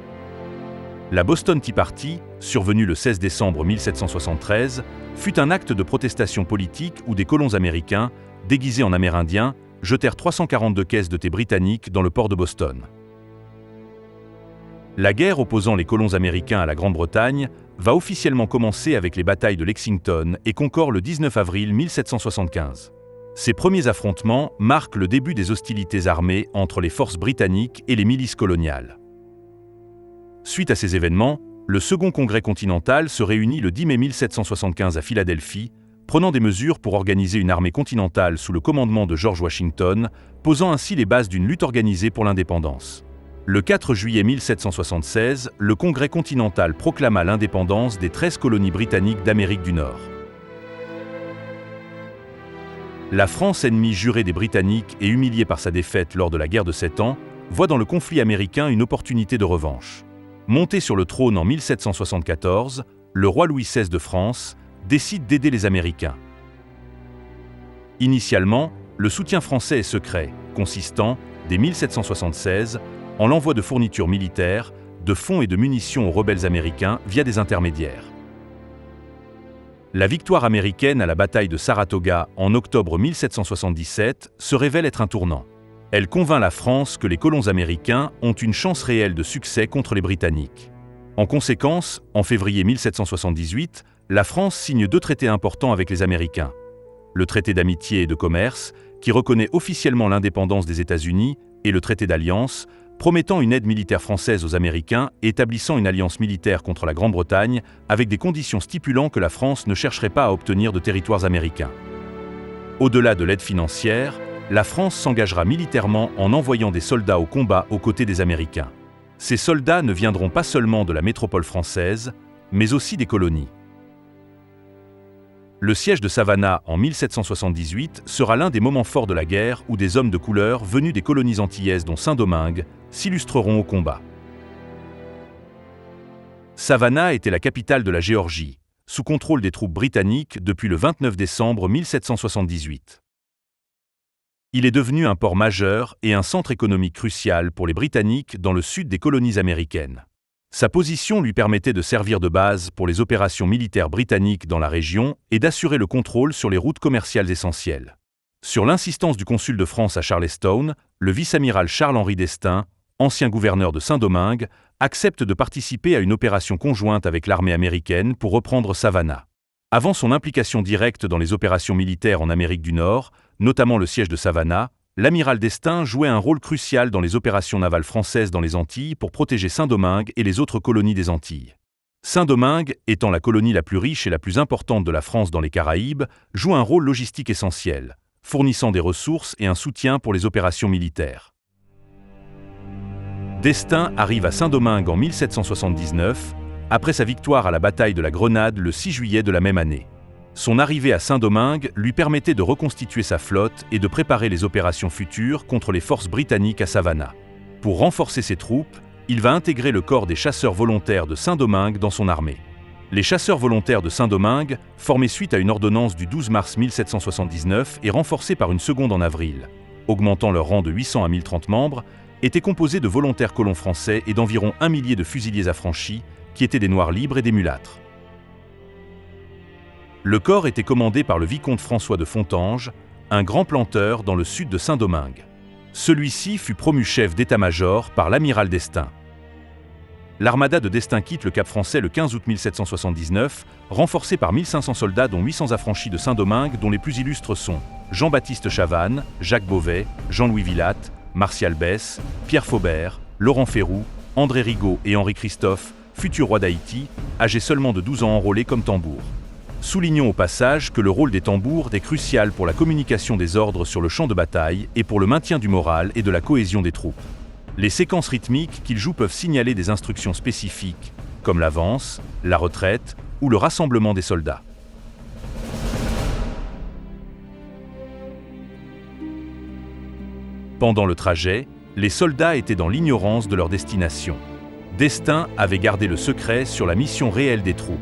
La Boston Tea Party, survenue le 16 décembre 1773, fut un acte de protestation politique où des colons américains, déguisés en Amérindiens, jetèrent 342 caisses de thé britanniques dans le port de Boston. La guerre opposant les colons américains à la Grande-Bretagne va officiellement commencer avec les batailles de Lexington et Concord le 19 avril 1775. Ces premiers affrontements marquent le début des hostilités armées entre les forces britanniques et les milices coloniales. Suite à ces événements, le Second Congrès continental se réunit le 10 mai 1775 à Philadelphie, prenant des mesures pour organiser une armée continentale sous le commandement de George Washington, posant ainsi les bases d'une lutte organisée pour l'indépendance. Le 4 juillet 1776, le Congrès continental proclama l'indépendance des 13 colonies britanniques d'Amérique du Nord. La France, ennemie jurée des Britanniques et humiliée par sa défaite lors de la guerre de 7 ans, voit dans le conflit américain une opportunité de revanche. Monté sur le trône en 1774, le roi Louis XVI de France décide d'aider les Américains. Initialement, le soutien français est secret, consistant, dès 1776, en l'envoi de fournitures militaires, de fonds et de munitions aux rebelles américains via des intermédiaires. La victoire américaine à la bataille de Saratoga en octobre 1777 se révèle être un tournant. Elle convainc la France que les colons américains ont une chance réelle de succès contre les Britanniques. En conséquence, en février 1778, la France signe 2 traités importants avec les Américains. Le traité d'amitié et de commerce, qui reconnaît officiellement l'indépendance des États-Unis, et le traité d'alliance, promettant une aide militaire française aux Américains et établissant une alliance militaire contre la Grande-Bretagne avec des conditions stipulant que la France ne chercherait pas à obtenir de territoires américains. Au-delà de l'aide financière, la France s'engagera militairement en envoyant des soldats au combat aux côtés des Américains. Ces soldats ne viendront pas seulement de la métropole française, mais aussi des colonies. Le siège de Savannah en 1778 sera l'un des moments forts de la guerre où des hommes de couleur venus des colonies antillaises dont Saint-Domingue s'illustreront au combat. Savannah était la capitale de la Géorgie, sous contrôle des troupes britanniques depuis le 29 décembre 1778. Il est devenu un port majeur et un centre économique crucial pour les Britanniques dans le sud des colonies américaines. Sa position lui permettait de servir de base pour les opérations militaires britanniques dans la région et d'assurer le contrôle sur les routes commerciales essentielles. Sur l'insistance du consul de France à Charleston, le vice-amiral Charles-Henri d'Estaing, ancien gouverneur de Saint-Domingue, accepte de participer à une opération conjointe avec l'armée américaine pour reprendre Savannah. Avant son implication directe dans les opérations militaires en Amérique du Nord, notamment le siège de Savannah, l'amiral d'Estaing jouait un rôle crucial dans les opérations navales françaises dans les Antilles pour protéger Saint-Domingue et les autres colonies des Antilles. Saint-Domingue, étant la colonie la plus riche et la plus importante de la France dans les Caraïbes, joue un rôle logistique essentiel, fournissant des ressources et un soutien pour les opérations militaires. D'Estaing arrive à Saint-Domingue en 1779, après sa victoire à la bataille de la Grenade le 6 juillet de la même année. Son arrivée à Saint-Domingue lui permettait de reconstituer sa flotte et de préparer les opérations futures contre les forces britanniques à Savannah. Pour renforcer ses troupes, il va intégrer le corps des chasseurs volontaires de Saint-Domingue dans son armée. Les chasseurs volontaires de Saint-Domingue, formés suite à une ordonnance du 12 mars 1779 et renforcés par une seconde en avril, augmentant leur rang de 800 à 1030 membres, étaient composés de volontaires colons français et d'environ 1 millier de fusiliers affranchis, qui étaient des Noirs libres et des mulâtres. Le corps était commandé par le vicomte François de Fontanges, un grand planteur dans le sud de Saint-Domingue. Celui-ci fut promu chef d'état-major par l'amiral d'Estaing. L'armada de d'Estaing quitte le Cap Français le 15 août 1779, renforcée par 1500 soldats dont 800 affranchis de Saint-Domingue, dont les plus illustres sont Jean-Baptiste Chavannes, Jacques Beauvais, Jean-Louis Villatte, Martial Besse, Pierre Faubert, Laurent Féroux, André Rigaud et Henri Christophe, futur roi d'Haïti, âgé seulement de 12 ans enrôlé comme tambour. Soulignons au passage que le rôle des tambours est crucial pour la communication des ordres sur le champ de bataille et pour le maintien du moral et de la cohésion des troupes. Les séquences rythmiques qu'ils jouent peuvent signaler des instructions spécifiques, comme l'avance, la retraite ou le rassemblement des soldats. Pendant le trajet, les soldats étaient dans l'ignorance de leur destination. D'Estaing avait gardé le secret sur la mission réelle des troupes.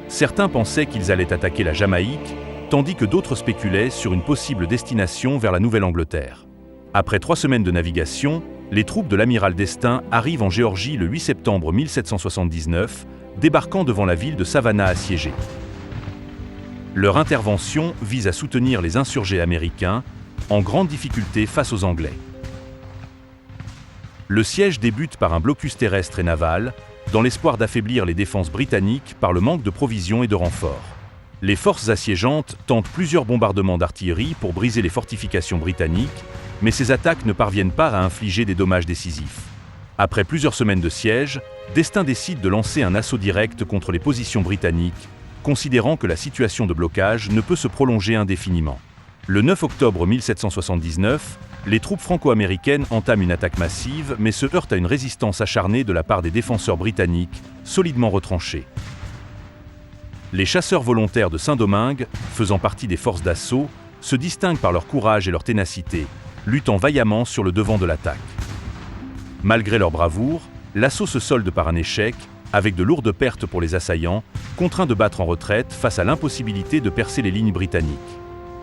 Certains pensaient qu'ils allaient attaquer la Jamaïque, tandis que d'autres spéculaient sur une possible destination vers la Nouvelle-Angleterre. Après 3 semaines de navigation, les troupes de l'amiral d'Estaing arrivent en Géorgie le 8 septembre 1779, débarquant devant la ville de Savannah assiégée. Leur intervention vise à soutenir les insurgés américains, en grande difficulté face aux Anglais. Le siège débute par un blocus terrestre et naval, dans l'espoir d'affaiblir les défenses britanniques par le manque de provisions et de renforts. Les forces assiégeantes tentent plusieurs bombardements d'artillerie pour briser les fortifications britanniques, mais ces attaques ne parviennent pas à infliger des dommages décisifs. Après plusieurs semaines de siège, d'Estaing décide de lancer un assaut direct contre les positions britanniques, considérant que la situation de blocage ne peut se prolonger indéfiniment. Le 9 octobre 1779, les troupes franco-américaines entament une attaque massive, mais se heurtent à une résistance acharnée de la part des défenseurs britanniques, solidement retranchés. Les chasseurs volontaires de Saint-Domingue, faisant partie des forces d'assaut, se distinguent par leur courage et leur ténacité, luttant vaillamment sur le devant de l'attaque. Malgré leur bravoure, l'assaut se solde par un échec, avec de lourdes pertes pour les assaillants, contraints de battre en retraite face à l'impossibilité de percer les lignes britanniques.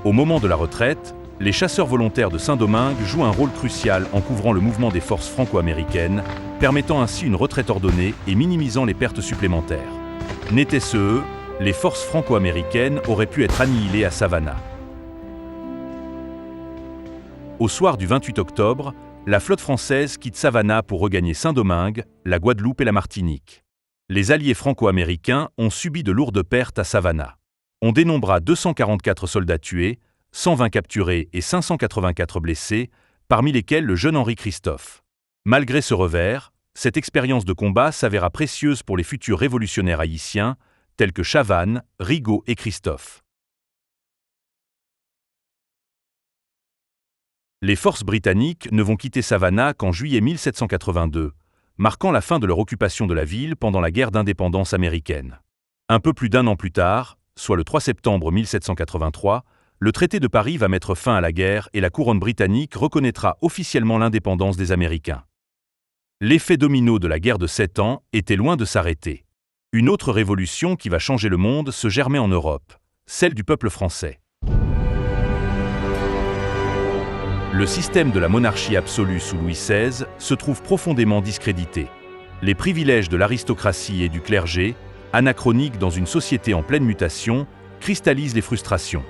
Au moment de la retraite, les chasseurs volontaires de Saint-Domingue jouent un rôle crucial en couvrant le mouvement des forces franco-américaines, permettant ainsi une retraite ordonnée et minimisant les pertes supplémentaires. N'était-ce eux, les forces franco-américaines auraient pu être annihilées à Savannah. Au soir du 28 octobre, la flotte française quitte Savannah pour regagner Saint-Domingue, la Guadeloupe et la Martinique. Les alliés franco-américains ont subi de lourdes pertes à Savannah. On dénombra 244 soldats tués, 120 capturés et 584 blessés, parmi lesquels le jeune Henri Christophe. Malgré ce revers, cette expérience de combat s'avéra précieuse pour les futurs révolutionnaires haïtiens, tels que Chavannes, Rigaud et Christophe. Les forces britanniques ne vont quitter Savannah qu'en juillet 1782, marquant la fin de leur occupation de la ville pendant la guerre d'indépendance américaine. Un peu plus d'un an plus tard, soit le 3 septembre 1783, le traité de Paris va mettre fin à la guerre et la couronne britannique reconnaîtra officiellement l'indépendance des Américains. L'effet domino de la guerre de 7 ans était loin de s'arrêter. Une autre révolution qui va changer le monde se germait en Europe, celle du peuple français. Le système de la monarchie absolue sous Louis XVI se trouve profondément discrédité. Les privilèges de l'aristocratie et du clergé, anachroniques dans une société en pleine mutation, cristallisent les frustrations.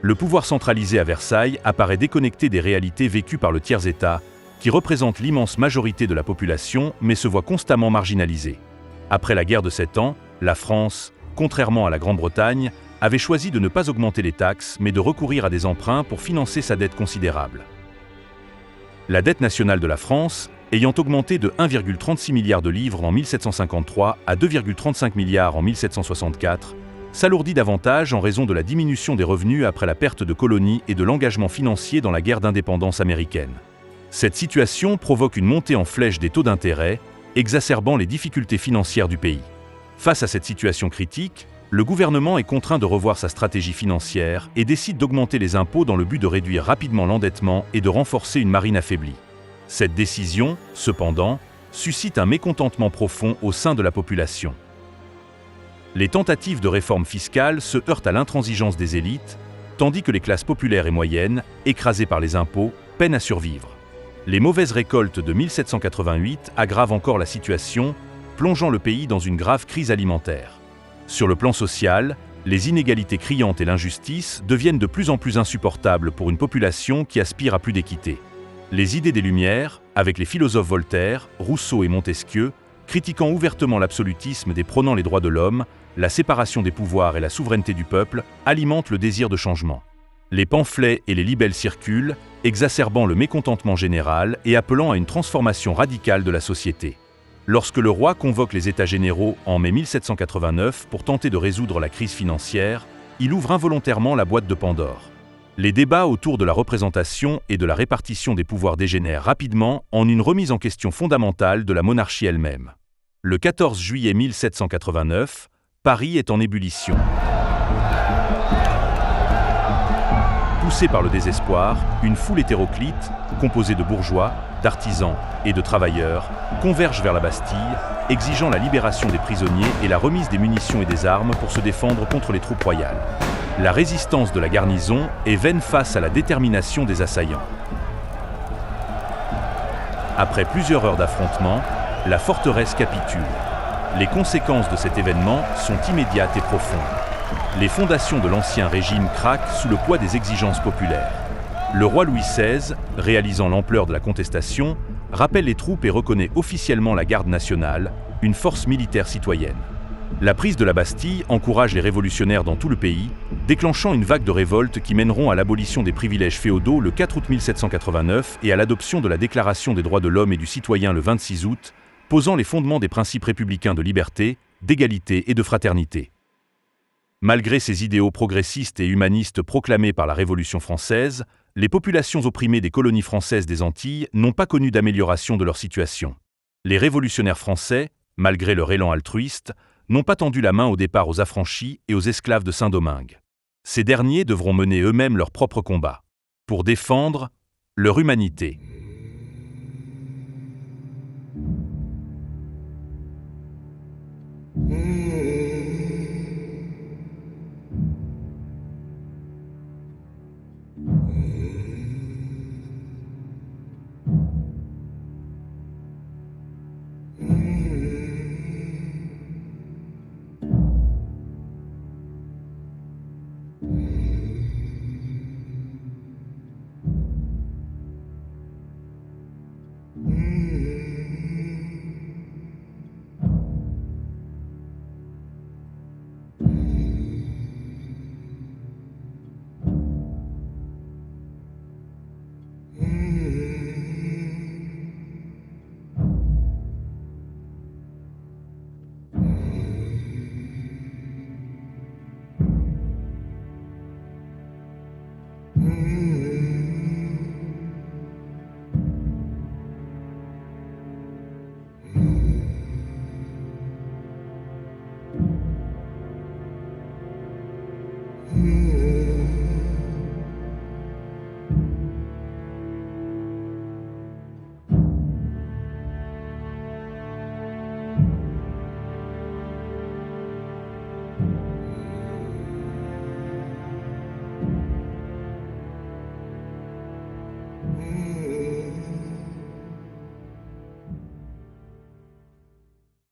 Le pouvoir centralisé à Versailles apparaît déconnecté des réalités vécues par le tiers-État, qui représente l'immense majorité de la population mais se voit constamment marginalisé. Après la guerre de 7 ans, la France, contrairement à la Grande-Bretagne, avait choisi de ne pas augmenter les taxes mais de recourir à des emprunts pour financer sa dette considérable. La dette nationale de la France, ayant augmenté de 1,36 milliard de livres en 1753 à 2,35 milliards en 1764, s'alourdit davantage en raison de la diminution des revenus après la perte de colonies et de l'engagement financier dans la guerre d'indépendance américaine. Cette situation provoque une montée en flèche des taux d'intérêt, exacerbant les difficultés financières du pays. Face à cette situation critique, le gouvernement est contraint de revoir sa stratégie financière et décide d'augmenter les impôts dans le but de réduire rapidement l'endettement et de renforcer une marine affaiblie. Cette décision, cependant, suscite un mécontentement profond au sein de la population. Les tentatives de réforme fiscale se heurtent à l'intransigeance des élites, tandis que les classes populaires et moyennes, écrasées par les impôts, peinent à survivre. Les mauvaises récoltes de 1788 aggravent encore la situation, plongeant le pays dans une grave crise alimentaire. Sur le plan social, les inégalités criantes et l'injustice deviennent de plus en plus insupportables pour une population qui aspire à plus d'équité. Les idées des Lumières, avec les philosophes Voltaire, Rousseau et Montesquieu, critiquant ouvertement l'absolutisme des prônant les droits de l'homme, la séparation des pouvoirs et la souveraineté du peuple, alimentent le désir de changement. Les pamphlets et les libelles circulent, exacerbant le mécontentement général et appelant à une transformation radicale de la société. Lorsque le roi convoque les États généraux en mai 1789 pour tenter de résoudre la crise financière, il ouvre involontairement la boîte de Pandore. Les débats autour de la représentation et de la répartition des pouvoirs dégénèrent rapidement en une remise en question fondamentale de la monarchie elle-même. Le 14 juillet 1789, Paris est en ébullition. Poussée par le désespoir, une foule hétéroclite, composée de bourgeois, d'artisans et de travailleurs, converge vers la Bastille, exigeant la libération des prisonniers et la remise des munitions et des armes pour se défendre contre les troupes royales. La résistance de la garnison est vaine face à la détermination des assaillants. Après plusieurs heures d'affrontement, la forteresse capitule. Les conséquences de cet événement sont immédiates et profondes. Les fondations de l'ancien régime craquent sous le poids des exigences populaires. Le roi Louis XVI, réalisant l'ampleur de la contestation, rappelle les troupes et reconnaît officiellement la Garde nationale, une force militaire citoyenne. La prise de la Bastille encourage les révolutionnaires dans tout le pays, déclenchant une vague de révoltes qui mèneront à l'abolition des privilèges féodaux le 4 août 1789 et à l'adoption de la Déclaration des droits de l'homme et du citoyen le 26 août, posant les fondements des principes républicains de liberté, d'égalité et de fraternité. Malgré ces idéaux progressistes et humanistes proclamés par la Révolution française, les populations opprimées des colonies françaises des Antilles n'ont pas connu d'amélioration de leur situation. Les révolutionnaires français, malgré leur élan altruiste, n'ont pas tendu la main au départ aux affranchis et aux esclaves de Saint-Domingue. Ces derniers devront mener eux-mêmes leur propre combat pour défendre leur humanité.